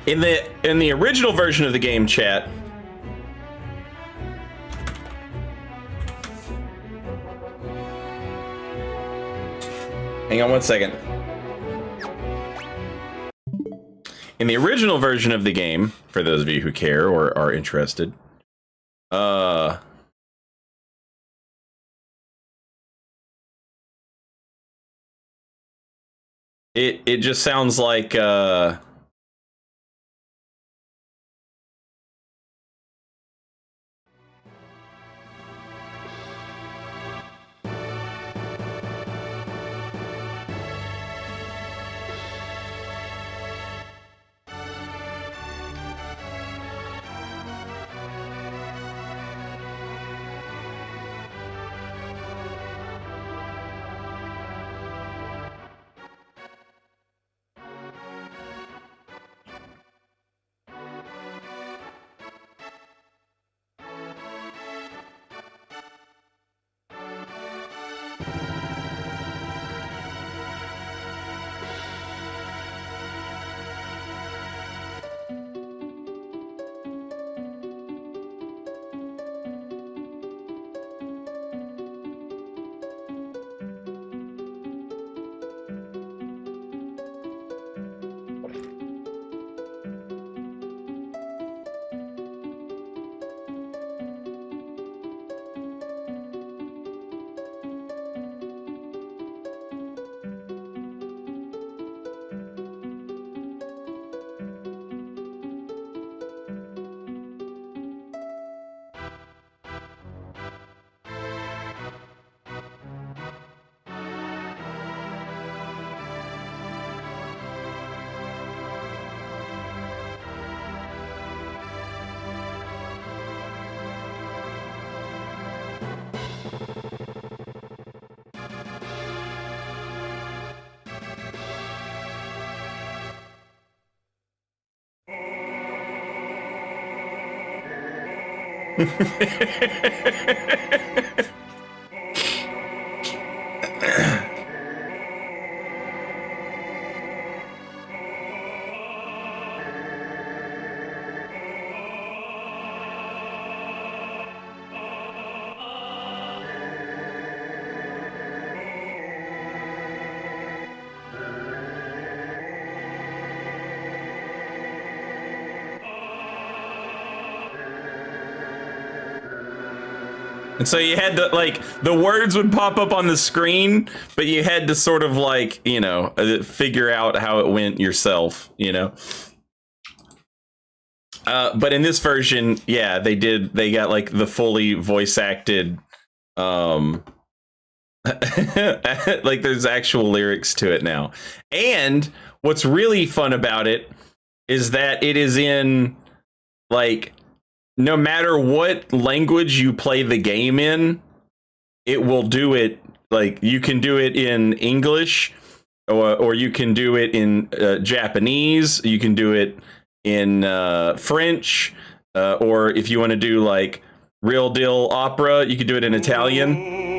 In the original version of the game, chat. Hang on one second. In the original version of the game, for those of you who care or are interested, it just sounds like and so you had to, like, the words would pop up on the screen, but you had to sort of, like, you know, figure out how it went yourself, you know? But in this version, yeah, they got, like, the fully voice acted, like, there's actual lyrics to it now. And what's really fun about it is that it is in, like, no matter what language you play the game in, it will do it. Like, you can do it in English, or you can do it in Japanese, you can do it in French, or if you want to do, like, real deal opera, you can do it in Italian.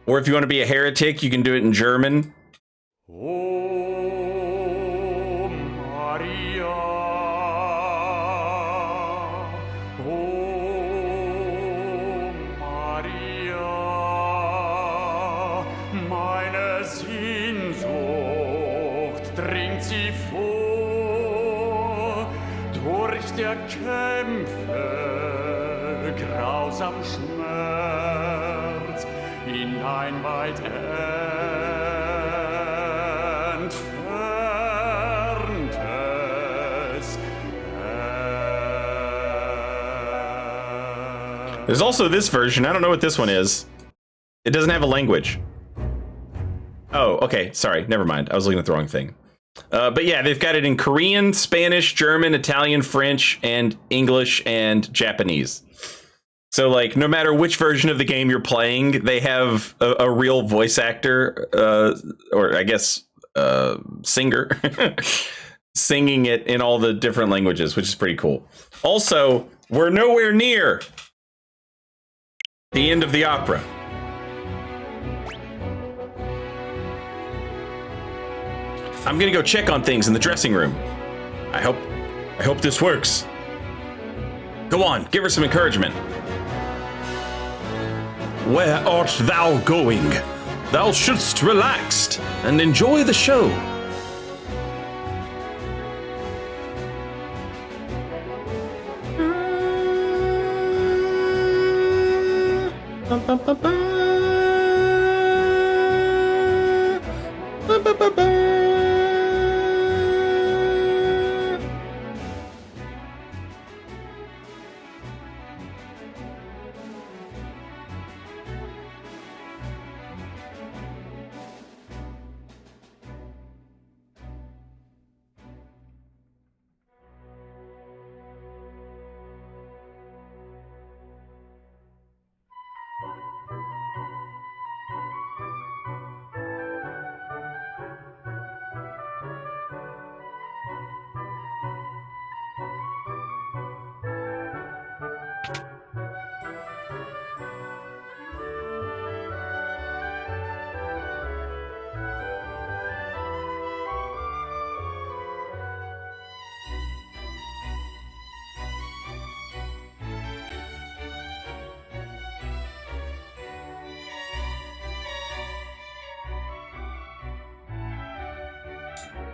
Or if you want to be a heretic, you can do it in German. O Maria, O Maria, meine Sehnsucht dringt sie vor, durch der Kämpfe grausam Schmerz, in ein weit entferntes There's also this version. I don't know what this one is. It doesn't have a language. Oh, okay. Sorry. Never mind. I was looking at the wrong thing. But yeah, they've got it in Korean, Spanish, German, Italian, French, and English and Japanese. So, like, no matter which version of the game you're playing, they have a real voice actor, or I guess singer, singing it in all the different languages, which is pretty cool. Also, we're nowhere near the end of the opera. I'm gonna go check on things in the dressing room. I hope this works. Go on, give her some encouragement. Where art thou going? Thou shouldst relax and enjoy the show.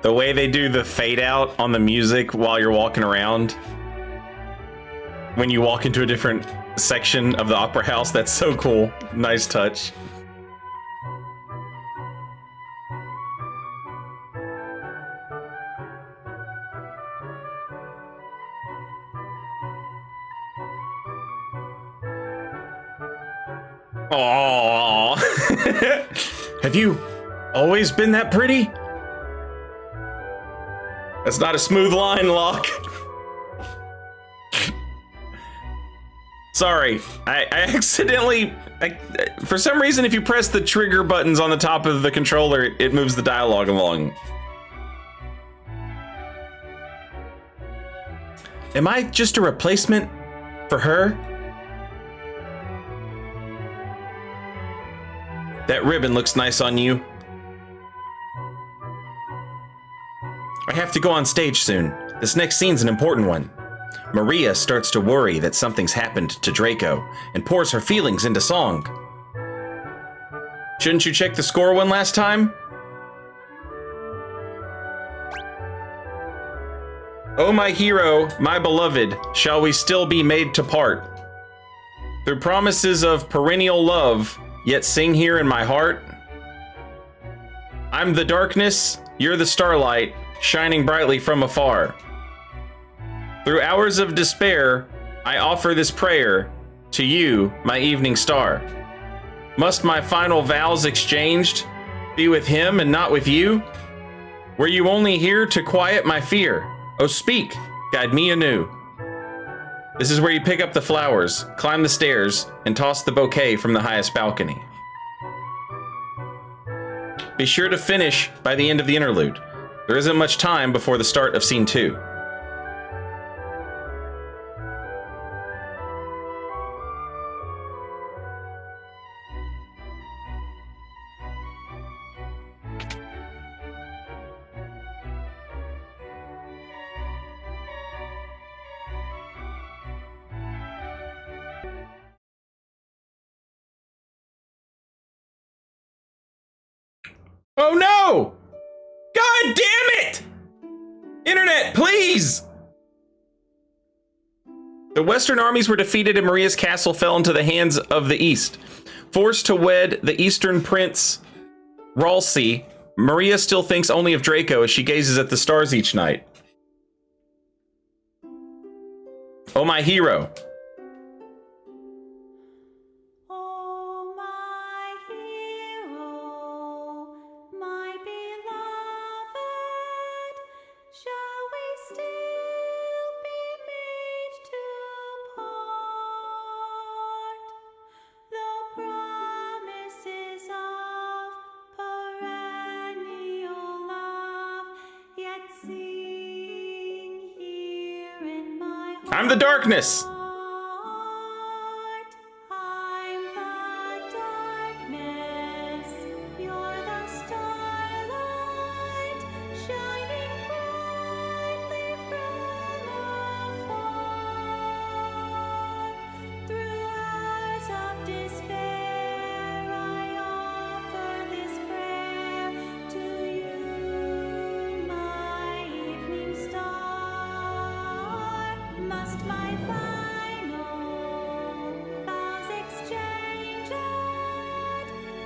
The way they do the fade out on the music while you're walking around, when you walk into a different section of the opera house, that's so cool. Nice touch. Aww. Have you always been that pretty? That's not a smooth line, Locke. Sorry, I accidentally... for some reason, if you press the trigger buttons on the top of the controller, it moves the dialogue along. Am I just a replacement for her? That ribbon looks nice on you. I have to go on stage soon. This next scene's an important one. Maria starts to worry that something's happened to Draco and pours her feelings into song. Shouldn't you check the score one last time? Oh, my hero, my beloved, shall we still be made to part? Through promises of perennial love, yet sing here in my heart. I'm the darkness, you're the starlight, shining brightly from afar. Through hours of despair, I offer this prayer to you, my evening star. Must my final vows exchanged be with him and not with you? Were you only here to quiet my fear? Oh, speak, guide me anew. This is where you pick up the flowers, climb the stairs, and toss the bouquet from the highest balcony. Be sure to finish by the end of the interlude. There isn't much time before the start of scene 2. Oh no! God damn it! Internet, please! The Western armies were defeated and Maria's castle fell into the hands of the East. Forced to wed the Eastern prince, Ralsei, Maria still thinks only of Draco as she gazes at the stars each night. Oh, my hero. I'm the darkness. I'm the darkness. You're the starlight shining brightly from afar. Through hours of despair, I offer this prayer to you, my evening star. Must my final vows exchanged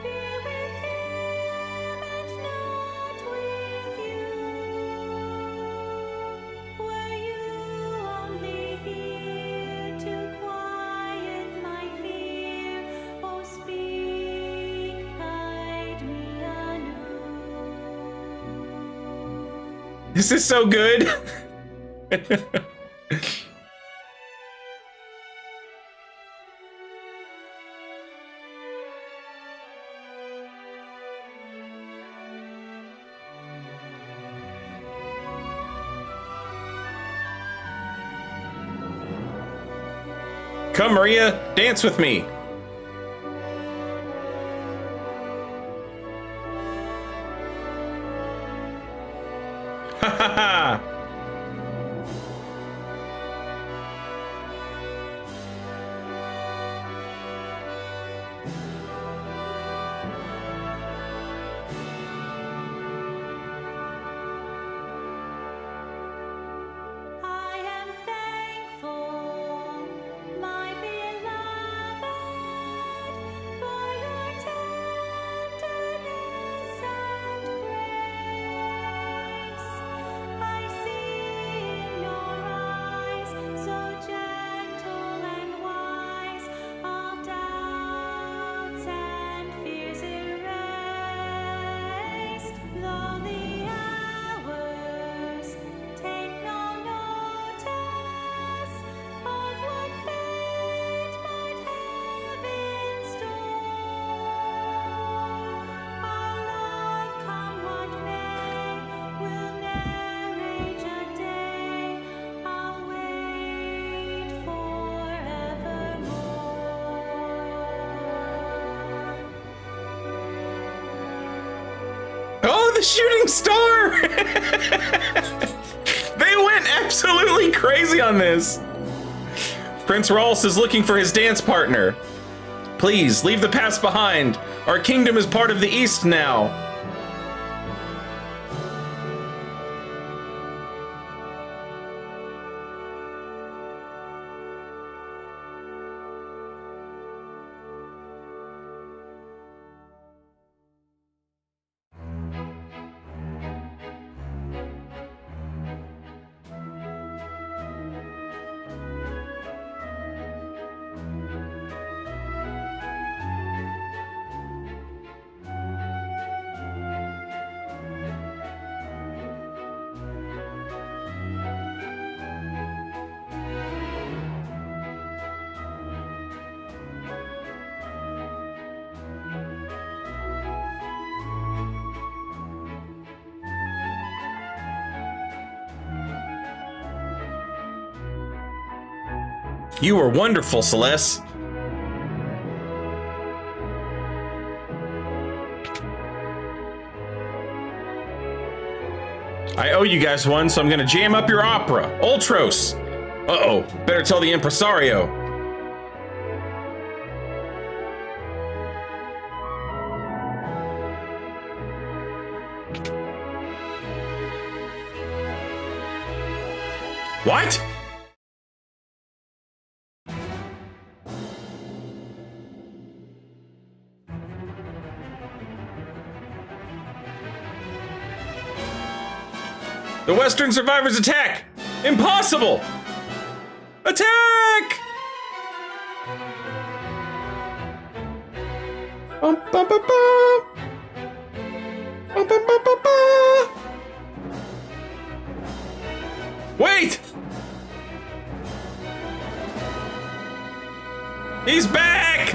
be with him and not with you? Were you only here to quiet my fear? Oh, speak, guide me anew. This is so good. Come, Maria, dance with me. Ha ha ha. I am thankful, my beloved, for your tenderness and grace. I see in your eyes, so gentle and wise, all doubts and fears erased. Though the hours take no notice of what fate might have in store, our love, come what may, will ne'er age a day. I'll wait forevermore. Oh, the shooting star! They went absolutely crazy on this. Prince Rolls is looking for his dance partner. Please, leave the past behind. Our kingdom is part of the East now. You were wonderful, Celeste. I owe you guys one, so I'm gonna jam up your opera. Ultros! Uh-oh, better tell the impresario. What? The Western survivors attack! Impossible! Attack! Bum, bum, bum, bum. Bum, bum, bum, bum, bum. Wait! He's back!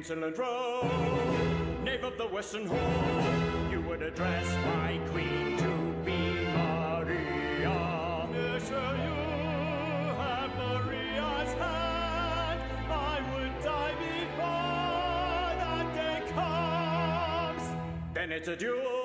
insolent rogue, knave of the western hall, you would address my queen to be Maria. Yes, sir, you have Maria's hand. I would die before that day comes. Then it's a duel.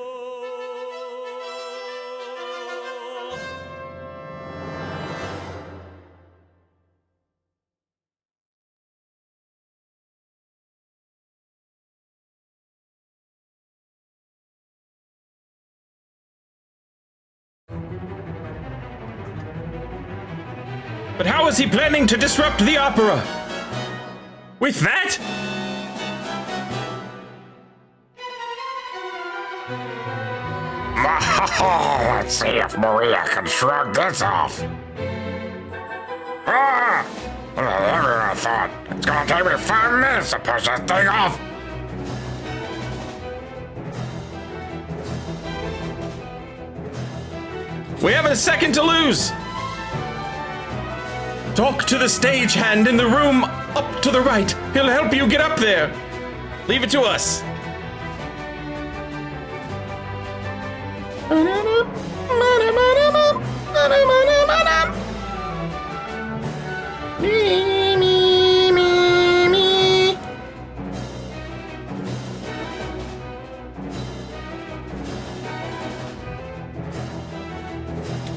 But how is he planning to disrupt the opera? With that? Let's see if Maria can shrug this off. Ah! I thought it's gonna take me 5 minutes to push this thing off. We have a second to lose. Talk to the stagehand in the room up to the right. He'll help you get up there. Leave it to us.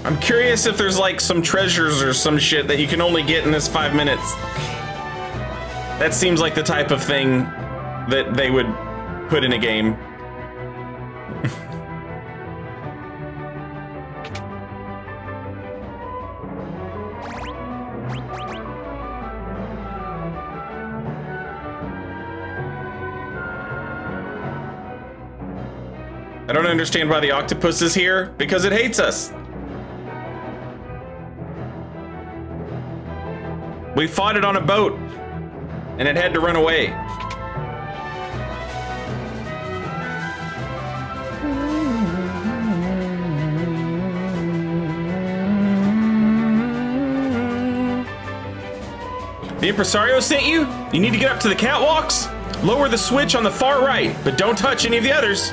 I'm curious if there's like some treasures or some shit that you can only get in this 5 minutes. That seems like the type of thing that they would put in a game. I don't understand why the octopus is here, because it hates us. We fought it on a boat, and it had to run away. The impresario sent you? You need to get up to the catwalks? Lower the switch on the far right, but don't touch any of the others.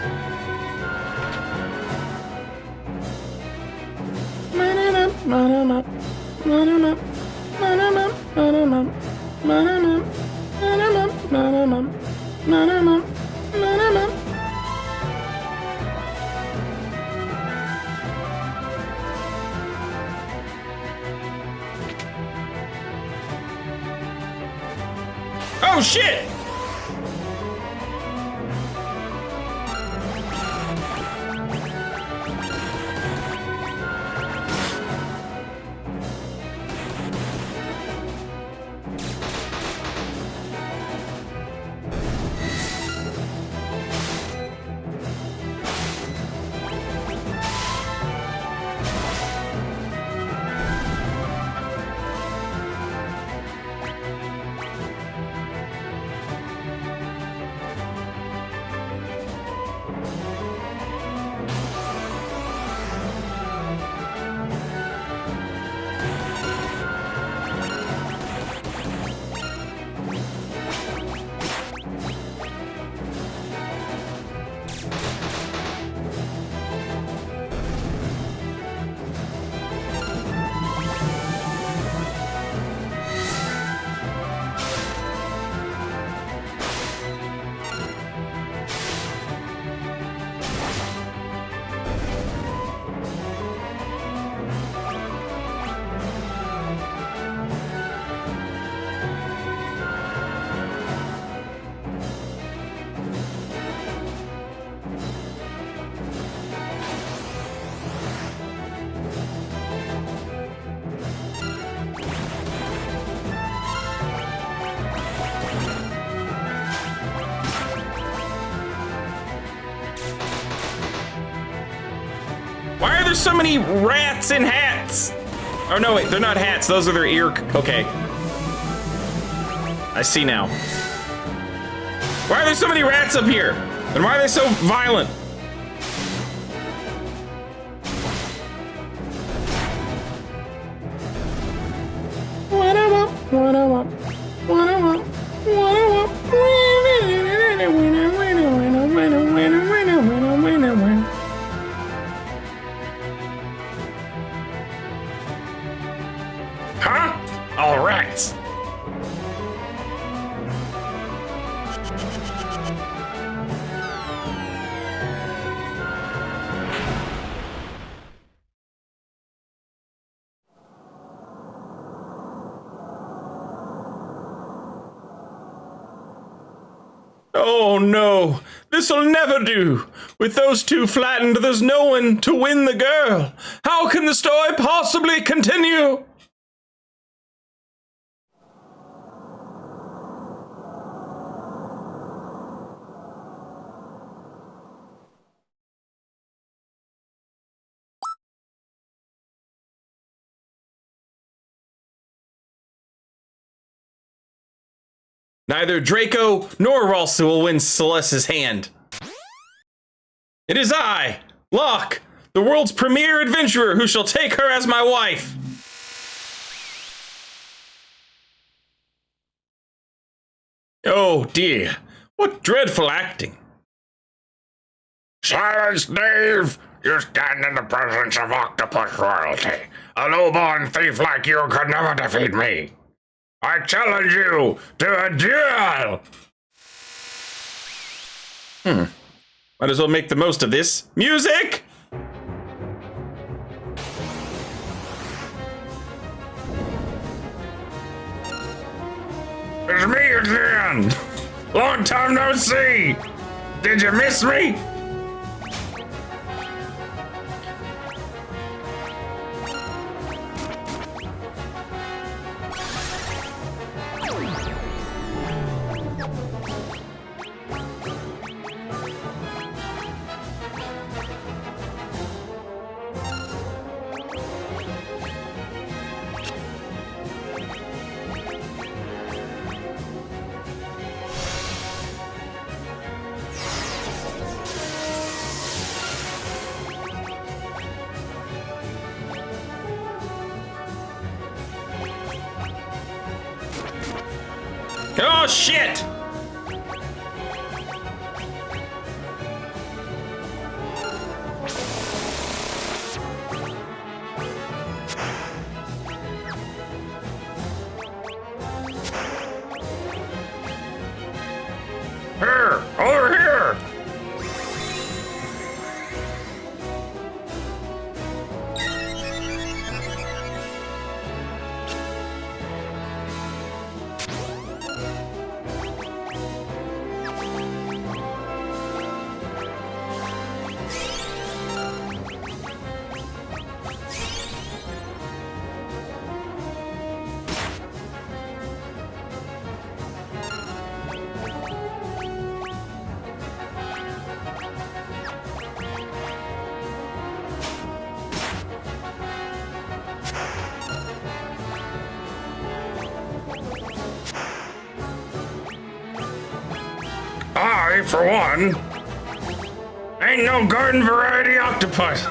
Oh shit! Why are there so many rats in hats? Oh no, wait, they're not hats. Those are their ear. Okay. I see now. Why are there so many rats up here? And why are they so violent? nuts. Oh no, this'll never do. With those two flattened, there's no one to win the girl. How can the story possibly continue? Neither Draco nor Ralsa will win Celeste's hand. It is I, Locke, the world's premier adventurer, who shall take her as my wife. Oh dear, what dreadful acting. Silence, Dave! You stand in the presence of octopus royalty. A low-born thief like you could never defeat me. I challenge you to a duel! Might as well make the most of this. Music! It's me again! Long time no see! Did you miss me? Oh shit! Here! Over here! I, for one, ain't no garden variety octopus.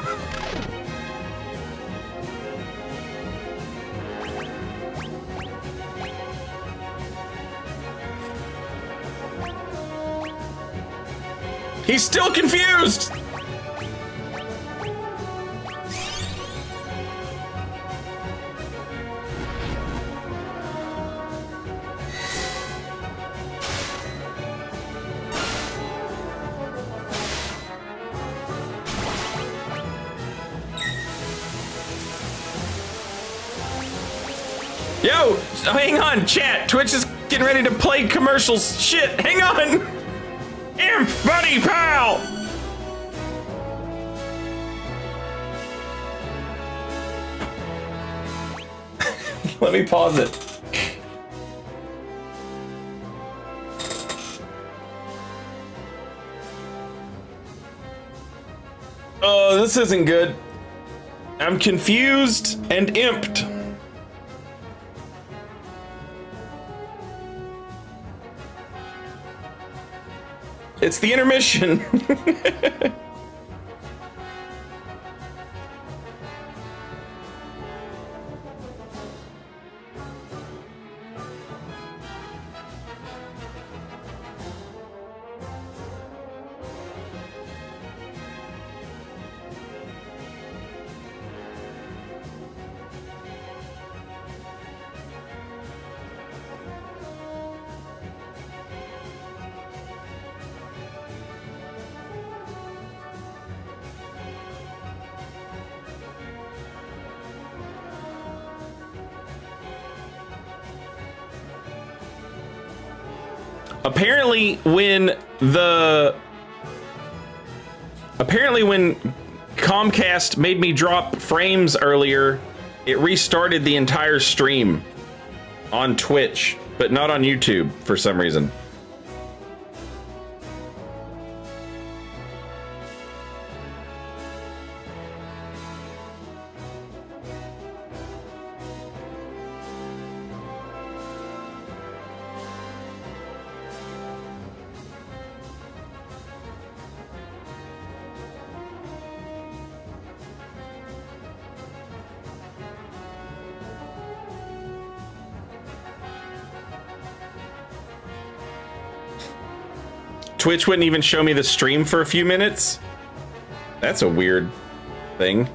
He's still confused! Yo, hang on, chat. Twitch is getting ready to play commercials. Shit, hang on. Imp, buddy, pal. Let me pause it. Oh, this isn't good. I'm confused and imped. It's the intermission. Apparently when Comcast made me drop frames earlier, it restarted the entire stream on Twitch, but not on YouTube for some reason. Twitch wouldn't even show me the stream for a few minutes. That's a weird thing.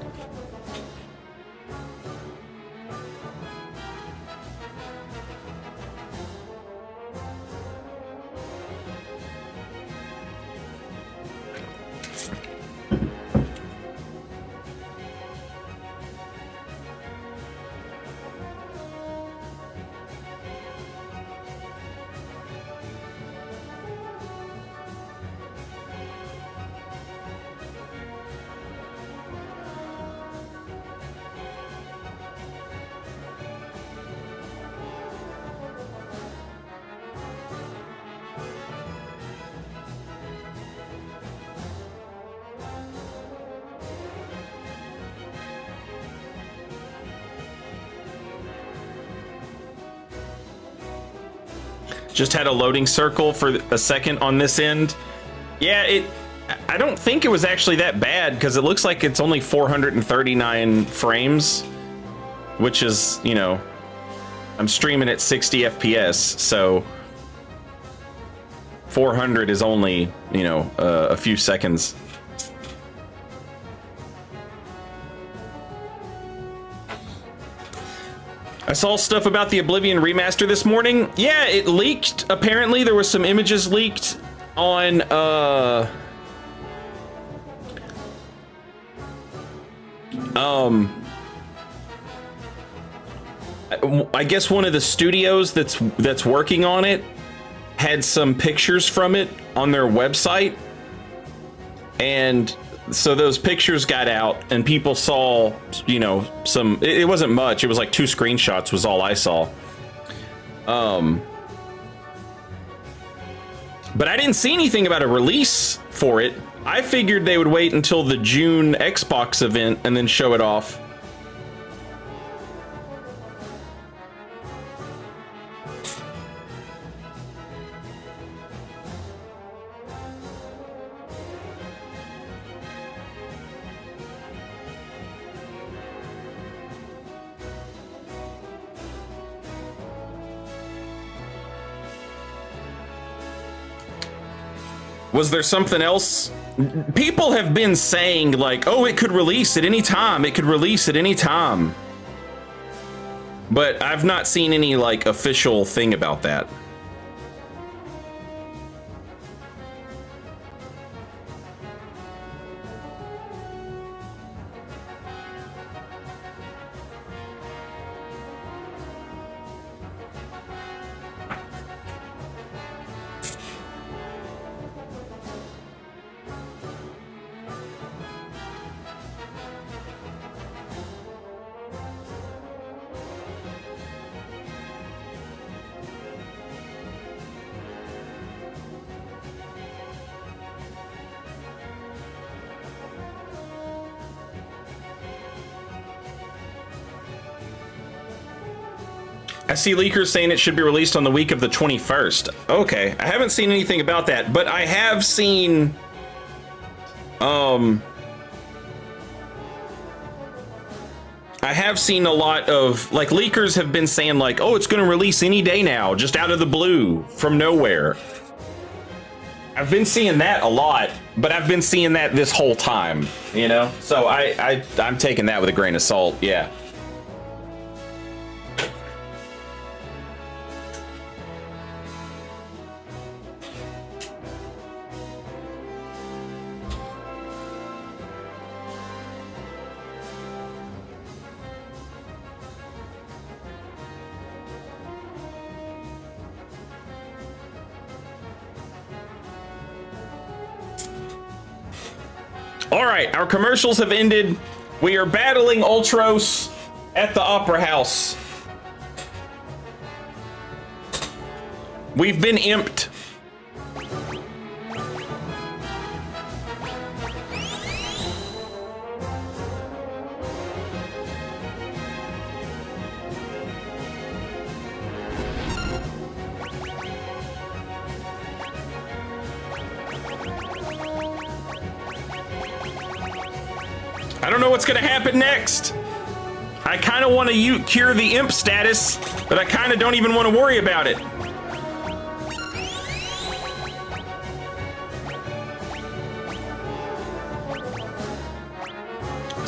Just had a loading circle for a second on this end. Yeah, I don't think it was actually that bad because it looks like it's only 439 frames, which is, you know, I'm streaming at 60 FPS, so 400 is only, you know, a few seconds. I saw stuff about the Oblivion remaster this morning. Yeah, it leaked. Apparently, there was some images leaked on I guess one of the studios that's working on it had some pictures from it on their website, and so those pictures got out and people saw, you know, some, it wasn't much. It was like 2 screenshots was all I saw. But I didn't see anything about a release for it. I figured they would wait until the June Xbox event and then show it off. Was there something else? People have been saying like, oh, it could release at any time. It could release at any time. But I've not seen any like official thing about that. I see leakers saying it should be released on the week of the 21st. Okay, I haven't seen anything about that, but I have seen I have seen a lot of, like, leakers have been saying like, oh, it's going to release any day now, just out of the blue, from nowhere. I've been seeing that a lot, but I've been seeing that this whole time, you know? So I'm taking that with a grain of salt, yeah. All right, our commercials have ended. We are battling Ultros at the Opera House. We've been imped. I don't know what's gonna happen next. I kind of want to cure the imp status, but I kind of don't even want to worry about it.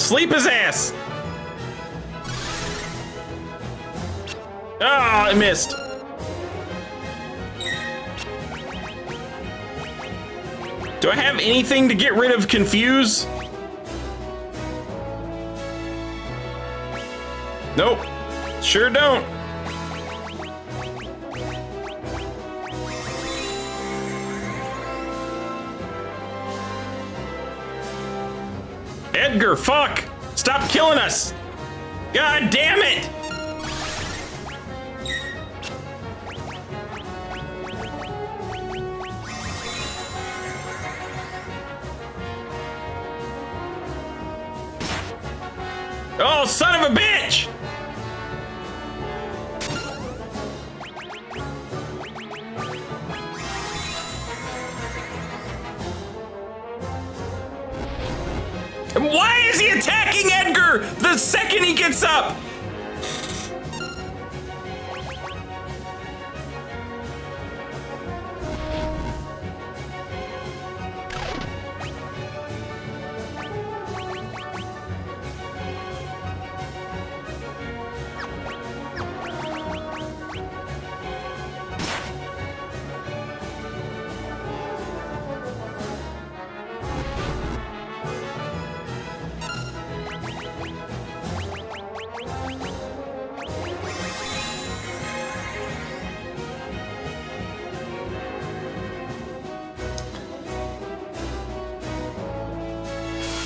Sleep his ass. Ah, I missed. Do I have anything to get rid of Confuse? Nope, sure don't. Edgar, fuck! Stop killing us! God damn it! Oh, son of a bitch! Why is he attacking Edgar the second he gets up?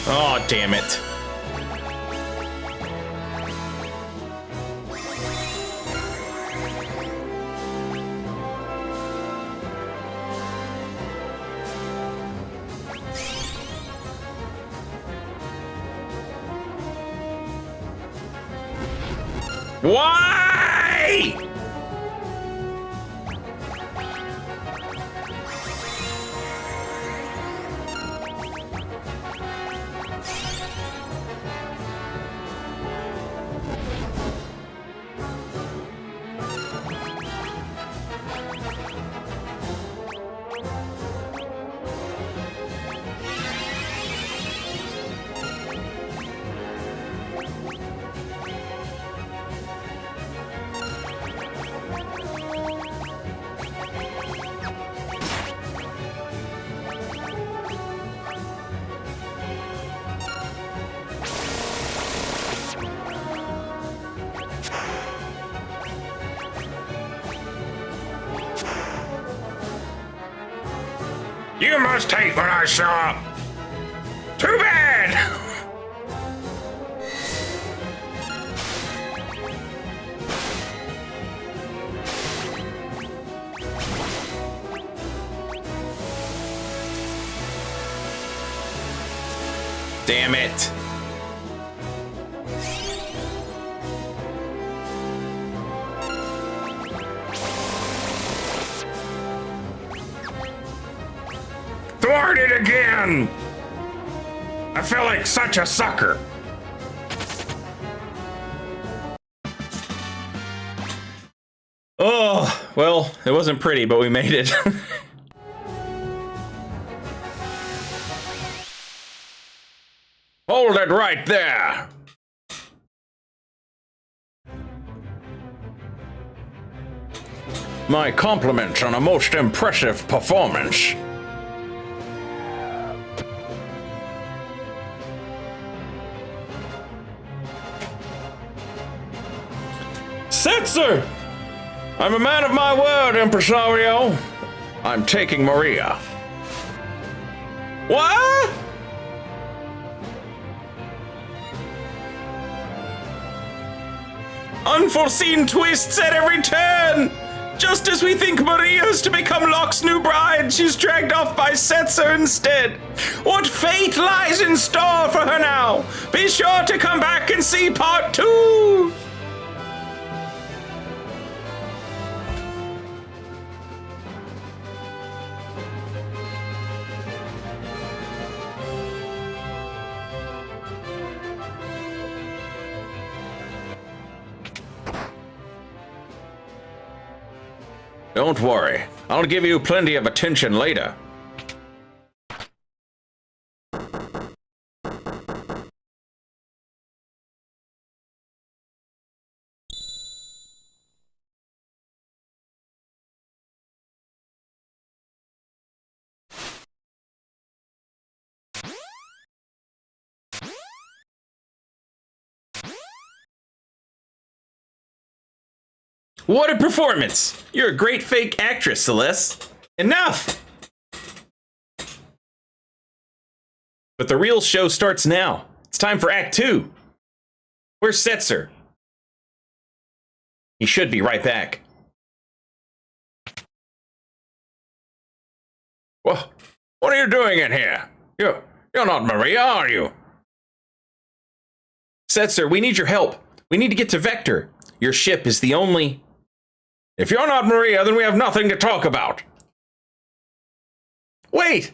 Oh, damn it. Why? You must hate when I show up. Too bad! Damn it. Thwarted again! I feel like such a sucker. Oh, well, it wasn't pretty, but we made it. Hold it right there. My compliments on a most impressive performance. Setzer! I'm a man of my word, impresario. I'm taking Maria. What? Unforeseen twists at every turn! Just as we think Maria's to become Locke's new bride, she's dragged off by Setzer instead. What fate lies in store for her now? Be sure to come back and see part 2! Don't worry, I'll give you plenty of attention later. What a performance! You're a great fake actress, Celeste. Enough! But the real show starts now. It's time for Act 2. Where's Setzer? He should be right back. Well, what are you doing in here? You're not Maria, are you? Setzer, we need your help. We need to get to Vector. Your ship is the only... If you're not Maria, then we have nothing to talk about. Wait!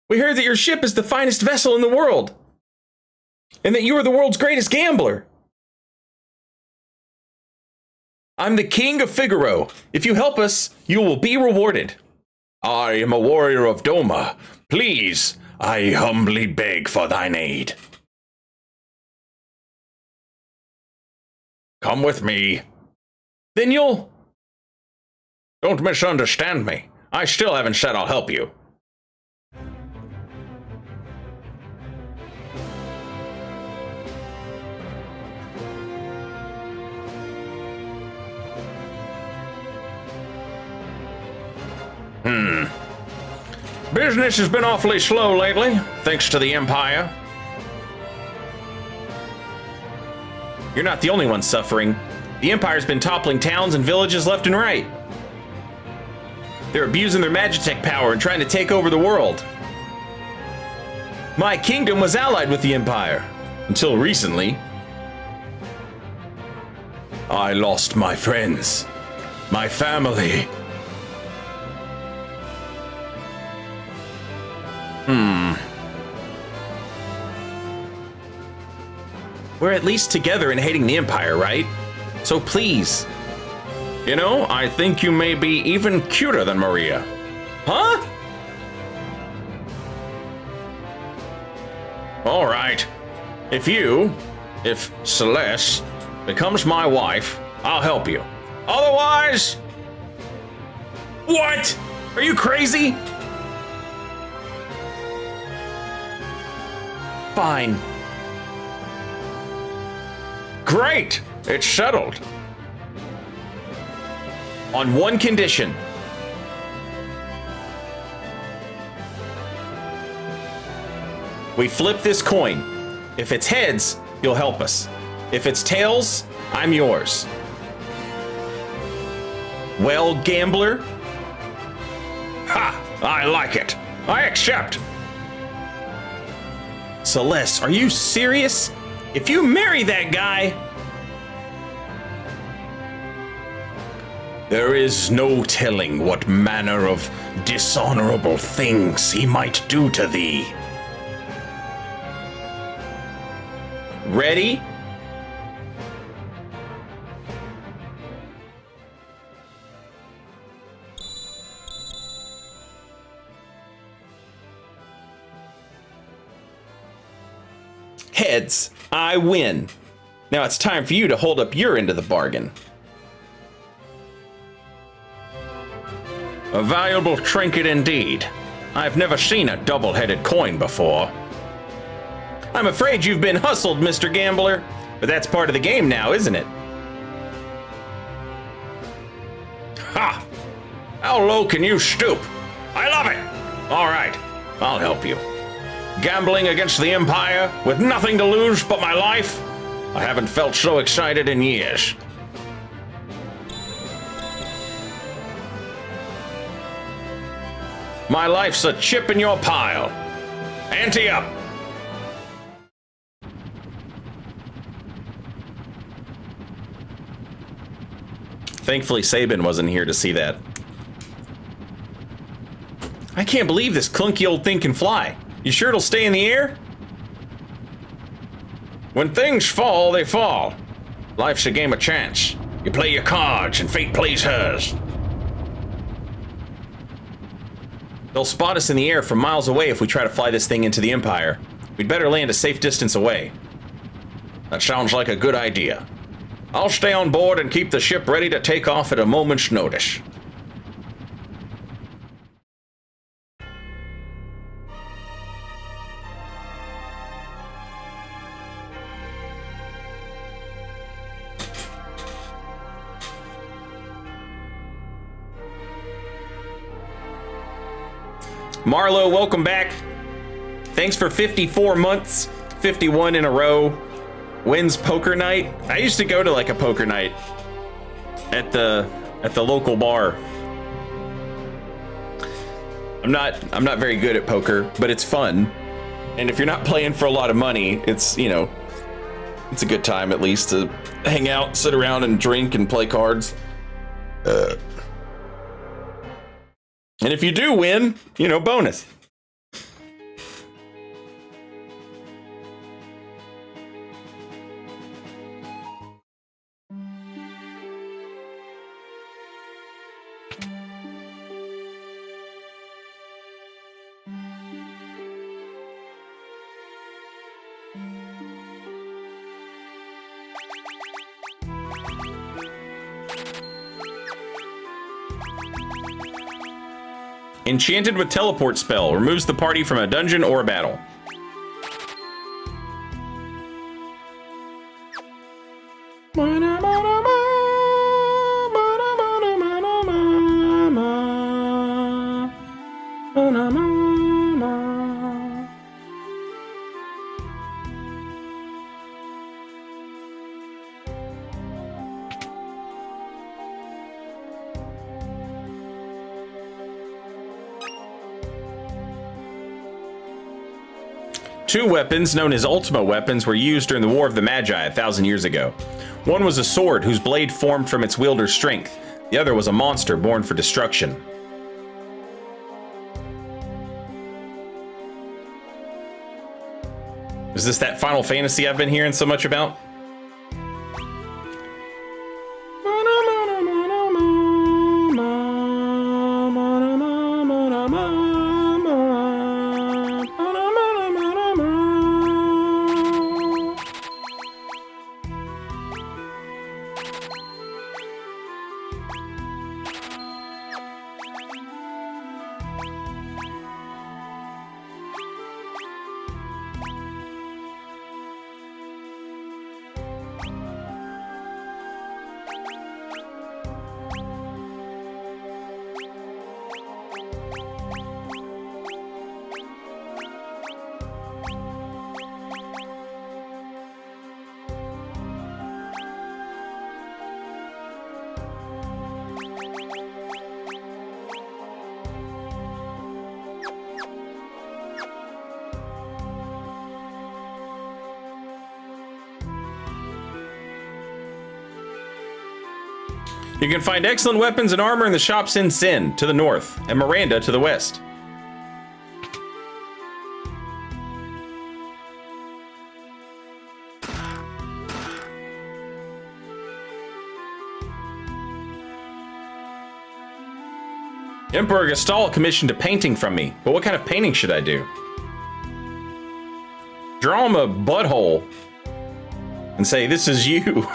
We heard that your ship is the finest vessel in the world. And that you are the world's greatest gambler. I'm the King of Figaro. If you help us, you will be rewarded. I am a warrior of Doma. Please, I humbly beg for thine aid. Come with me. Then you'll... Don't misunderstand me. I still haven't said I'll help you. Business has been awfully slow lately, thanks to the Empire. You're not the only one suffering. The Empire's been toppling towns and villages left and right. They're abusing their Magitech power and trying to take over the world. My kingdom was allied with the Empire. Until recently. I lost my friends, my family. We're at least together in hating the Empire, right? So please. You know, I think you may be even cuter than Maria. Huh? All right. If Celeste becomes my wife, I'll help you. Otherwise... What? Are you crazy? Fine. Great! It's settled. On one condition. We flip this coin. If it's heads, you'll help us. If it's tails, I'm yours. Well, gambler? Ha! I like it. I accept. Celeste, are you serious? If you marry that guy... There is no telling what manner of dishonorable things he might do to thee. Ready? Heads, I win. Now it's time for you to hold up your end of the bargain. A valuable trinket indeed. I've never seen a double-headed coin before. I'm afraid you've been hustled, Mr. Gambler. But that's part of the game now, isn't it? Ha! How low can you stoop? I love it! All right, I'll help you. Gambling against the Empire with nothing to lose but my life? I haven't felt so excited in years. My life's a chip in your pile. Ante up. Thankfully, Sabin wasn't here to see that. I can't believe this clunky old thing can fly. You sure it'll stay in the air? When things fall, they fall. Life's a game of chance. You play your cards and fate plays hers. They'll spot us in the air from miles away if we try to fly this thing into the Empire. We'd better land a safe distance away. That sounds like a good idea. I'll stay on board and keep the ship ready to take off at a moment's notice. Marlo, welcome back. Thanks for 54 months, 51 in a row. When's poker night? I used to go to like a poker night at the local bar. I'm not very good at poker, but it's fun. And if you're not playing for a lot of money, it's, you know, it's a good time at least to hang out, sit around and drink and play cards. And if you do win, you know, bonus. Enchanted with teleport spell. Removes the party from a dungeon or a battle. Two weapons, known as Ultima weapons, were used during the War of the Magi 1,000 years ago. One was a sword whose blade formed from its wielder's strength. The other was a monster born for destruction. Is this that Final Fantasy I've been hearing so much about? You can find excellent weapons and armor in the shops in Sin to the north and Miranda to the west. Emperor Gestalt commissioned a painting from me, but what kind of painting should I do? Draw him a butthole and say, "This is you."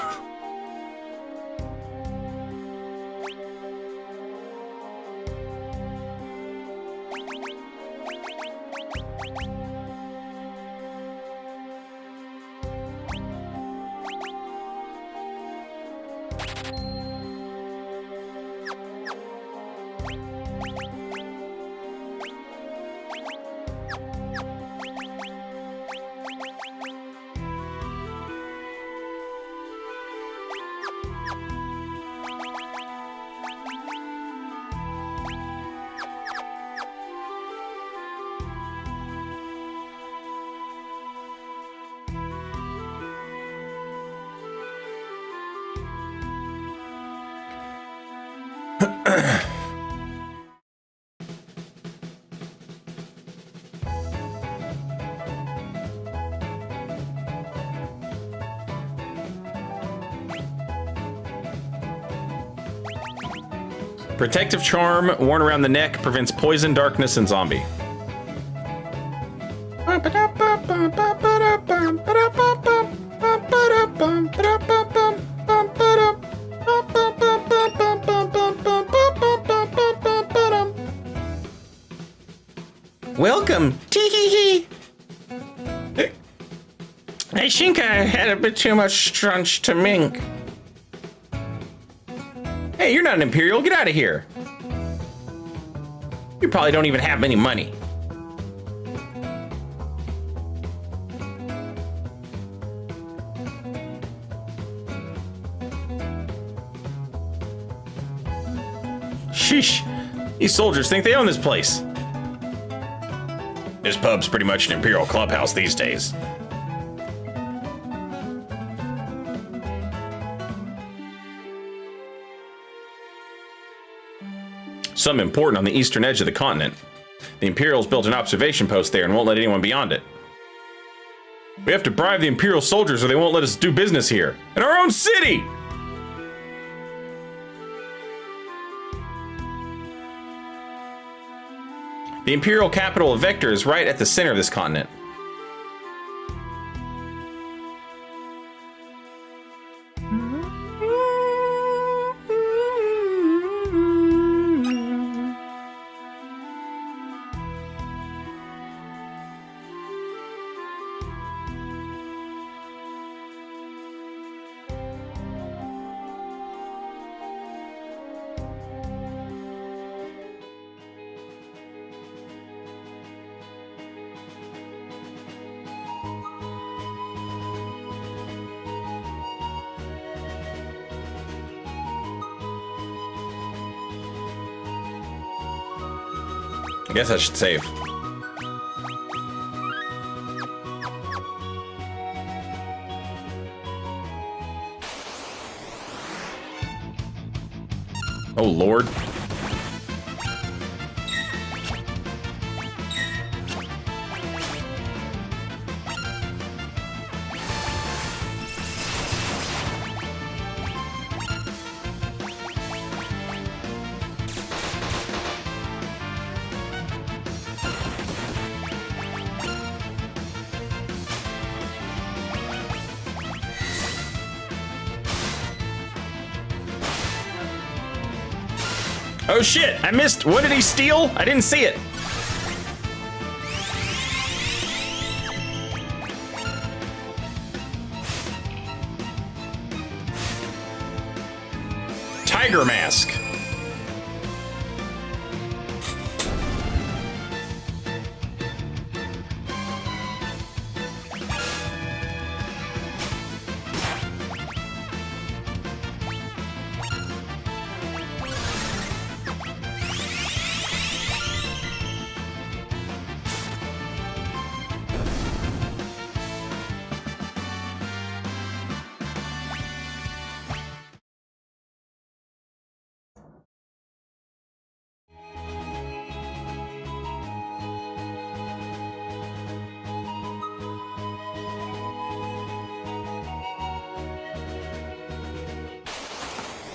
Protective charm worn around the neck prevents poison, darkness, and zombie. Welcome. Tee-hee-hee. I think I had a bit too much strunch to mink. Hey, you're not an Imperial. Get out of here. You probably don't even have any money. Sheesh. These soldiers think they own this place. This pub's pretty much an Imperial clubhouse these days. Something important on the eastern edge of the continent. The Imperials built an observation post there and won't let anyone beyond it. We have to bribe the Imperial soldiers or they won't let us do business here. In our own city! The Imperial capital of Vector is right at the center of this continent. I guess I should save. Oh, Lord. Oh shit, I missed. What did he steal? I didn't see it. Tiger mask.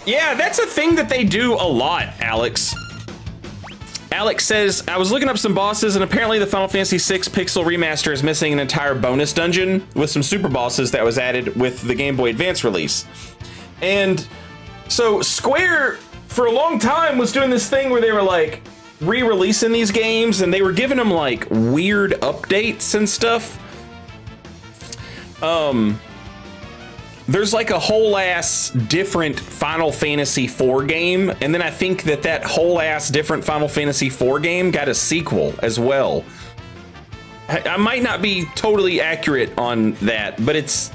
Yeah, that's a thing that they do a lot, Alex. Alex says, I was looking up some bosses and apparently the Final Fantasy VI Pixel Remaster is missing an entire bonus dungeon with some super bosses that was added with the Game Boy Advance release. And so Square, for a long time, was doing this thing where they were like re-releasing these games and they were giving them like weird updates and stuff. There's like a whole ass different Final Fantasy IV game, and then I think that whole ass different Final Fantasy IV game got a sequel as well. I might not be totally accurate on that, but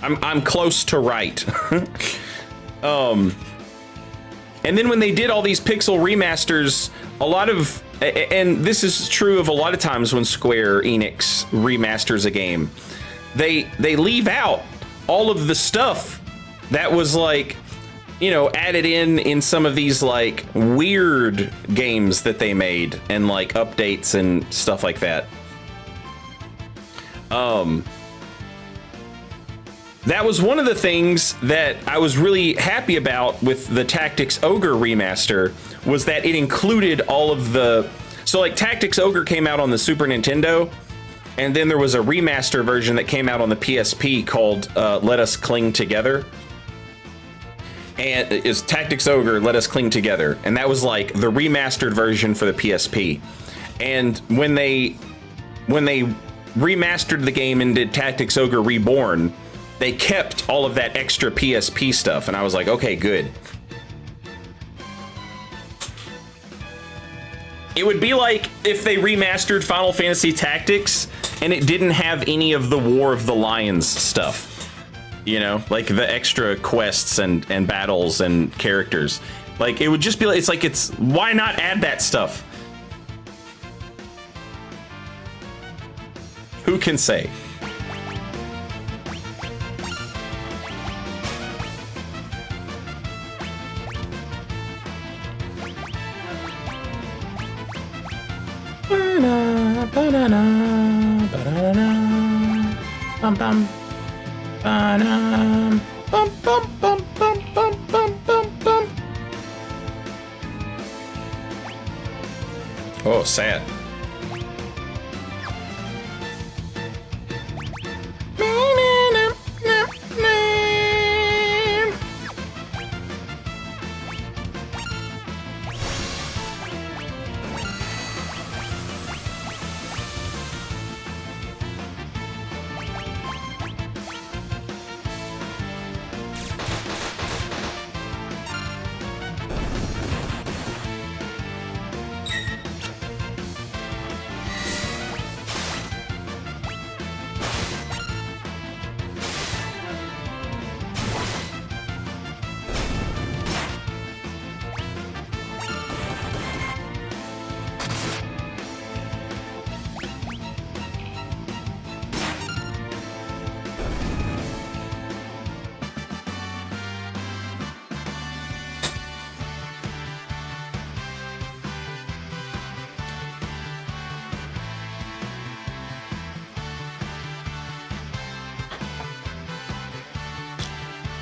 I'm close to right. And then when they did all these pixel remasters, a lot of, and this is true of a lot of times when Square Enix remasters a game, they leave out all of the stuff that was like you know, added in some of these like weird games that they made and like updates and stuff like that. That was one of the things that I was really happy about with the Tactics Ogre remaster, was that it included all of the, so like Tactics Ogre came out on the Super Nintendo, and then there was a remaster version that came out on the PSP called Let Us Cling Together. And it's Tactics Ogre, Let Us Cling Together. And that was like the remastered version for the PSP. And when they remastered the game and did Tactics Ogre Reborn, they kept all of that extra PSP stuff, and I was like, okay, good. It would be like if they remastered Final Fantasy Tactics and it didn't have any of the War of the Lions stuff. You know, like the extra quests and battles and characters. Like, it would just be like, it's why not add that stuff? Who can say? Oh, sad.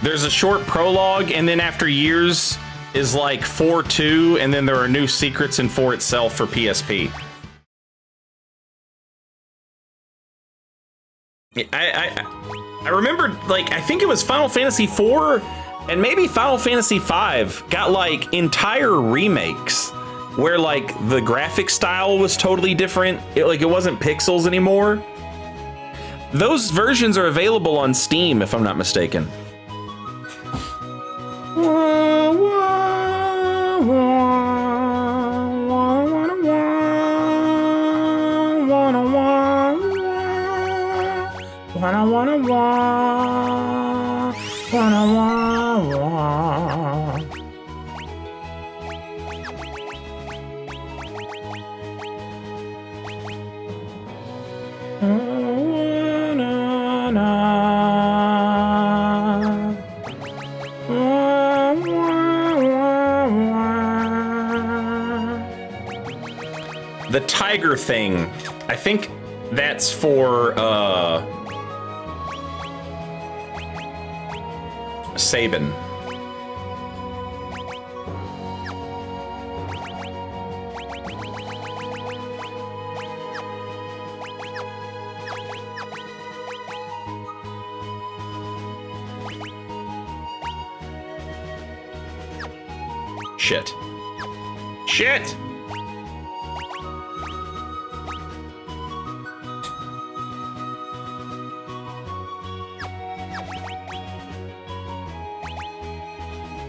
There's a short prologue, and then after years is like 4.2, and then there are new secrets in 4 itself for PSP. I remember, like, I think it was Final Fantasy 4 and maybe Final Fantasy 5 got like entire remakes where like the graphic style was totally different. It wasn't pixels anymore. Those versions are available on Steam, if I'm not mistaken. The tiger thing, I think that's for Sabin. Shit. Shit!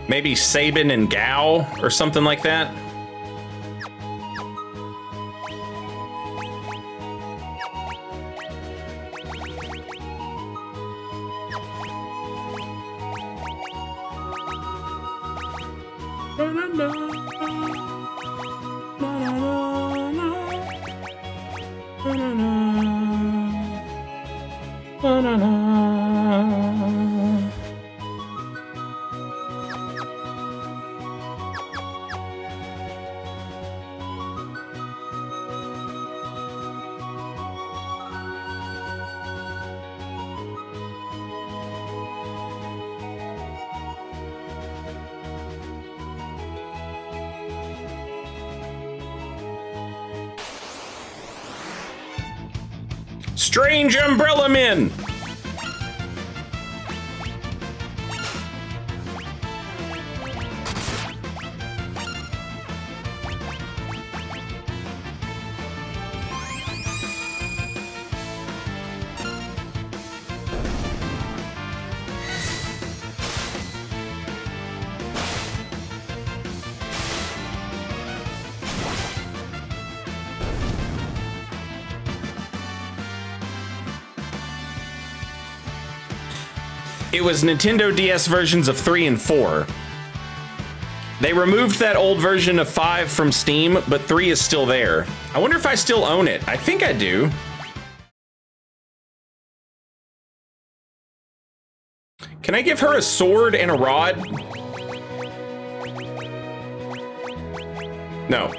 Maybe Sabin and Gao or something like that. Strange umbrella men! It was Nintendo DS versions of 3 and 4. They removed that old version of 5 from Steam, but 3 is still there. I wonder if I still own it. I think I do. Can I give her a sword and a rod? No.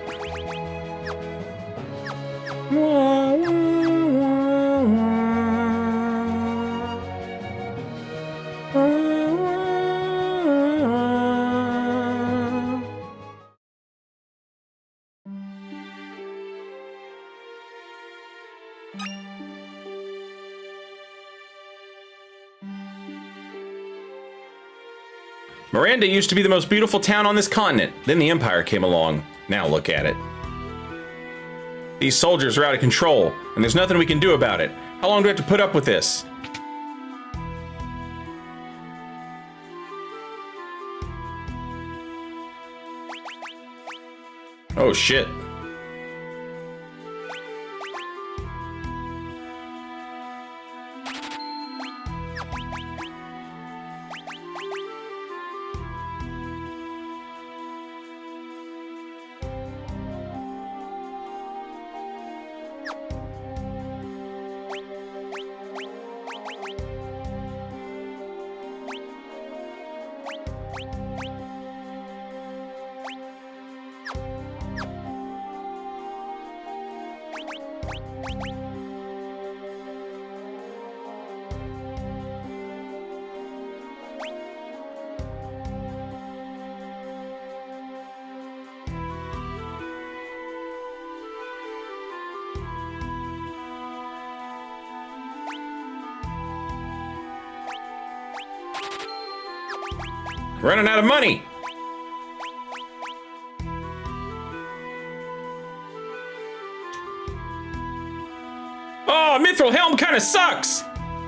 Miranda used to be the most beautiful town on this continent. Then the Empire came along. Now look at it. These soldiers are out of control, and there's nothing we can do about it. How long do we have to put up with this? Oh shit. Running out of money. Oh, Mithril Helm kind of sucks.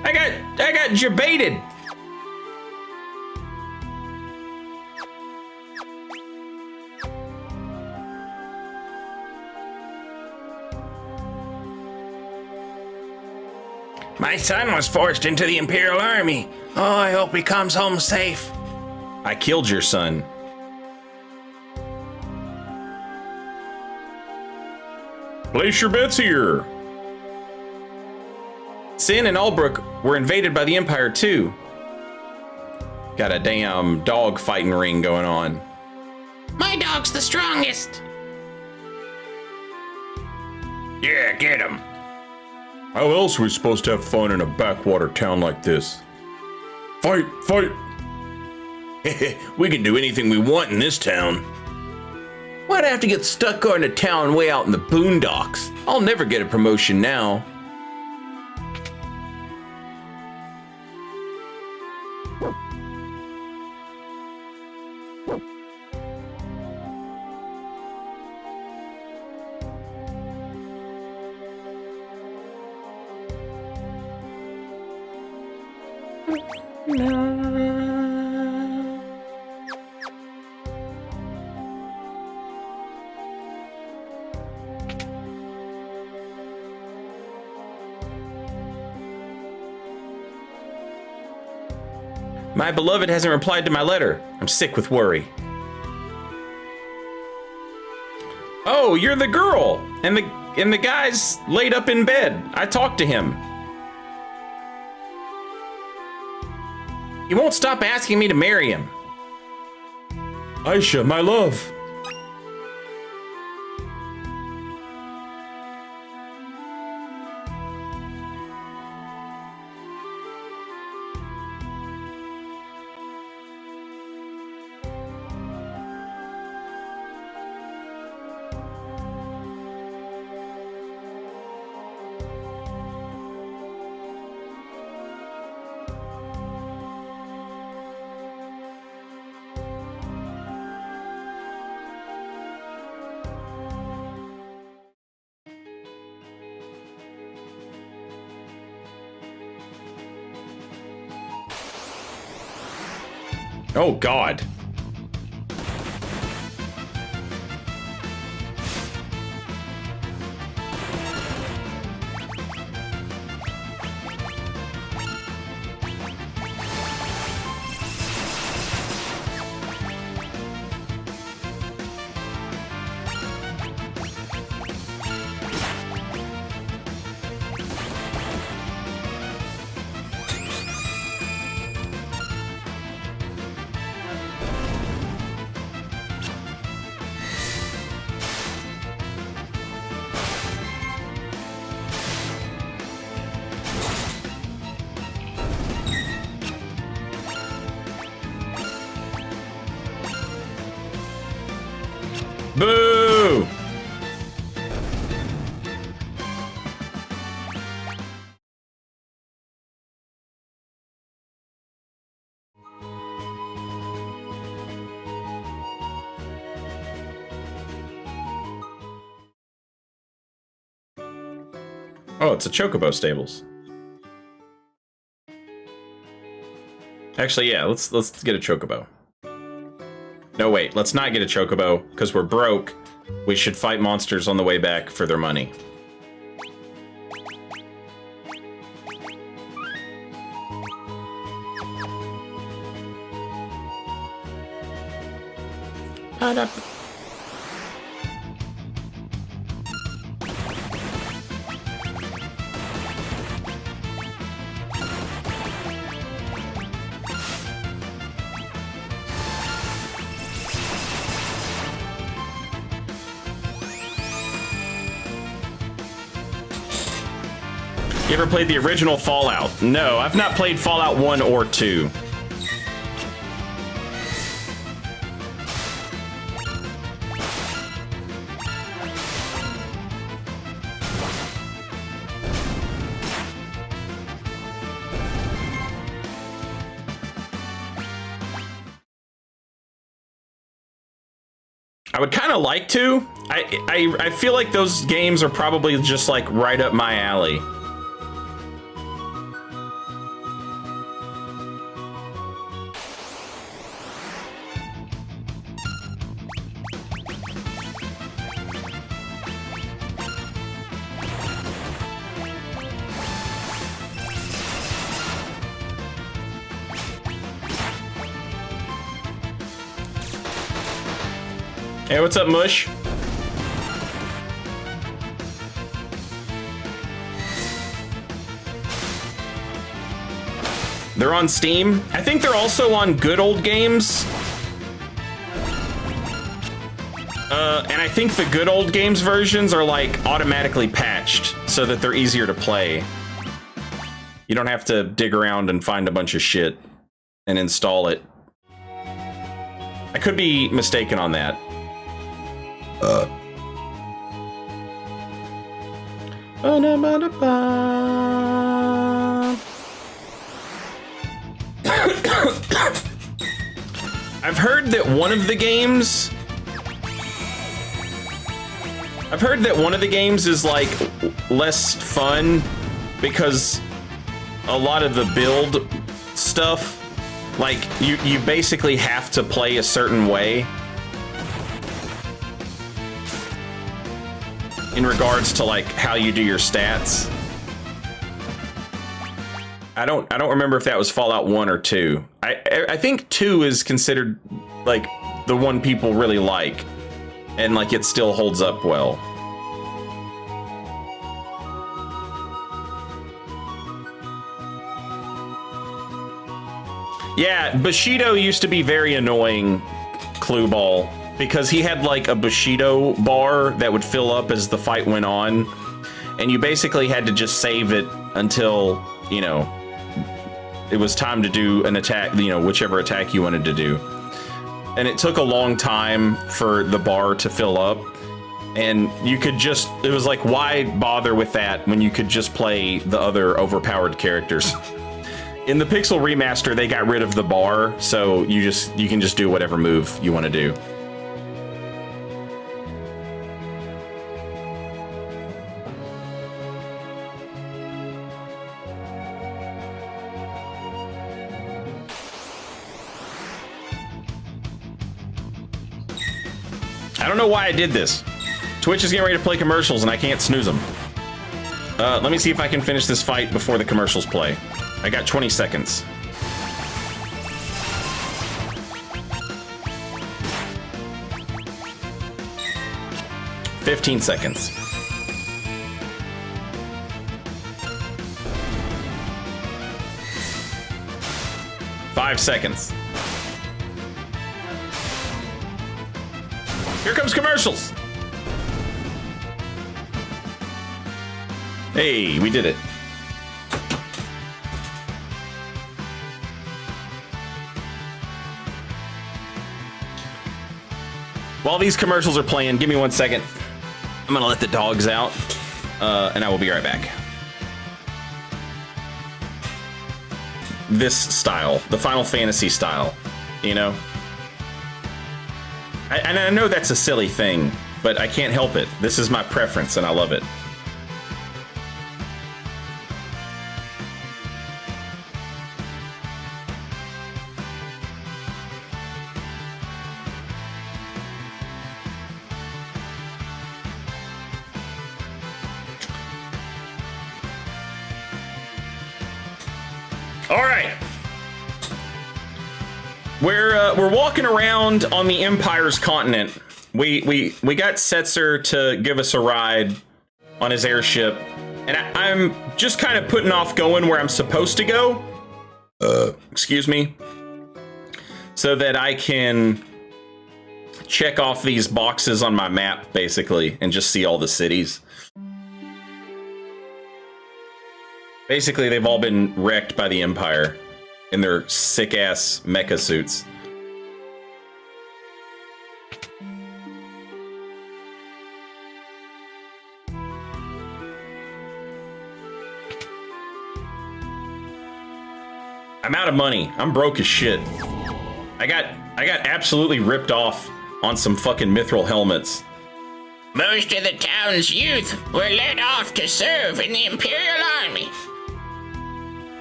I got jebaited. My son was forced into the Imperial Army. Oh, I hope he comes home safe. I killed your son. Place your bets here. Sin and Albrook were invaded by the Empire too. Got a damn dog fighting ring going on. My dog's the strongest. Yeah, get him. How else are we supposed to have fun in a backwater town like this? Fight, fight. We can do anything we want in this town. Why'd I have to get stuck going to town way out in the boondocks? I'll never get a promotion now. My beloved hasn't replied to my letter. I'm sick with worry. Oh, you're the girl, and the guy's laid up in bed. I talked to him. He won't stop asking me to marry him. Aisha, my love. Oh, God. Boo! Oh, it's a Chocobo Stables. Actually, yeah, let's get a Chocobo. No, wait, let's not get a Chocobo, because we're broke. We should fight monsters on the way back for their money. You ever played the original Fallout? No, I've not played Fallout 1 or 2. I would kind of like to. I feel like those games are probably just like right up my alley. Hey, what's up, Mush? They're on Steam. I think they're also on Good Old Games. And I think the Good Old Games versions are like automatically patched so that they're easier to play. You don't have to dig around and find a bunch of shit and install it. I could be mistaken on that. I've heard that one of the games is like less fun because a lot of the build stuff, like you basically have to play a certain way in regards to like how you do your stats. I don't remember if that was Fallout 1 or 2. I think 2 is considered like the one people really like, and like it still holds up well. Yeah, Bushido used to be very annoying, Clue Ball, because he had like a Bushido bar that would fill up as the fight went on, and you basically had to just save it until, you know, it was time to do an attack, you know, whichever attack you wanted to do. And it took a long time for the bar to fill up, and you could just, it was like, why bother with that when you could just play the other overpowered characters? In the Pixel Remaster, they got rid of the bar, so you can just do whatever move you want to do. I don't know why I did this. Twitch is getting ready to play commercials and I can't snooze them. Let me see if I can finish this fight before the commercials play. I got 20 seconds. $15 seconds. 5 seconds. Here comes commercials. Hey, we did it. While these commercials are playing, give me 1 second. I'm gonna let the dogs out, and I will be right back. This style, the Final Fantasy style, you know? And I know that's a silly thing, but I can't help it. This is my preference, and I love it. All right. We're walking around on the Empire's continent. We got Setzer to give us a ride on his airship, and I'm just kind of putting off going where I'm supposed to go. Excuse me. So that I can check off these boxes on my map, basically, and just see all the cities. Basically, they've all been wrecked by the Empire in their sick-ass mecha suits. I'm out of money. I'm broke as shit. I got absolutely ripped off on some fucking mithril helmets. Most of the town's youth were let off to serve in the Imperial Army.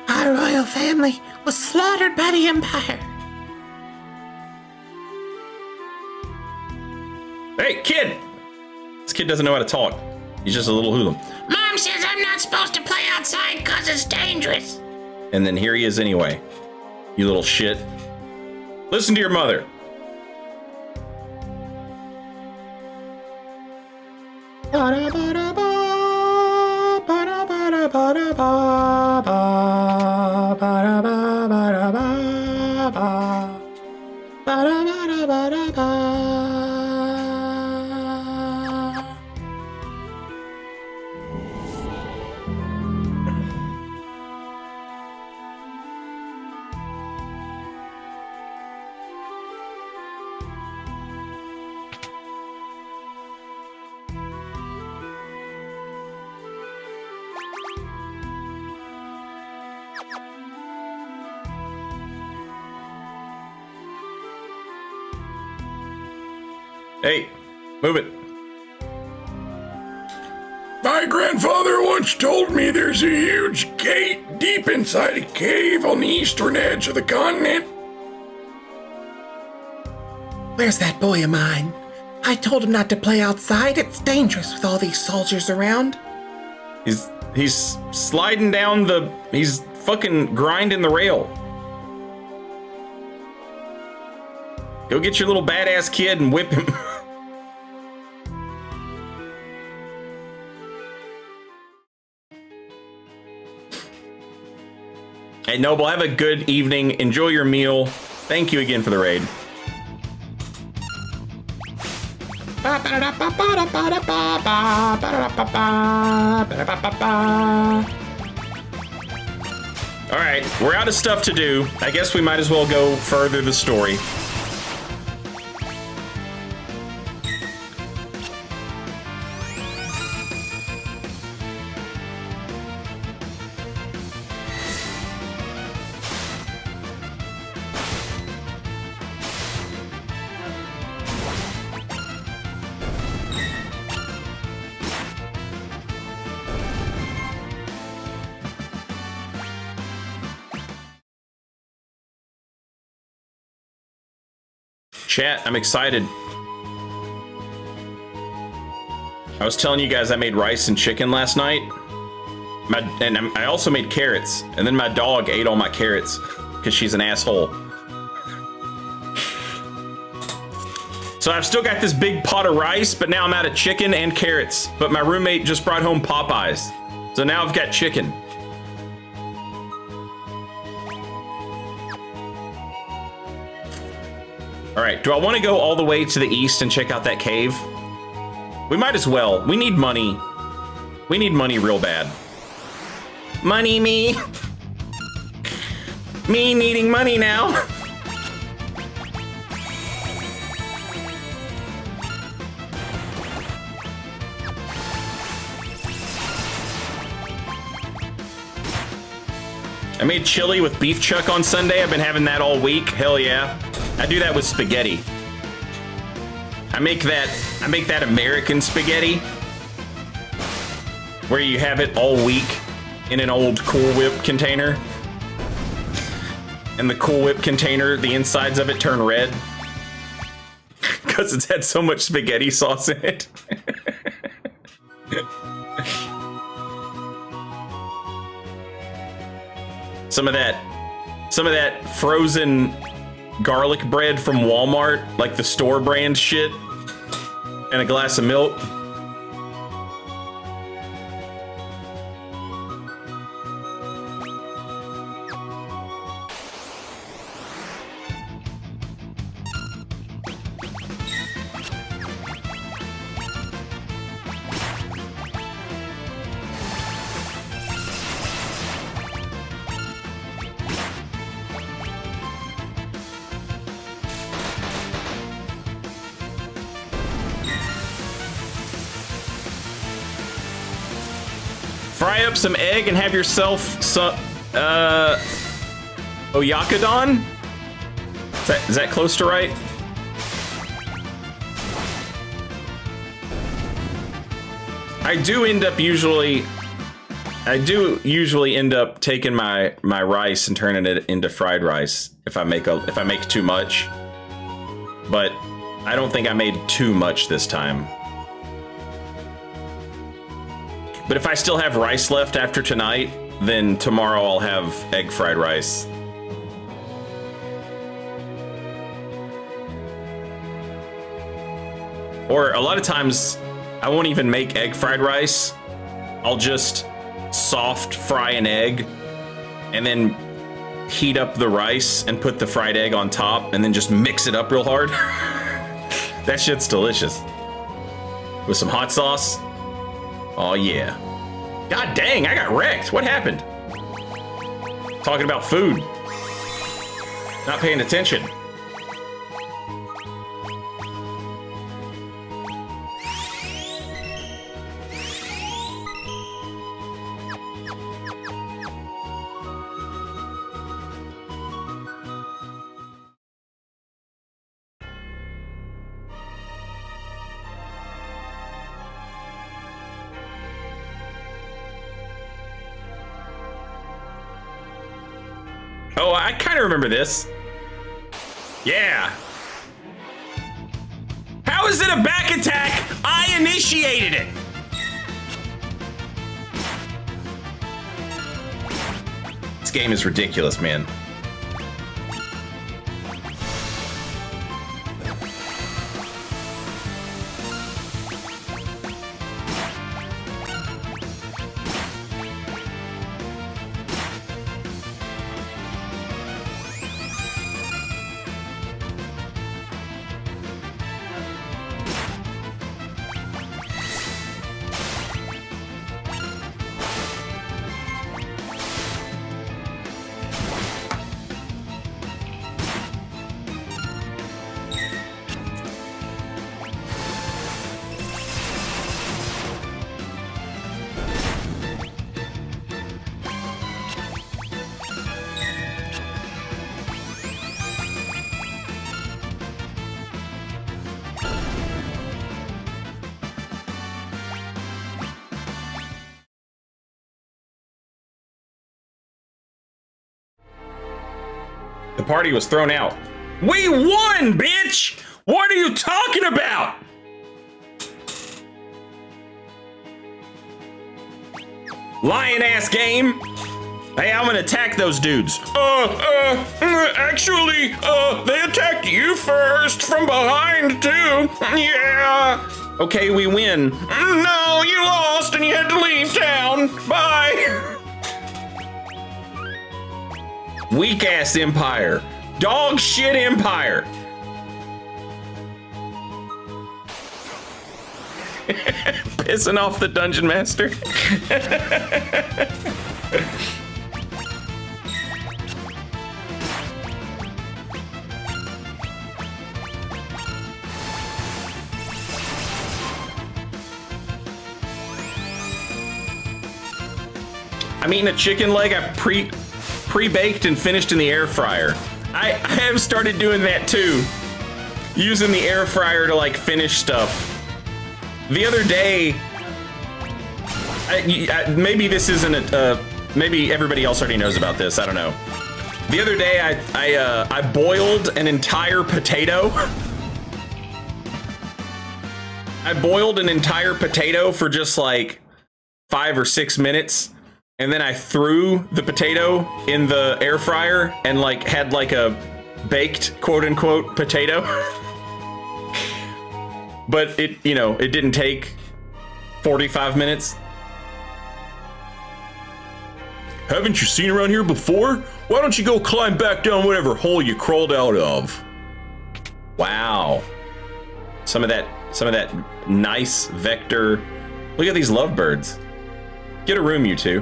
Our royal family was slaughtered by the Empire. Hey, kid! This kid doesn't know how to talk. He's just a little hoodlum. Mom says I'm not supposed to play outside because it's dangerous. And then here he is anyway. You little shit. Listen to your mother. Hey, move it. My grandfather once told me there's a huge gate deep inside a cave on the eastern edge of the continent. Where's that boy of mine? I told him not to play outside. It's dangerous with all these soldiers around. He's sliding down the... He's fucking grinding the rail. Go get your little badass kid and whip him. Hey, Noble, have a good evening. Enjoy your meal. Thank you again for the raid. All right, we're out of stuff to do. I guess we might as well go further the story. Chat, I'm excited. I was telling you guys I made rice and chicken last night. I also made carrots, and then my dog ate all my carrots because she's an asshole. So I've still got this big pot of rice, but now I'm out of chicken and carrots. But my roommate just brought home Popeyes, so now I've got chicken. All right, do I want to go all the way to the east and check out that cave? We might as well. We need money. We need money real bad. Money, me. Me needing money now. I made chili with beef chuck on Sunday. I've been having that all week. Hell yeah. I do that with spaghetti. I make that American spaghetti where you have it all week in an old Cool Whip container. And the Cool Whip container, the insides of it turn red because it's had so much spaghetti sauce in it. Some of that frozen garlic bread from Walmart, like the store brand shit, and a glass of milk. Fry up some egg and have yourself some oyakadon? Is that close to right? I do usually end up taking my rice and turning it into fried rice if I make too much. But I don't think I made too much this time. But if I still have rice left after tonight, then tomorrow I'll have egg fried rice. Or a lot of times, I won't even make egg fried rice. I'll just soft fry an egg and then heat up the rice and put the fried egg on top and then just mix it up real hard. That shit's delicious. With some hot sauce. Oh yeah. God dang, I got wrecked. What happened? Talking about food. Not paying attention. Oh, I kind of remember this. Yeah. How is it a back attack? I initiated it. This game is ridiculous, man. The party was thrown out. We won, bitch! What are you talking about? Lion ass game. Hey, I'm gonna attack those dudes. Actually, they attacked you first from behind too. Yeah. Okay, we win. No, you lost and you had to leave town. Bye. Weak ass empire. Dog shit empire. Pissing off the dungeon master. I'm eating a chicken leg I pre-baked and finished in the air fryer. I have started doing that too. Using the air fryer to like finish stuff. The other day, maybe this isn't maybe everybody else already knows about this. I don't know. The other day, I boiled an entire potato. I boiled an entire potato for just like 5 or 6 minutes, and then I threw the potato in the air fryer and like had like a baked quote unquote potato. But it didn't take 45 minutes. Haven't you seen around here before? Why don't you go climb back down whatever hole you crawled out of? Wow. Some of that nice vector. Look at these lovebirds. Get a room, you two.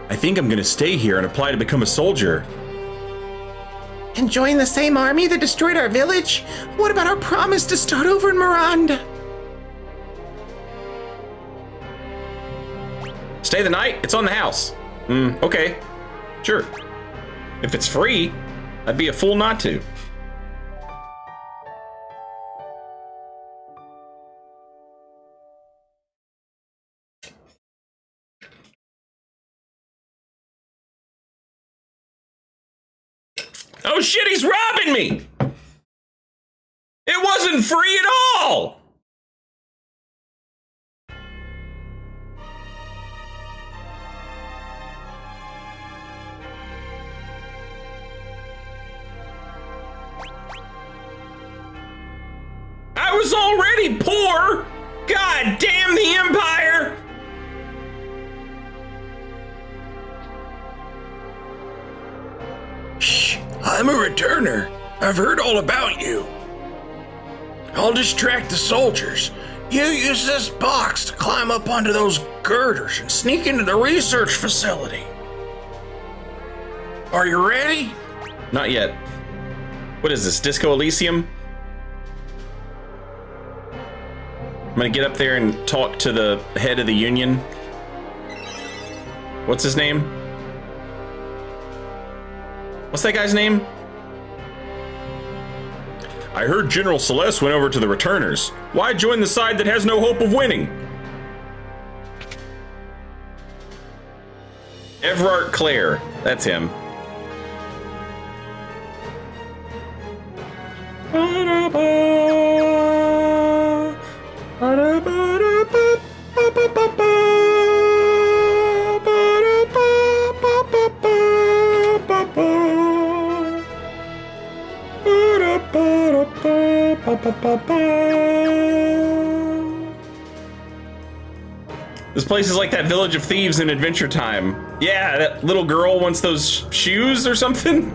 I think I'm gonna stay here and apply to become a soldier. And join the same army that destroyed our village? What about our promise to start over in Miranda? Stay the night? It's on the house. Okay. Sure. If it's free, I'd be a fool not to. Oh shit, he's robbing me! It wasn't free at all! I was already poor! God damn the Empire! Shh, I'm a returner. I've heard all about you. I'll distract the soldiers. You use this box to climb up onto those girders and sneak into the research facility. Are you ready? Not yet. What is this, Disco Elysium? I'm gonna get up there and talk to the head of the Union. What's his name? What's that guy's name? I heard General Celeste went over to the returners. Why join the side that has no hope of winning? Everard Clare. That's him. This place is like that Village of Thieves in Adventure Time. Yeah, that little girl wants those shoes or something?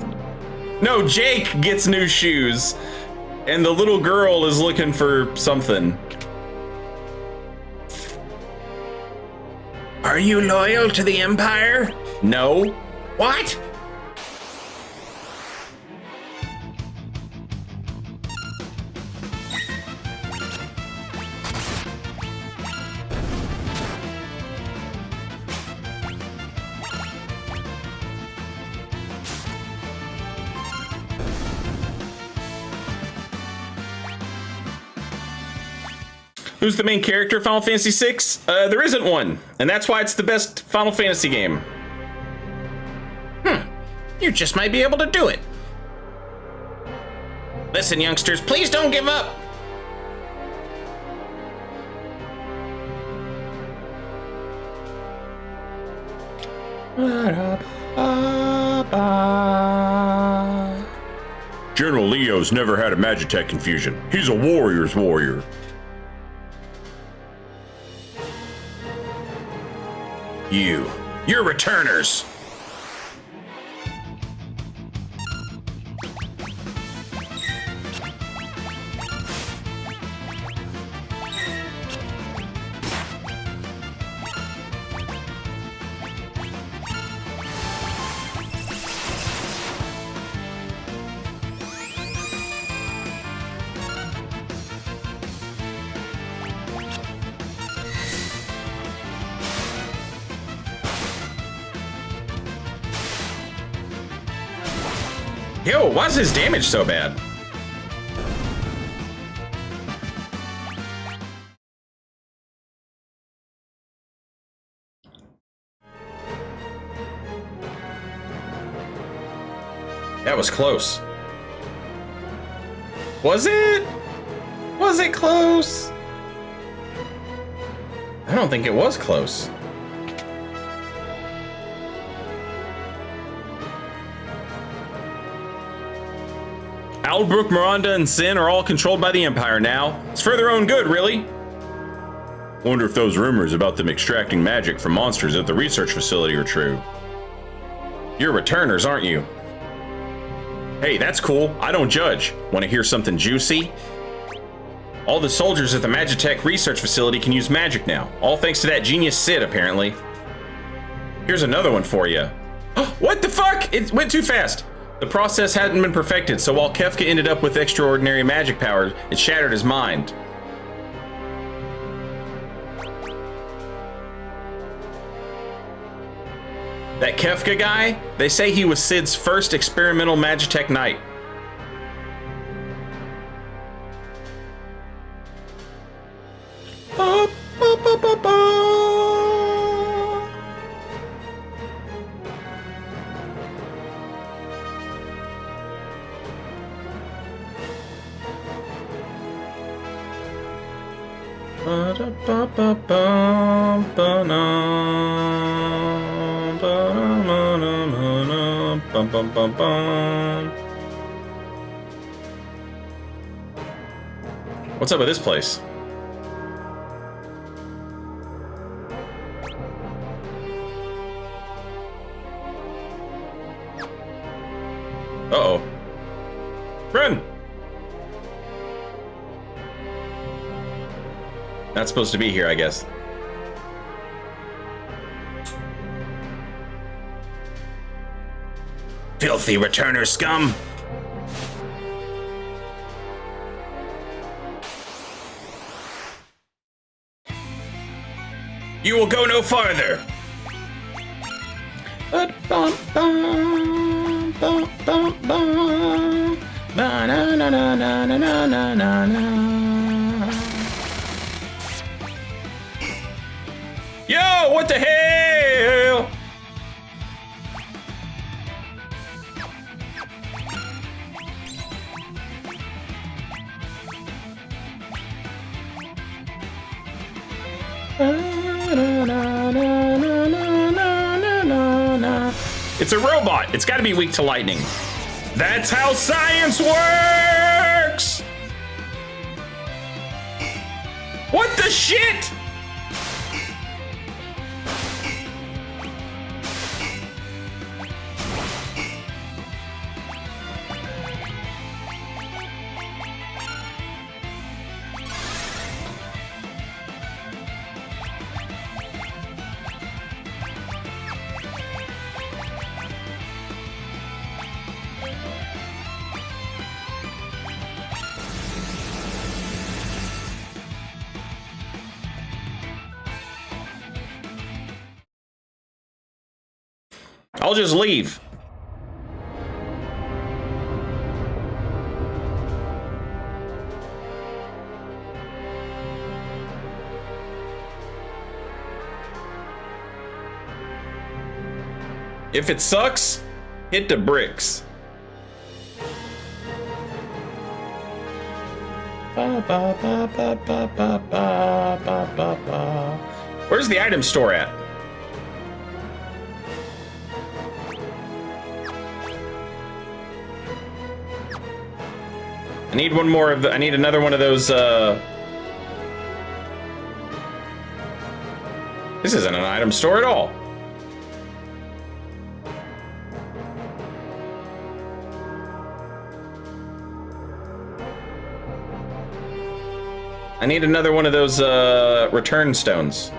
No, Jake gets new shoes, and the little girl is looking for something. Are you loyal to the Empire? No. What? Who's the main character of Final Fantasy VI? There isn't one, and that's why it's the best Final Fantasy game. You just might be able to do it. Listen, youngsters, please don't give up. General Leo's never had a Magitech confusion. He's a warrior's warrior. You're returners. Yo, why's his damage so bad? That was close. Was it? Was it close? I don't think it was close. Albrook, Miranda, and Sin are all controlled by the Empire now. It's for their own good, really. Wonder if those rumors about them extracting magic from monsters at the research facility are true. You're returners, aren't you? Hey, that's cool. I don't judge. Want to hear something juicy? All the soldiers at the Magitech research facility can use magic now. All thanks to that genius Sid, apparently. Here's another one for you. What the fuck? It went too fast. The process hadn't been perfected, so while Kefka ended up with extraordinary magic powers, it shattered his mind. That Kefka guy, they say he was Sid's first experimental Magitech knight. What's up with this place? Uh-oh. Run! Not supposed to be here, I guess. Filthy returner scum! You will go no farther! Yo, what the hell? It's a robot. It's got to be weak to lightning. That's how science works! What the shit? I'll just leave. If it sucks, hit the bricks. Where's the item store at? I need one more of the, I need another one of those, This isn't an item store at all. I need another one of those, return stones.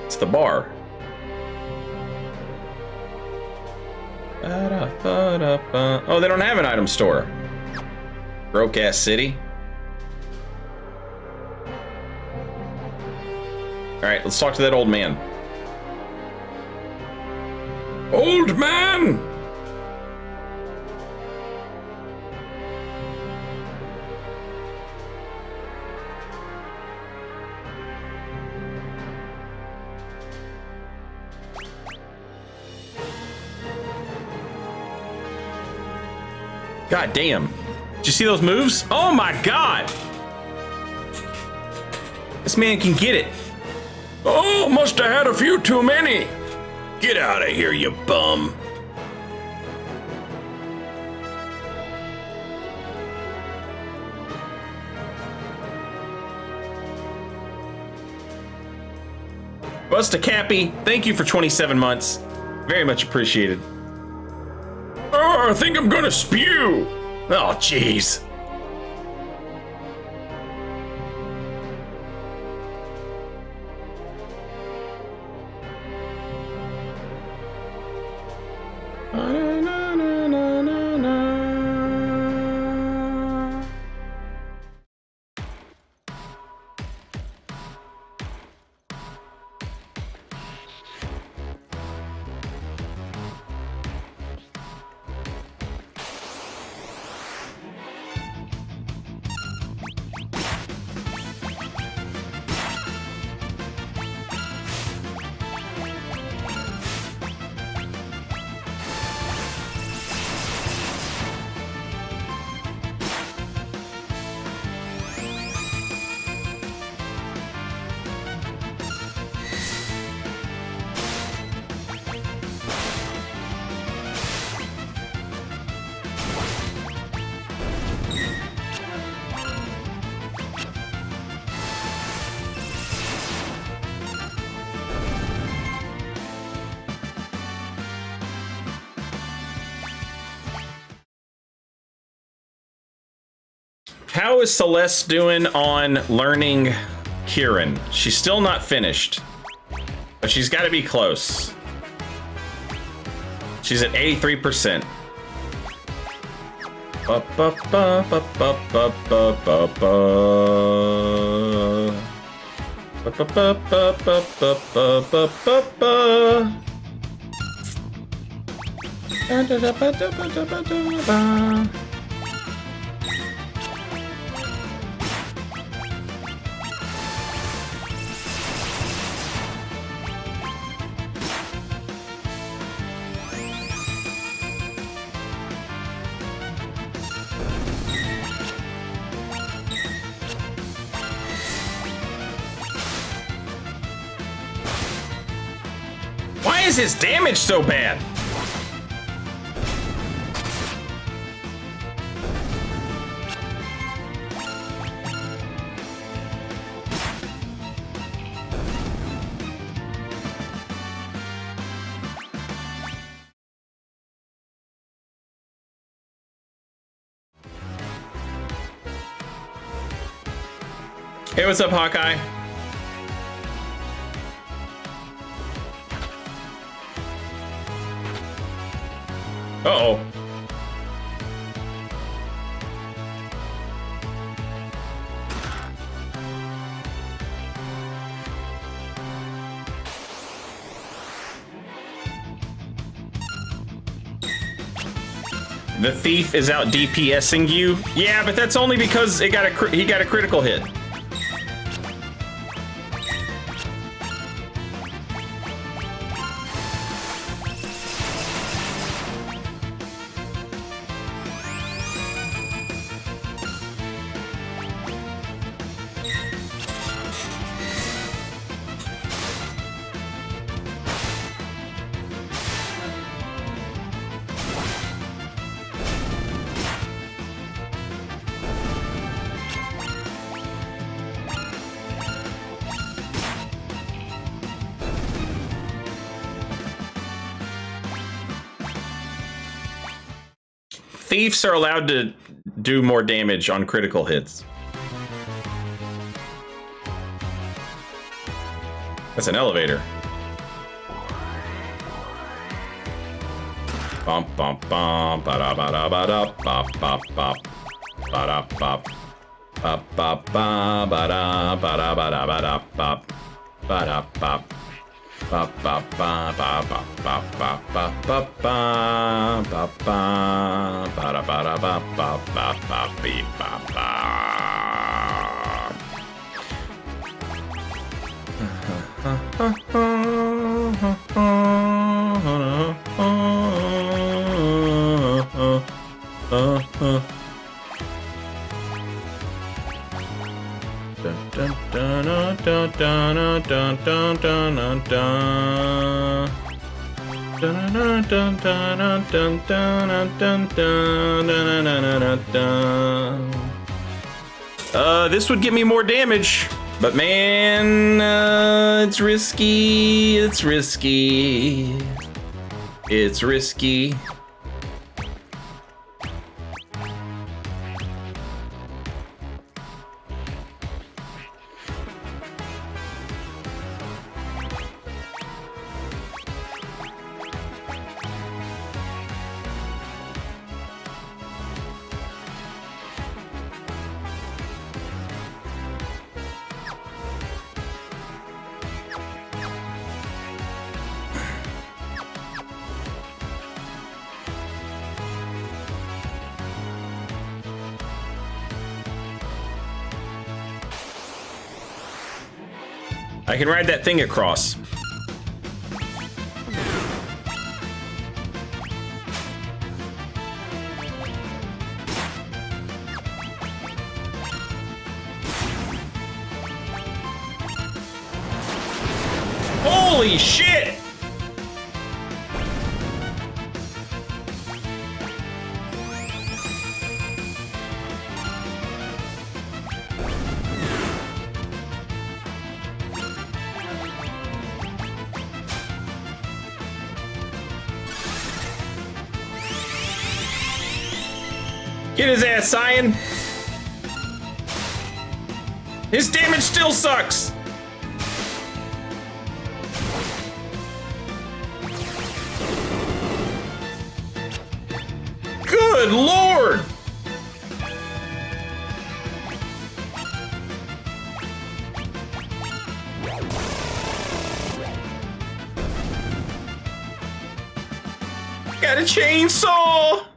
It's the bar. Oh, they don't have an item store. Broke ass city. Alright, let's talk to that old man. Old man! God damn. Did you see those moves? Oh my god! This man can get it. Oh, must have had a few too many. Get out of here, you bum. Busta Cappy, thank you for 27 months. Very much appreciated. Oh, I think I'm gonna spew. Oh, jeez. How is Celeste doing on learning Kieran? She's still not finished, but she's got to be close. She's at 83%. Why is his damage so bad? Hey, what's up, Hawkeye? Uh-oh. The thief is out DPSing you? Yeah, but that's only because he got a critical hit. thieves are allowed to do more damage on critical hits. That's an elevator. Bump, bump, bump, ba da ba da ba da, bop, bop, bop, ba da bop, bop, bop, ba ba da ba da ba da ba da, bop, ba da bop, bop, bop, ba ba bop, bop, bop, bop, bop, ba ba ba da ba da ba, bop, bop, bop, beep, bop, bop. This would get me more damage, but man, it's risky. It's risky. It's risky. I can ride that thing across. Holy shit! Get his ass, Cyan! His damage still sucks! Good lord! Got a chainsaw!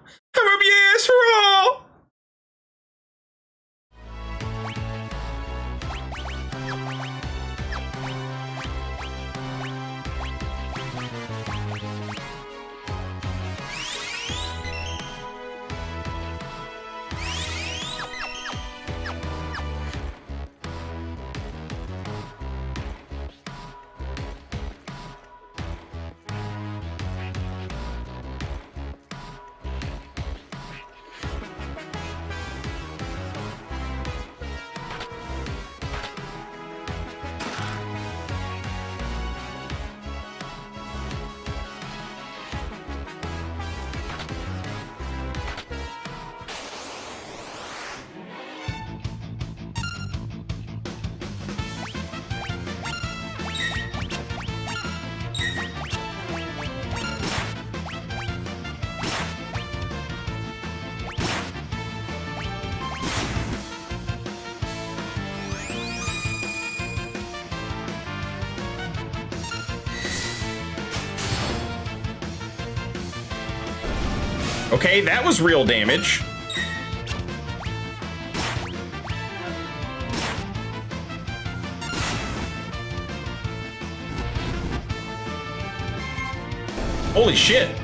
I'm a yes roll! Okay, that was real damage. Holy shit.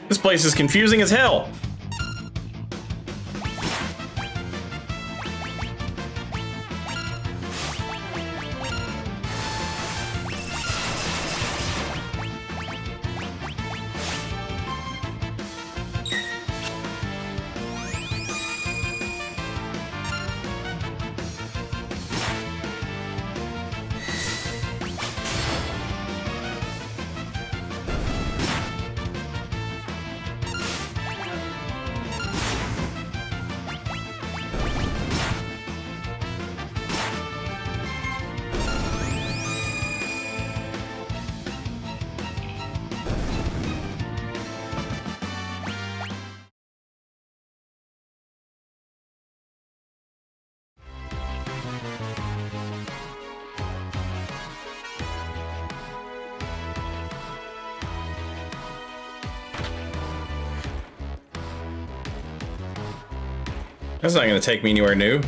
This place is confusing as hell. That's not gonna take me anywhere new.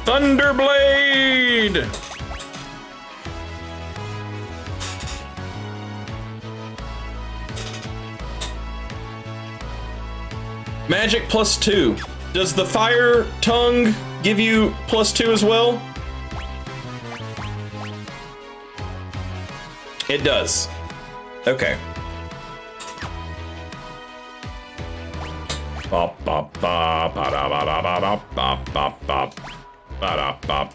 Thunderblade! Magic +2. Does the fire tongue give you +2 as well? It does. Okay. Bop bop bop ba da ba da ba da bop bop bop ba da bop.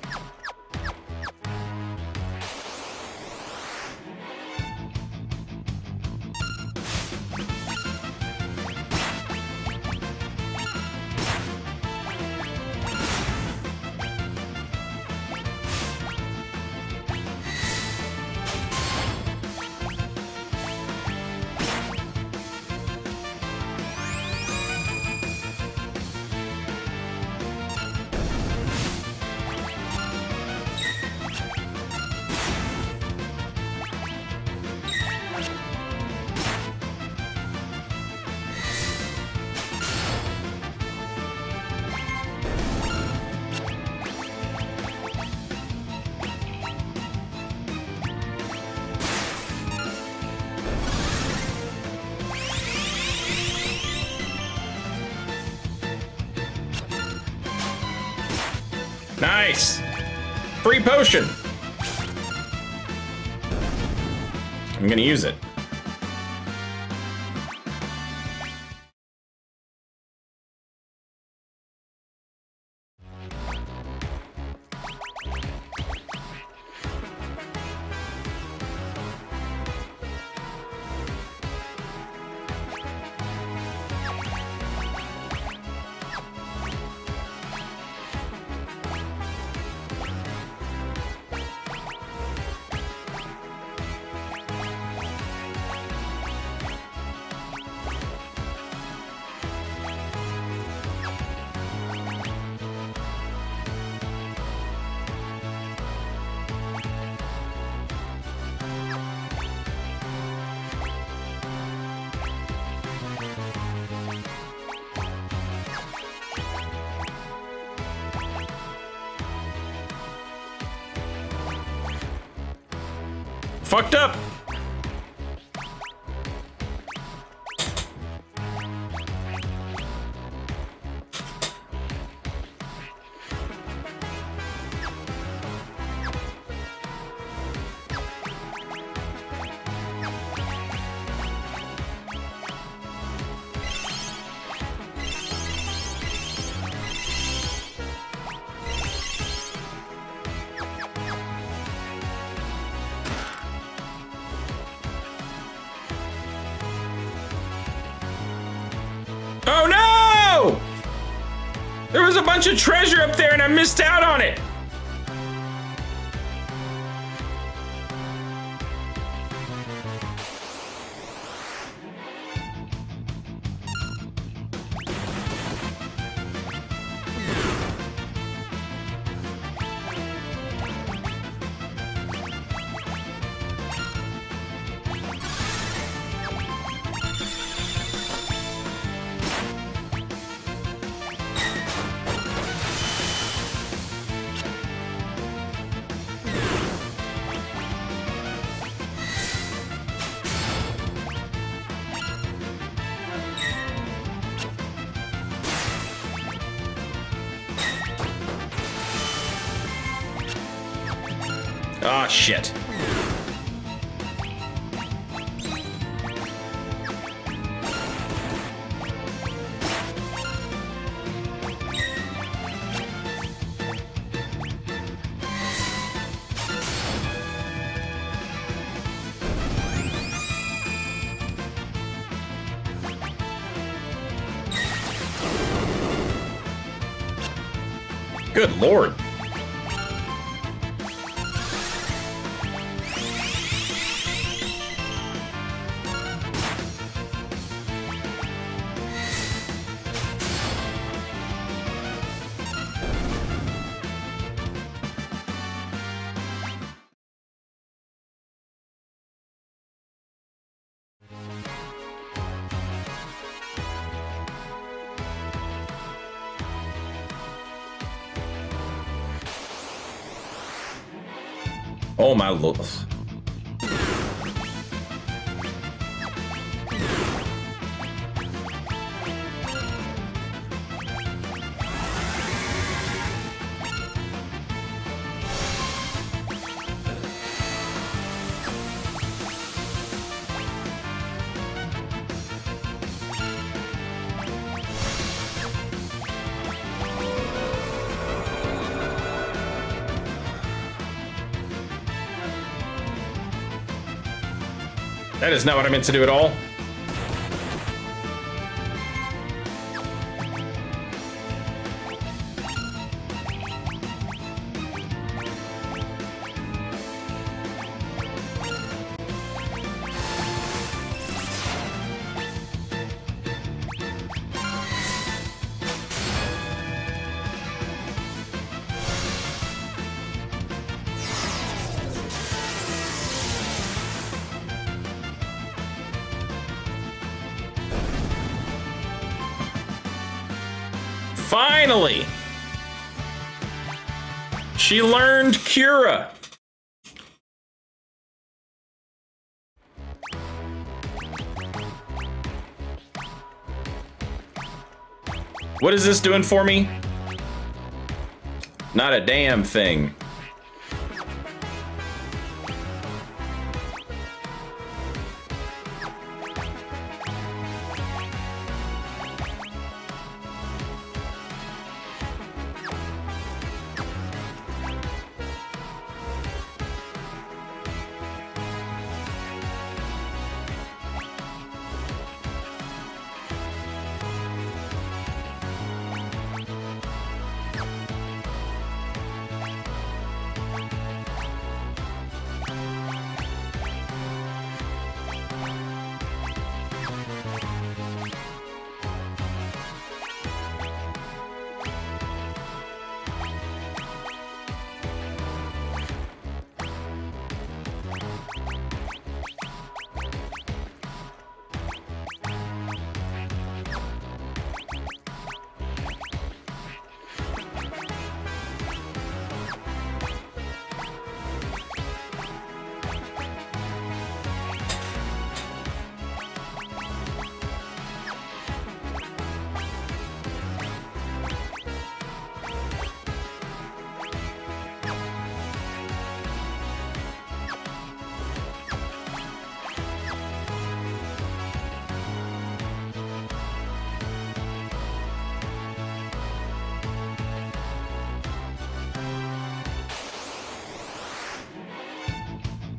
Nice! Free potion! I'm gonna use it. Fucked up! Oh no! There was a bunch of treasure up there and I missed out on it! Ah, shit. Good lord. Oh my lord. That is not what I meant to do at all. Finally! She learned Cura. What is this doing for me? Not a damn thing.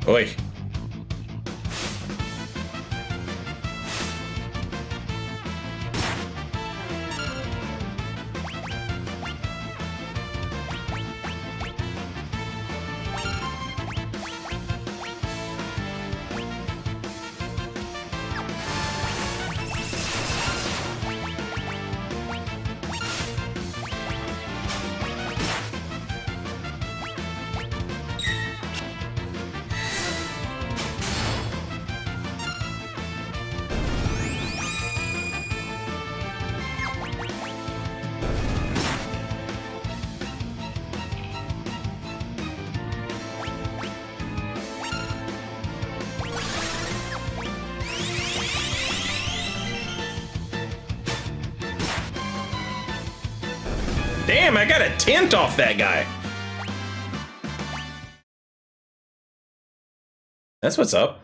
Oi. Damn, I got a tint off that guy. That's what's up.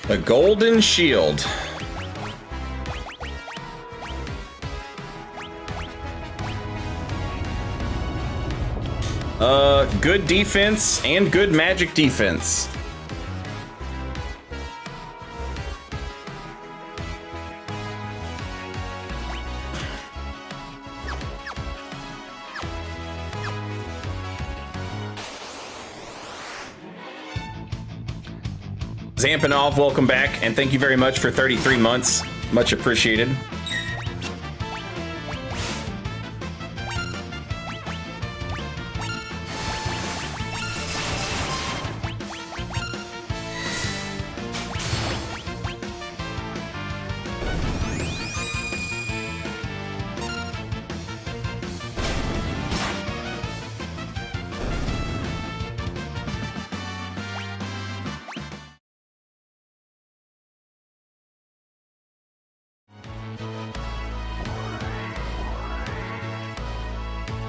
A golden shield. Good defense and good magic defense. Zampanov, welcome back, and thank you very much for 33 months. Much appreciated.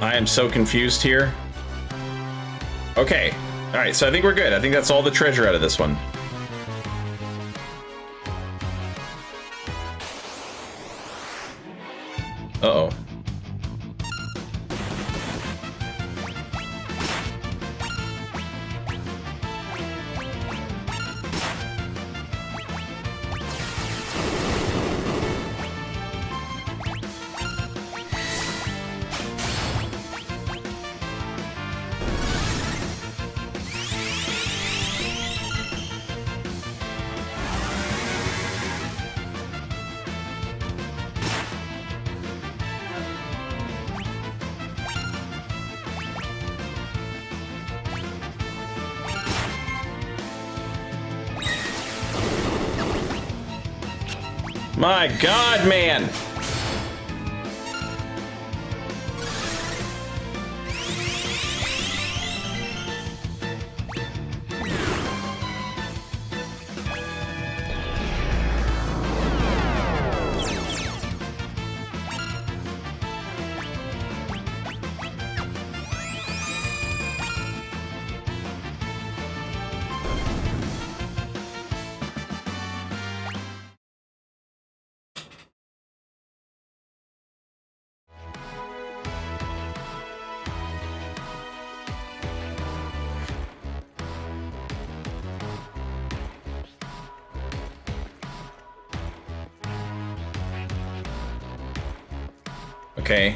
I am so confused here. Okay. All right, so I think we're good. I think that's all the treasure out of this one. Uh-oh. My God, man! Okay.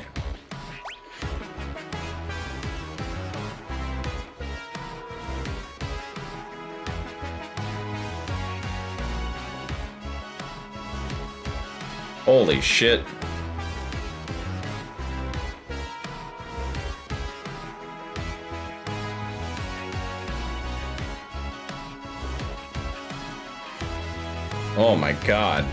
Holy shit. Oh my God.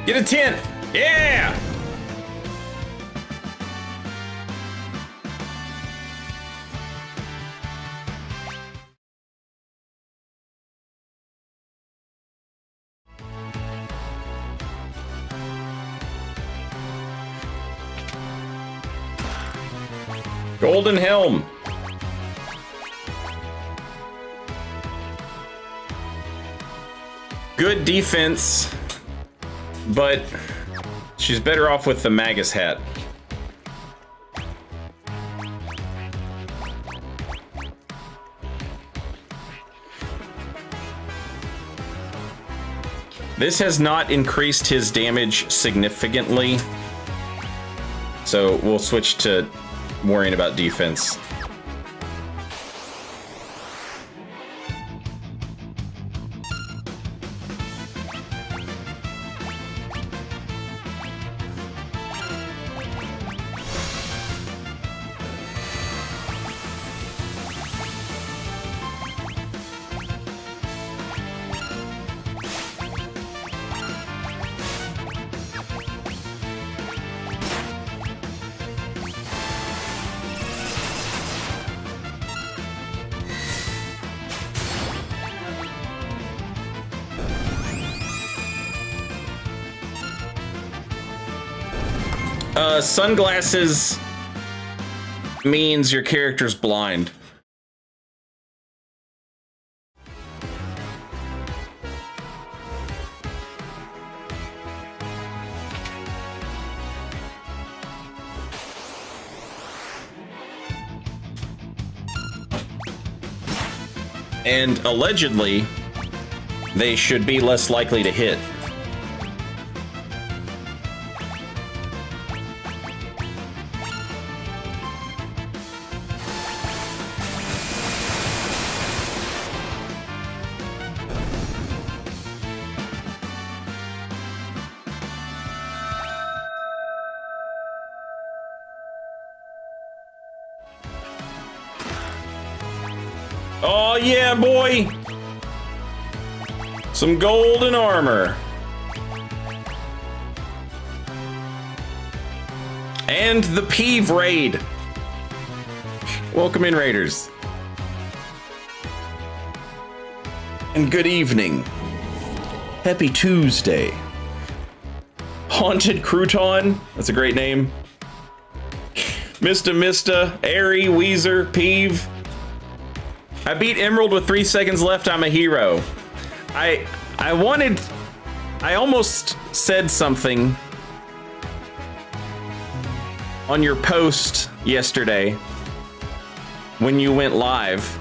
Get a tent. Yeah. Golden Helm. Good defense, but she's better off with the Magus hat. This has not increased his damage significantly, so we'll switch to worrying about defense. Sunglasses means your character's blind. And allegedly, they should be less likely to hit. Oh yeah, boy! Some golden armor. And the Peeve Raid. Welcome in, Raiders. And good evening. Happy Tuesday. Haunted Crouton. That's a great name. Mista, Airy, Weezer, Peeve. I beat Emerald with 3 seconds left. I'm a hero. I almost said something on your post yesterday when you went live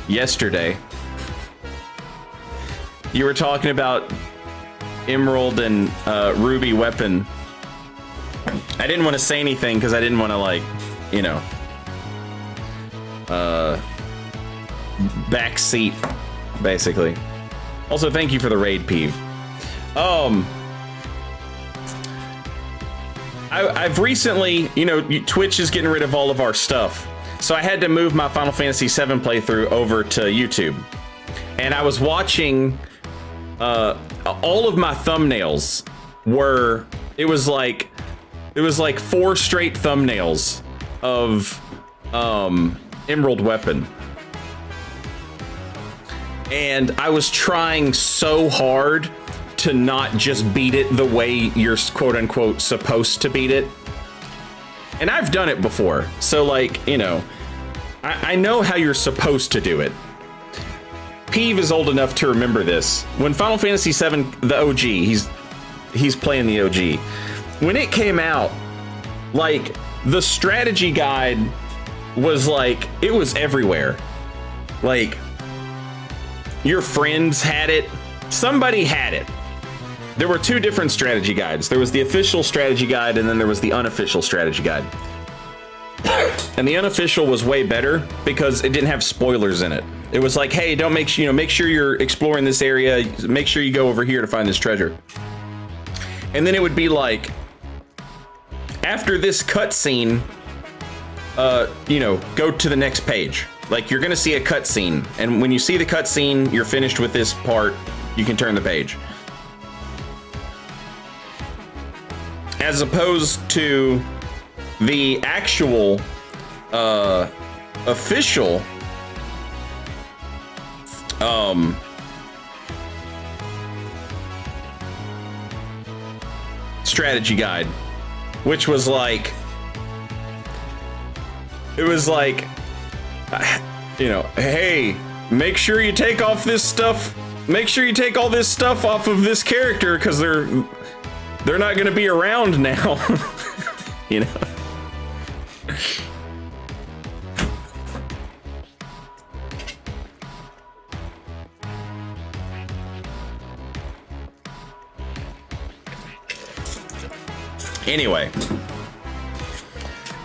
yesterday. You were talking about Emerald and Ruby weapon. I didn't want to say anything because I didn't want to, like, you know, backseat, basically. Also, thank you for the raid, Peeve. I've recently, you know, Twitch is getting rid of all of our stuff, so I had to move my Final Fantasy VII playthrough over to YouTube, and I was watching. All of my thumbnails were. It was like 4 straight thumbnails of Emerald Weapon. And I was trying so hard to not just beat it the way you're quote unquote supposed to beat it. And I've done it before. So, like, you know, I know how you're supposed to do it. Peeve is old enough to remember this. When Final Fantasy VII, the OG, he's playing the OG. When it came out, like, the strategy guide was like, it was everywhere. Like, your friends had it. Somebody had it. There were 2 different strategy guides. There was the official strategy guide, and then there was the unofficial strategy guide. And the unofficial was way better because it didn't have spoilers in it. It was like, hey, don't make sure you're exploring this area. Make sure you go over here to find this treasure. And then it would be like, after this cutscene, go to the next page. Like, you're gonna see a cutscene, and when you see the cutscene, you're finished with this part. You can turn the page. as opposed to the actual official strategy guide, which was like, it was like, you know, hey, make sure you take off this stuff. Make sure you take all this stuff off of this character because they're not going to be around now. You know. Anyway,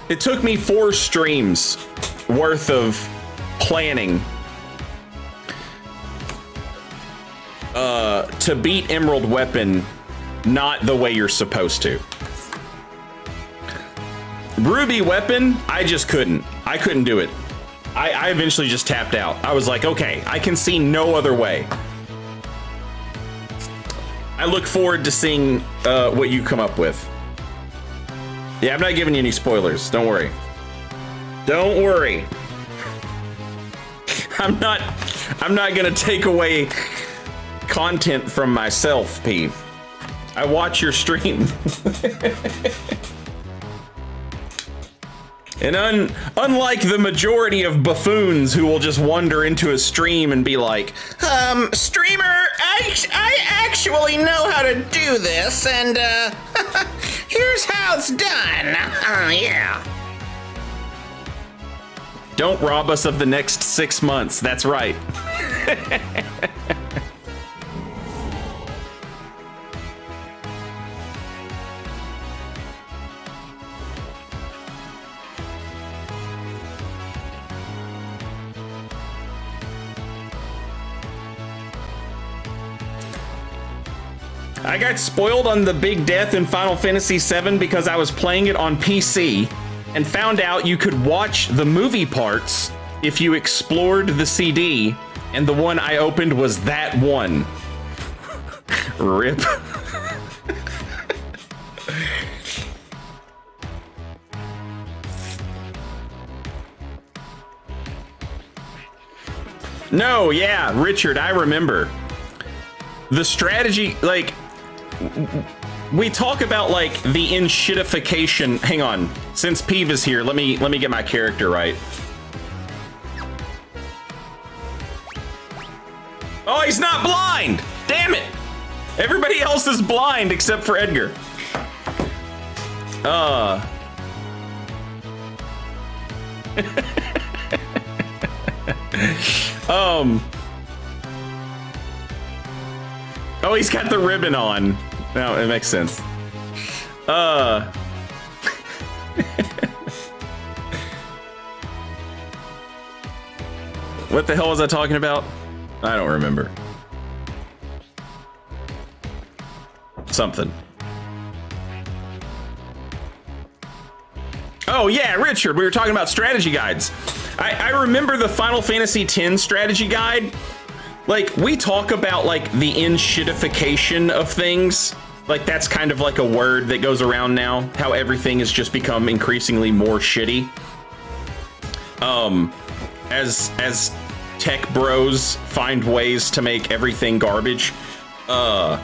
it took me 4 streams worth of planning to beat Emerald Weapon not the way you're supposed to. Ruby Weapon, I just couldn't. I couldn't do it. I eventually just tapped out. I was like, okay, I can see no other way. I look forward to seeing what you come up with. Yeah, I'm not giving you any spoilers. Don't worry. Don't worry. I'm not gonna take away content from myself, Peeve. I watch your stream. And unlike the majority of buffoons who will just wander into a stream and be like, Streamer, I actually know how to do this, and, here's how it's done. Yeah. don't rob us of the next 6 months. That's right. I got spoiled on the big death in Final Fantasy VII because I was playing it on PC and found out you could watch the movie parts if you explored the CD, and the one I opened was that one. RIP. No, yeah, Richard, I remember. The strategy, like, we talk about like the inshitification. Hang on, since Peeve is here, let me get my character right. Oh, he's not blind! Damn it! Everybody else is blind except for Edgar. Oh, he's got the ribbon on. No, it makes sense. What the hell was I talking about? I don't remember. Something. Oh yeah, Richard, we were talking about strategy guides. I remember the Final Fantasy X strategy guide. Like, we talk about like the inshitification of things. Like, that's kind of like a word that goes around now, how everything has just become increasingly more shitty. As tech bros find ways to make everything garbage. One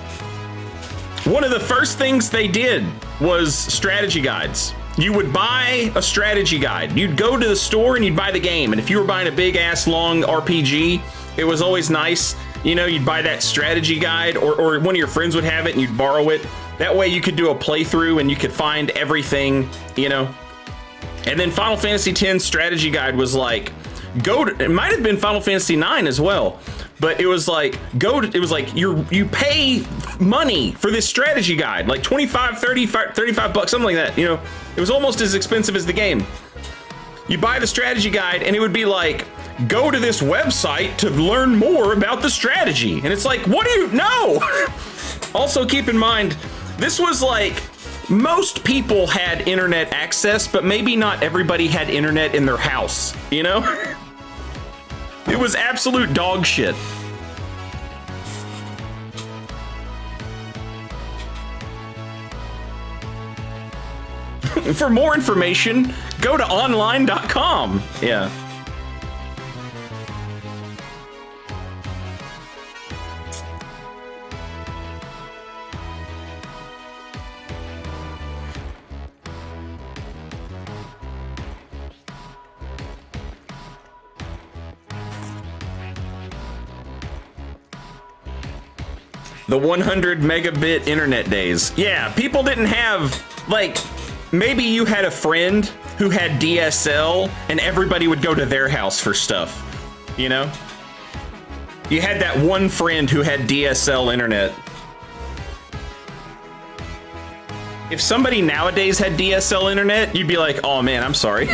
of the first things they did was strategy guides. You would buy a strategy guide. You'd go to the store and you'd buy the game. And if you were buying a big ass long RPG, it was always nice. You know, you'd buy that strategy guide, or one of your friends would have it and you'd borrow it. That way you could do a playthrough and you could find everything, you know. And then Final Fantasy X strategy guide was like, it might have been Final Fantasy IX as well, but it was like, it was like you pay money for this strategy guide, like 25, 35 bucks, something like that, you know. It was almost as expensive as the game. You buy the strategy guide and it would be like, go to this website to learn more about the strategy. And it's like, what do you know? Also keep in mind, this was like, most people had internet access, but maybe not everybody had internet in their house, you know? It was absolute dog shit. For more information, go to online.com. Yeah. The 100 megabit internet days. Yeah, people didn't have, like, maybe you had a friend who had DSL and everybody would go to their house for stuff, you know? You had that one friend who had DSL internet. If somebody nowadays had DSL internet, you'd be like, oh man, I'm sorry.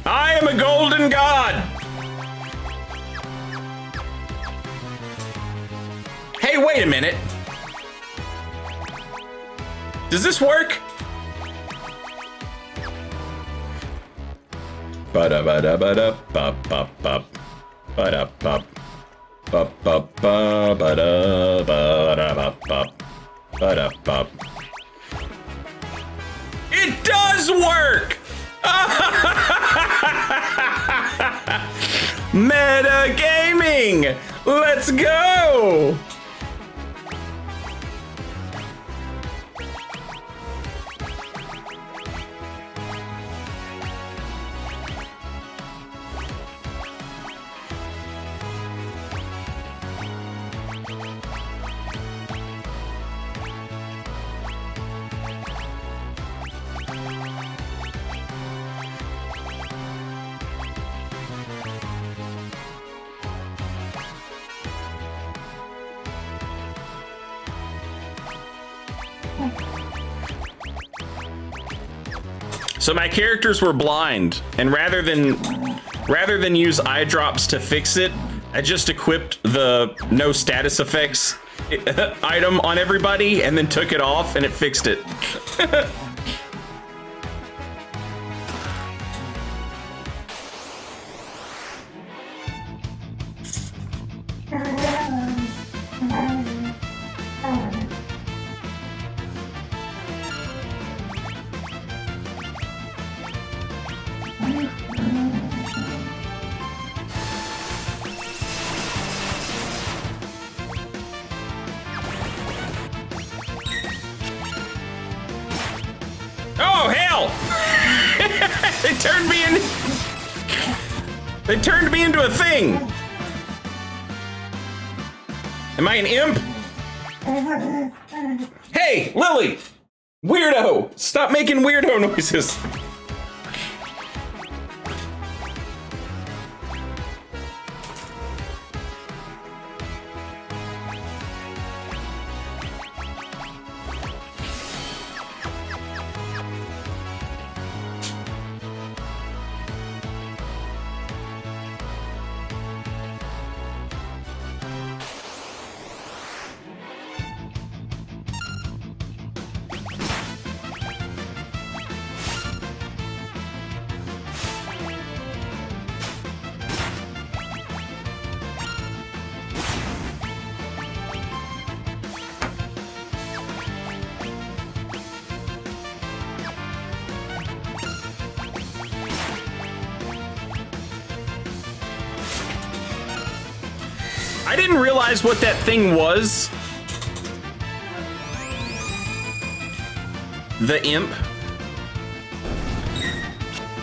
I am a golden god! Hey, wait a minute. Does this work? Ba-da-ba-da-ba-da-ba-ba-ba. Ba-da-ba. Ba-ba-ba-ba-da-ba-da-ba-ba. Ba-da-ba. It does work! Meta gaming! Let's go! So my characters were blind, and rather than use eye drops to fix it, I just equipped the no status effects item on everybody and then took it off and it fixed it. Oh hell! They turned me into a thing. Am I an imp? Hey, Lily! Weirdo! Stop making weirdo noises. I didn't realize what that thing was. The imp.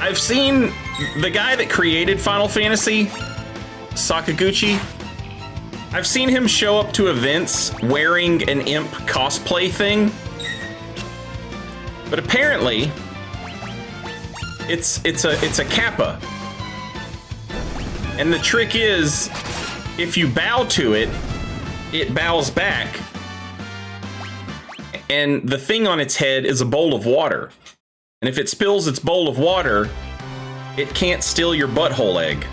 I've seen the guy that created Final Fantasy, Sakaguchi. I've seen him show up to events wearing an imp cosplay thing. But apparently, it's a kappa. And the trick is, if you bow to it, it bows back. And the thing on its head is a bowl of water. And if it spills its bowl of water, it can't steal your butthole egg.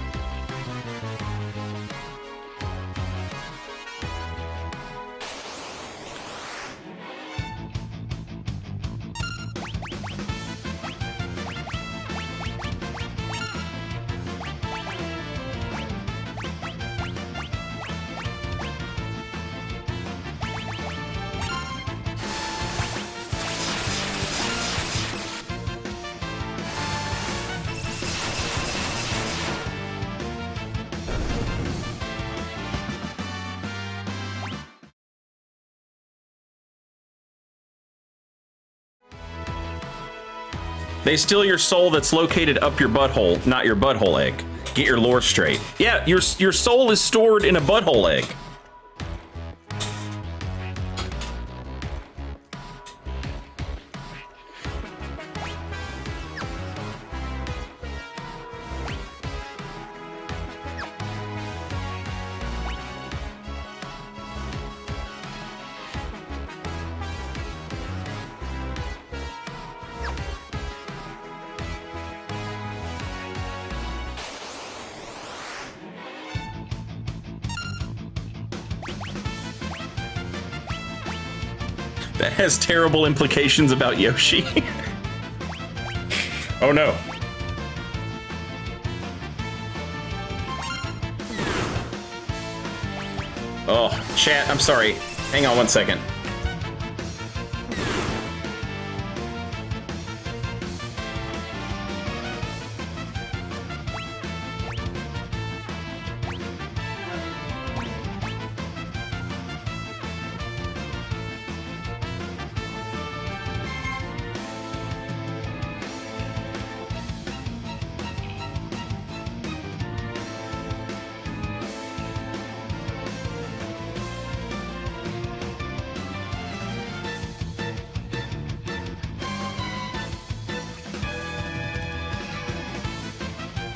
They steal your soul that's located up your butthole, not your butthole egg. Get your lore straight. Yeah, your soul is stored in a butthole egg. That has terrible implications about Yoshi. Oh no. Oh, chat, I'm sorry. Hang on one second.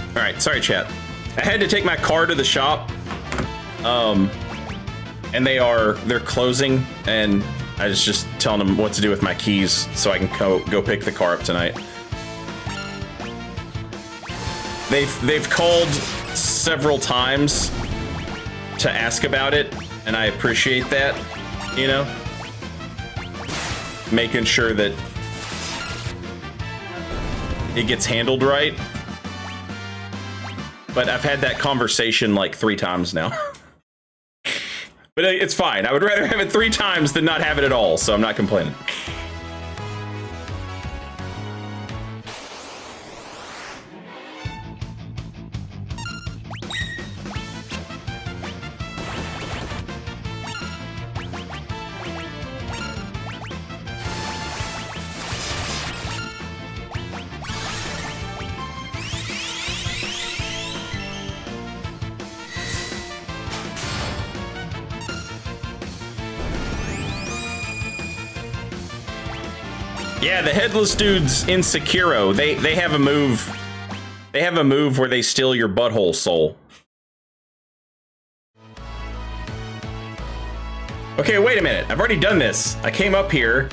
All right, sorry, chat. I had to take my car to the shop, and they're closing, and I was just telling them what to do with my keys so I can go pick the car up tonight. They've called several times to ask about it, and I appreciate that, you know, making sure that it gets handled right. But I've had that conversation like 3 times now. But it's fine. I would rather have it 3 times than not have it at all, so I'm not complaining. Yeah, the headless dudes in Sekiro, they have a move. They have a move where they steal your butthole soul. Okay, wait a minute. I've already done this. I came up here.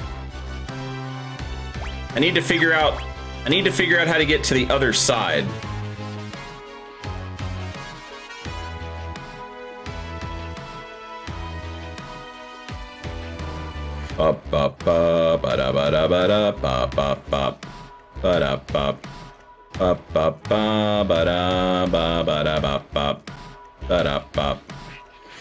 I need to figure out how to get to the other side. Ba ba ba ba da ba da ba da ba ba ba ba da ba ba ba ba ba da ba ba da ba ba ba da ba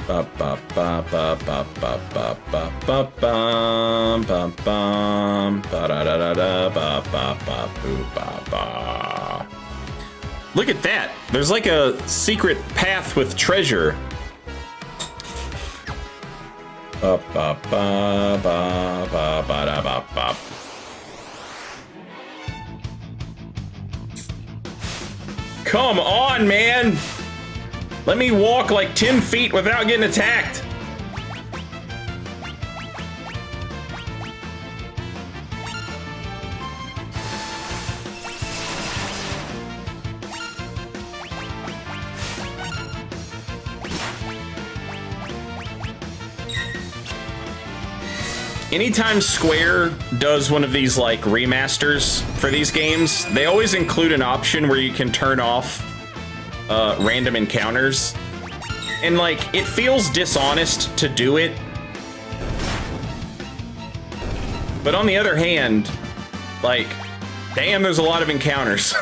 ba ba ba ba ba ba ba ba ba bum bum bum ba da da da da ba ba ba boo ba ba. Look at that! There's like a secret path with treasure. Ba ba ba ba ba ba da ba ba. Come on, man! Let me walk like 10 feet without getting attacked. Anytime Square does one of these like remasters for these games, they always include an option where you can turn off random encounters. And like, it feels dishonest to do it. But on the other hand, like, damn, there's a lot of encounters.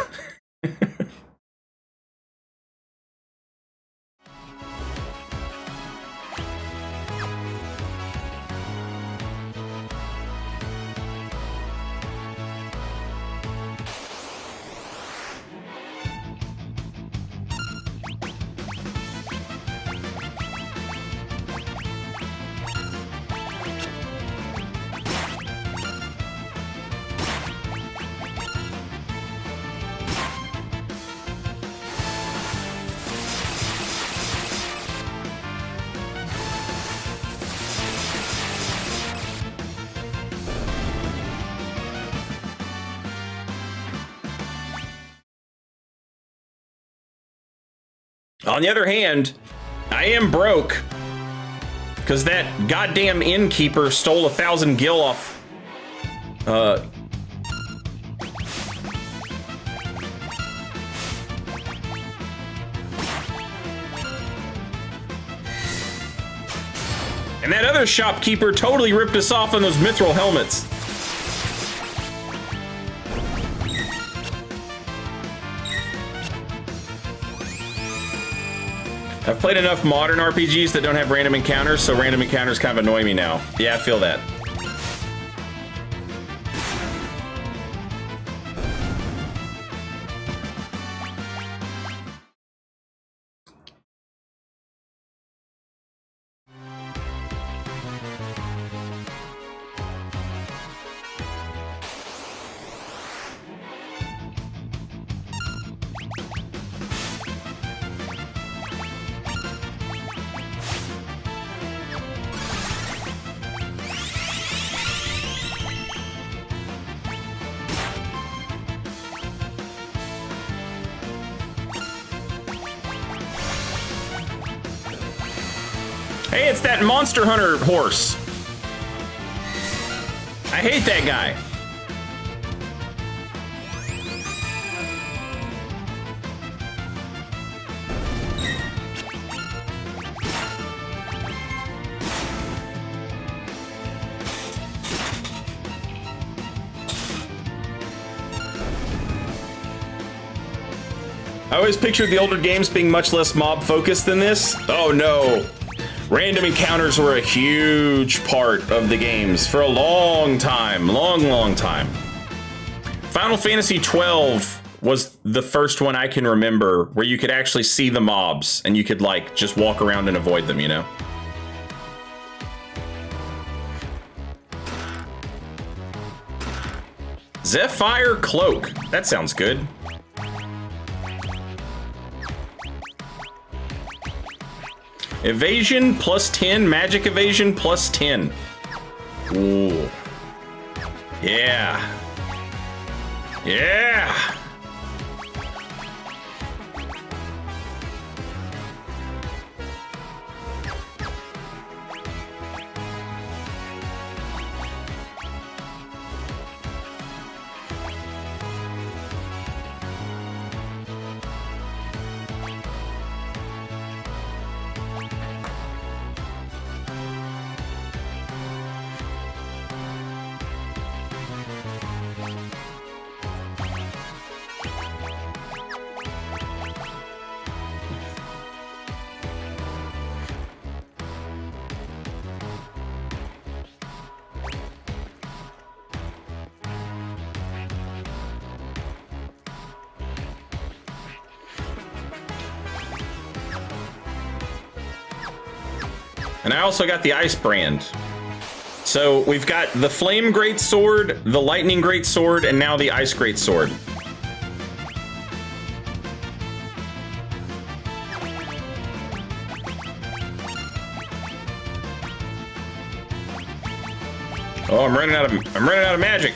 On the other hand, I am broke because that goddamn innkeeper stole 1,000 gil off. And that other shopkeeper totally ripped us off on those mithril helmets. I've played enough modern RPGs that don't have random encounters, so random encounters kind of annoy me now. Yeah, I feel that. Hey, it's that Monster Hunter horse. I hate that guy. I always pictured the older games being much less mob focused than this. Oh no. Random encounters were a huge part of the games for a long time. Long time. Final Fantasy XII was the first one I can remember where you could actually see the mobs and you could like just walk around and avoid them, you know? Zephyr Cloak. That sounds good. Evasion plus 10, magic evasion plus 10. Ooh. Yeah. Yeah. And I also got the Ice Brand. So we've got the Flame Greatsword, the Lightning Greatsword, and now the Ice Greatsword. Oh, I'm running out of magic.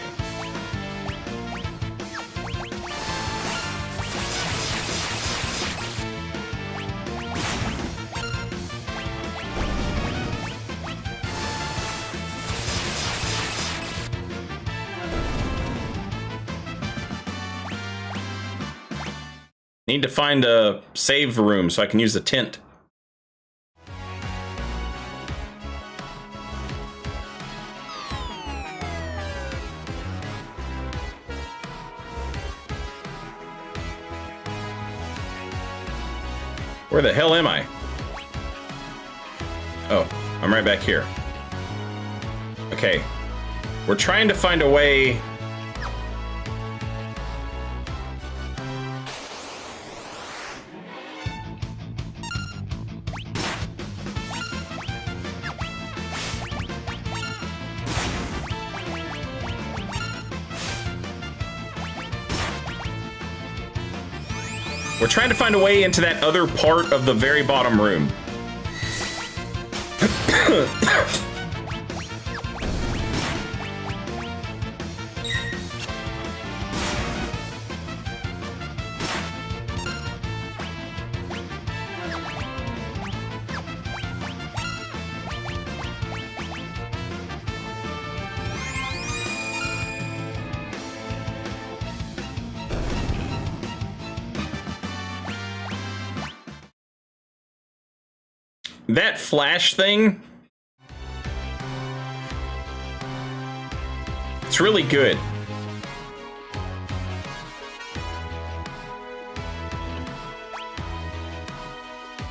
Need to find a save room so I can use the tent. Where the hell am I? Oh, I'm right back here. Okay. We're trying to find a way. We're trying to find a way into that other part of the very bottom room. that flash thing, it's really good.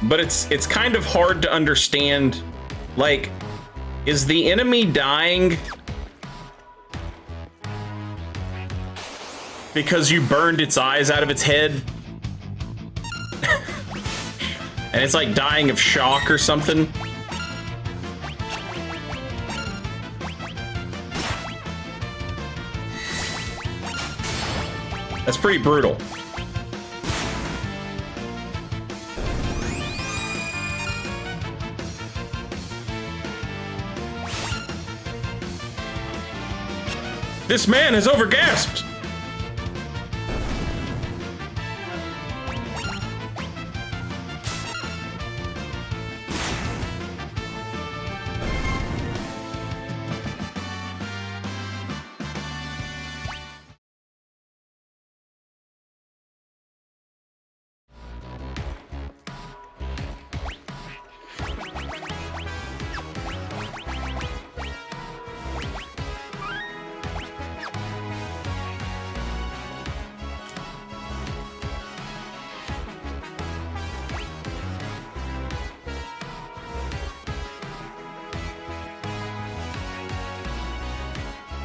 But it's kind of hard to understand, like, is the enemy dying because you burned its eyes out of its head? And it's like dying of shock or something? That's pretty brutal. This man has overgasped!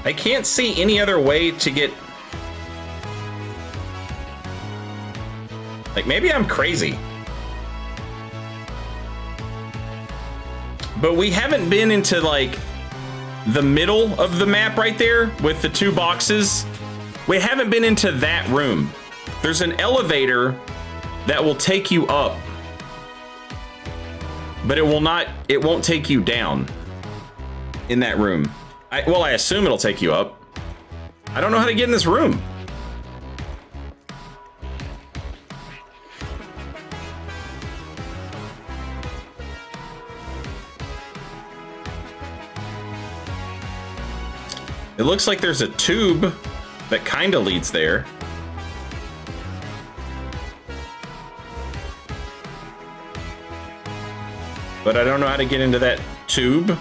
I can't see any other way to get... Like, maybe I'm crazy. But we haven't been into, like, the middle of the map right there with the two boxes. We haven't been into that room. There's an elevator that will take you up. But it won't take you down in that room. Well, I assume it'll take you up. I don't know how to get in this room. It looks like there's a tube that kind of leads there. But I don't know how to get into that tube.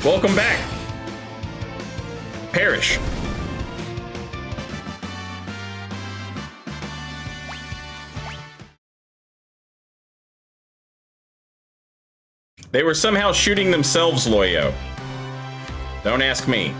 Welcome back. Perish. They were somehow shooting themselves, Loyo. Don't ask me.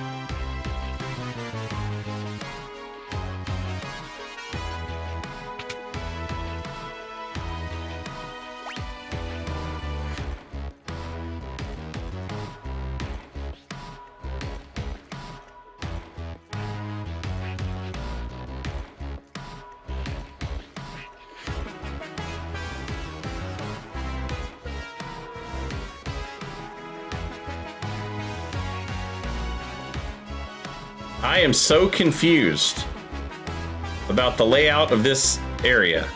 I am so confused about the layout of this area.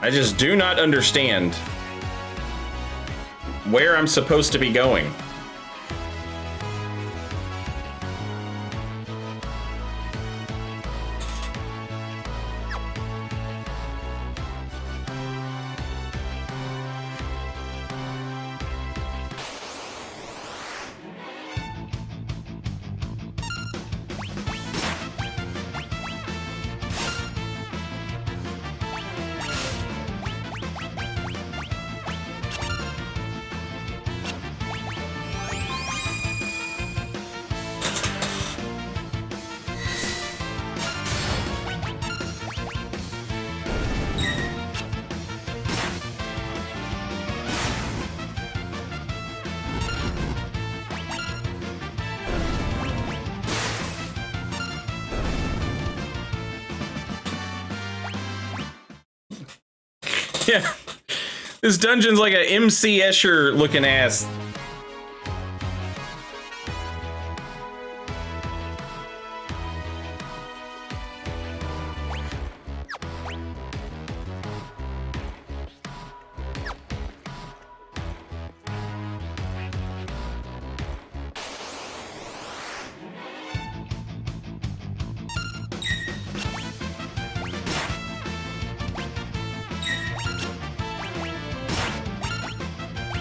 I just do not understand where I'm supposed to be going. Yeah, this dungeon's like a MC Escher looking ass.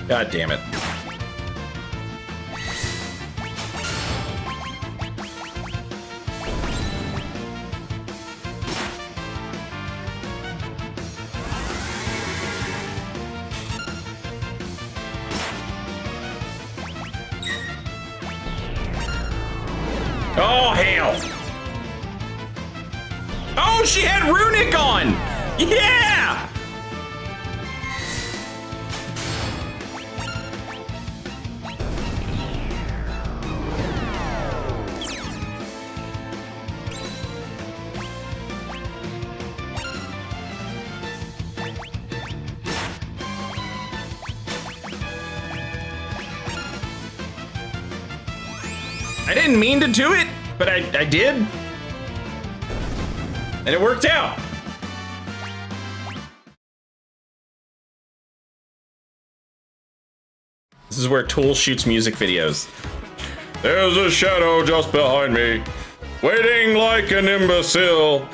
God damn it. Oh, hell. Oh, she had Runic on. Yeah. I didn't mean to do it, but I did. And it worked out. This is where Tool shoots music videos. There's a shadow just behind me, waiting like an imbecile.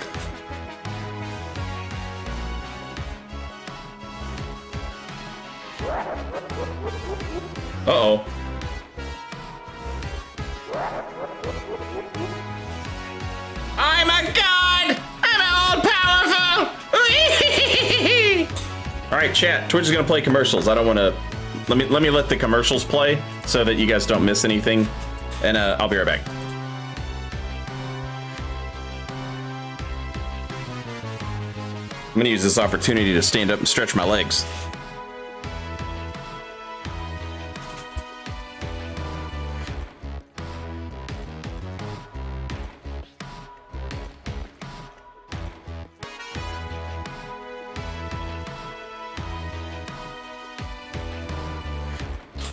Uh-oh. I'm a god! I'm all-powerful! All right, chat. Twitch is gonna play commercials. I don't want to. Let me let the commercials play so that you guys don't miss anything, and I'll be right back. I'm gonna use this opportunity to stand up and stretch my legs.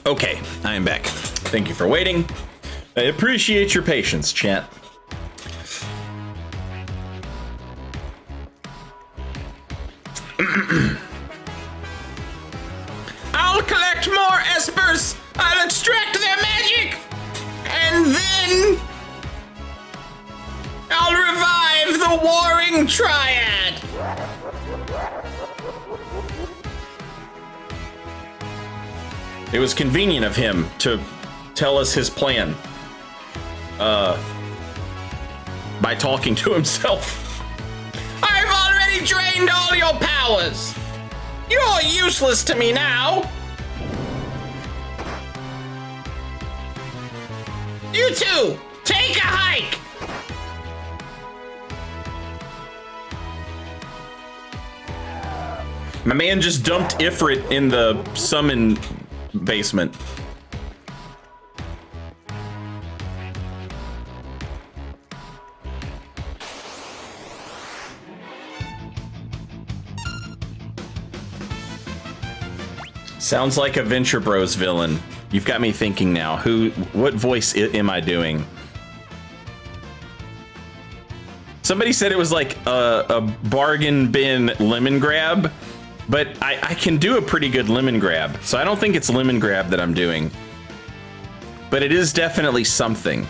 Okay, I am back. Thank you for waiting. I appreciate your patience, chat. I'll collect more espers. I'll extract their magic. And then I'll revive the warring triad. It was convenient of him to tell us his plan by talking to himself. I've already drained all your powers. You're useless to me now. You two, take a hike. My man just dumped Ifrit in the summon basement. Sounds like a Venture Bros villain. You've got me thinking now. What voice am I doing? Somebody said it was like a bargain bin lemon grab, but I can do a pretty good lemon grab. So I don't think it's lemon grab that I'm doing, but it is definitely something.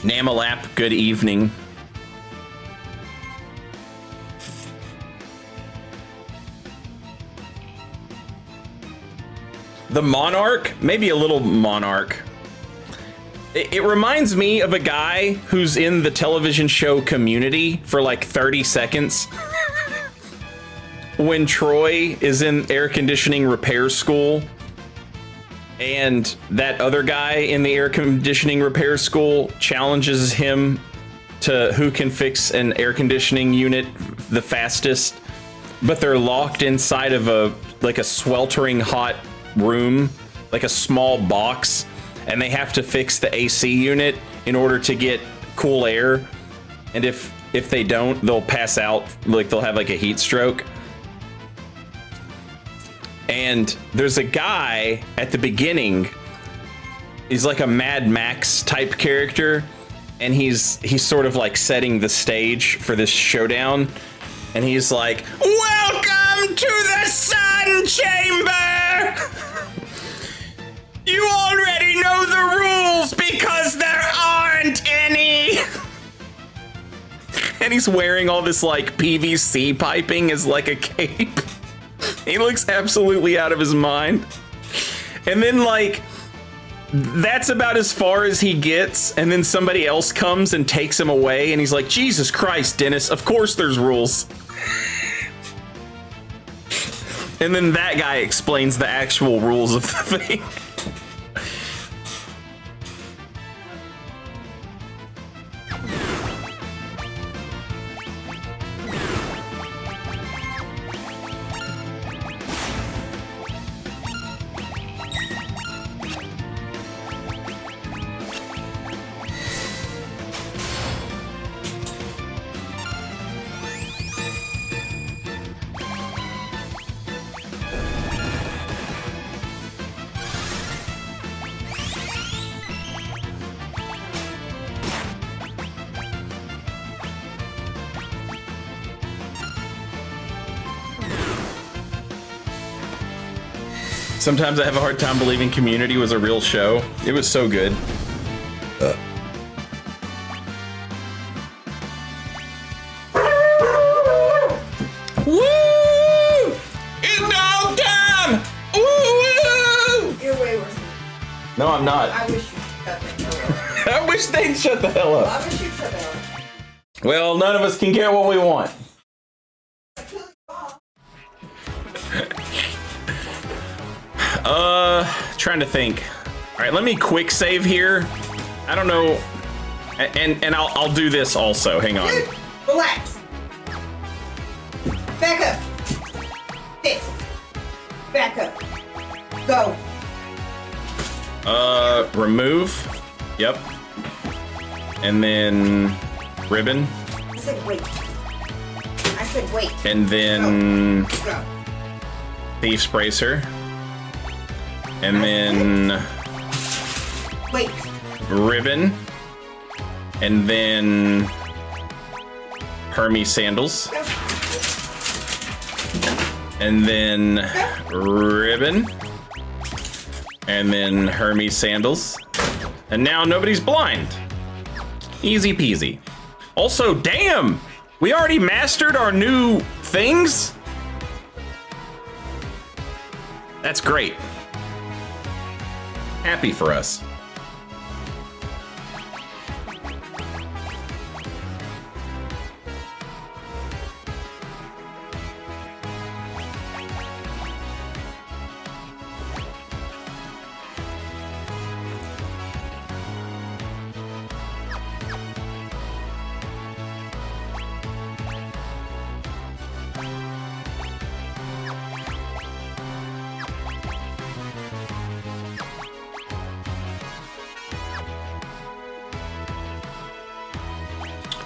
Namalap, good evening. The Monarch, maybe a little Monarch. It reminds me of a guy who's in the television show Community for like 30 seconds. When Troy is in air conditioning repair school, and that other guy in the air conditioning repair school challenges him to who can fix an air conditioning unit the fastest, but they're locked inside of a sweltering hot room, like a small box, and they have to fix the AC unit in order to get cool air. And if they don't, they'll pass out, like they'll have like a heat stroke. And there's a guy at the beginning, he's like a Mad Max type character, and he's sort of like setting the stage for this showdown, and he's like, "Welcome to the Sun Chamber! You already know the rules because there aren't any!" And he's wearing all this like PVC piping as like a cape. He looks absolutely out of his mind. And then like, that's about as far as he gets, and then somebody else comes and takes him away, and he's like, "Jesus Christ, Dennis, of course there's rules." And then that guy explains the actual rules of the thing. Sometimes I have a hard time believing Community was a real show. It was so good. Woo! It's dog time! Woo! You're way worse than me. No, I'm not. I wish you'd shut the hell up. I wish they'd shut the hell up. I wish you'd shut the hell up. Well, none of us can get what we want. Trying to think. All right, let me quick save here. I don't know, and I'll do this also. Hang on. Dude, relax. Back up. This. Back up. Go. Remove. Yep. And then ribbon. I said wait. I said wait. And then Go. Thief's Bracer. And then Wait. ribbon. And then Hermes Sandals. Go. And then ribbon. And then Hermes Sandals. And now nobody's blind. Easy peasy. Also, damn! We already mastered our new things? That's great. Happy for us.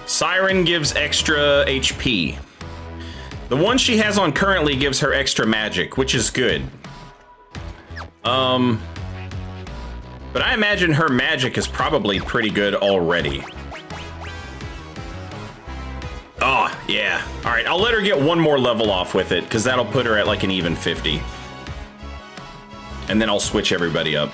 Siren gives extra HP. The one she has on currently gives her extra magic, which is good. But I imagine her magic is probably pretty good already. Oh, yeah. All right, I'll let her get one more level off with it, because that'll put her at like an even 50. And then I'll switch everybody up.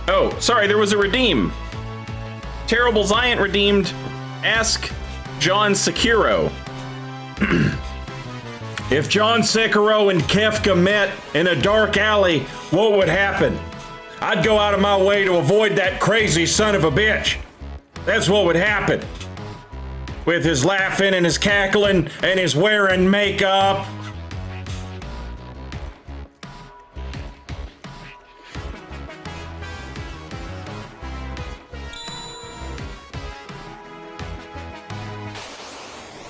Oh, sorry, there was a redeem. Terrible Ziant redeemed. Ask John Sekiro. If John Sekiro and Kefka met in a dark alley, what would happen? I'd go out of my way to avoid that crazy son of a bitch. That's what would happen. With his laughing and his cackling and his wearing makeup.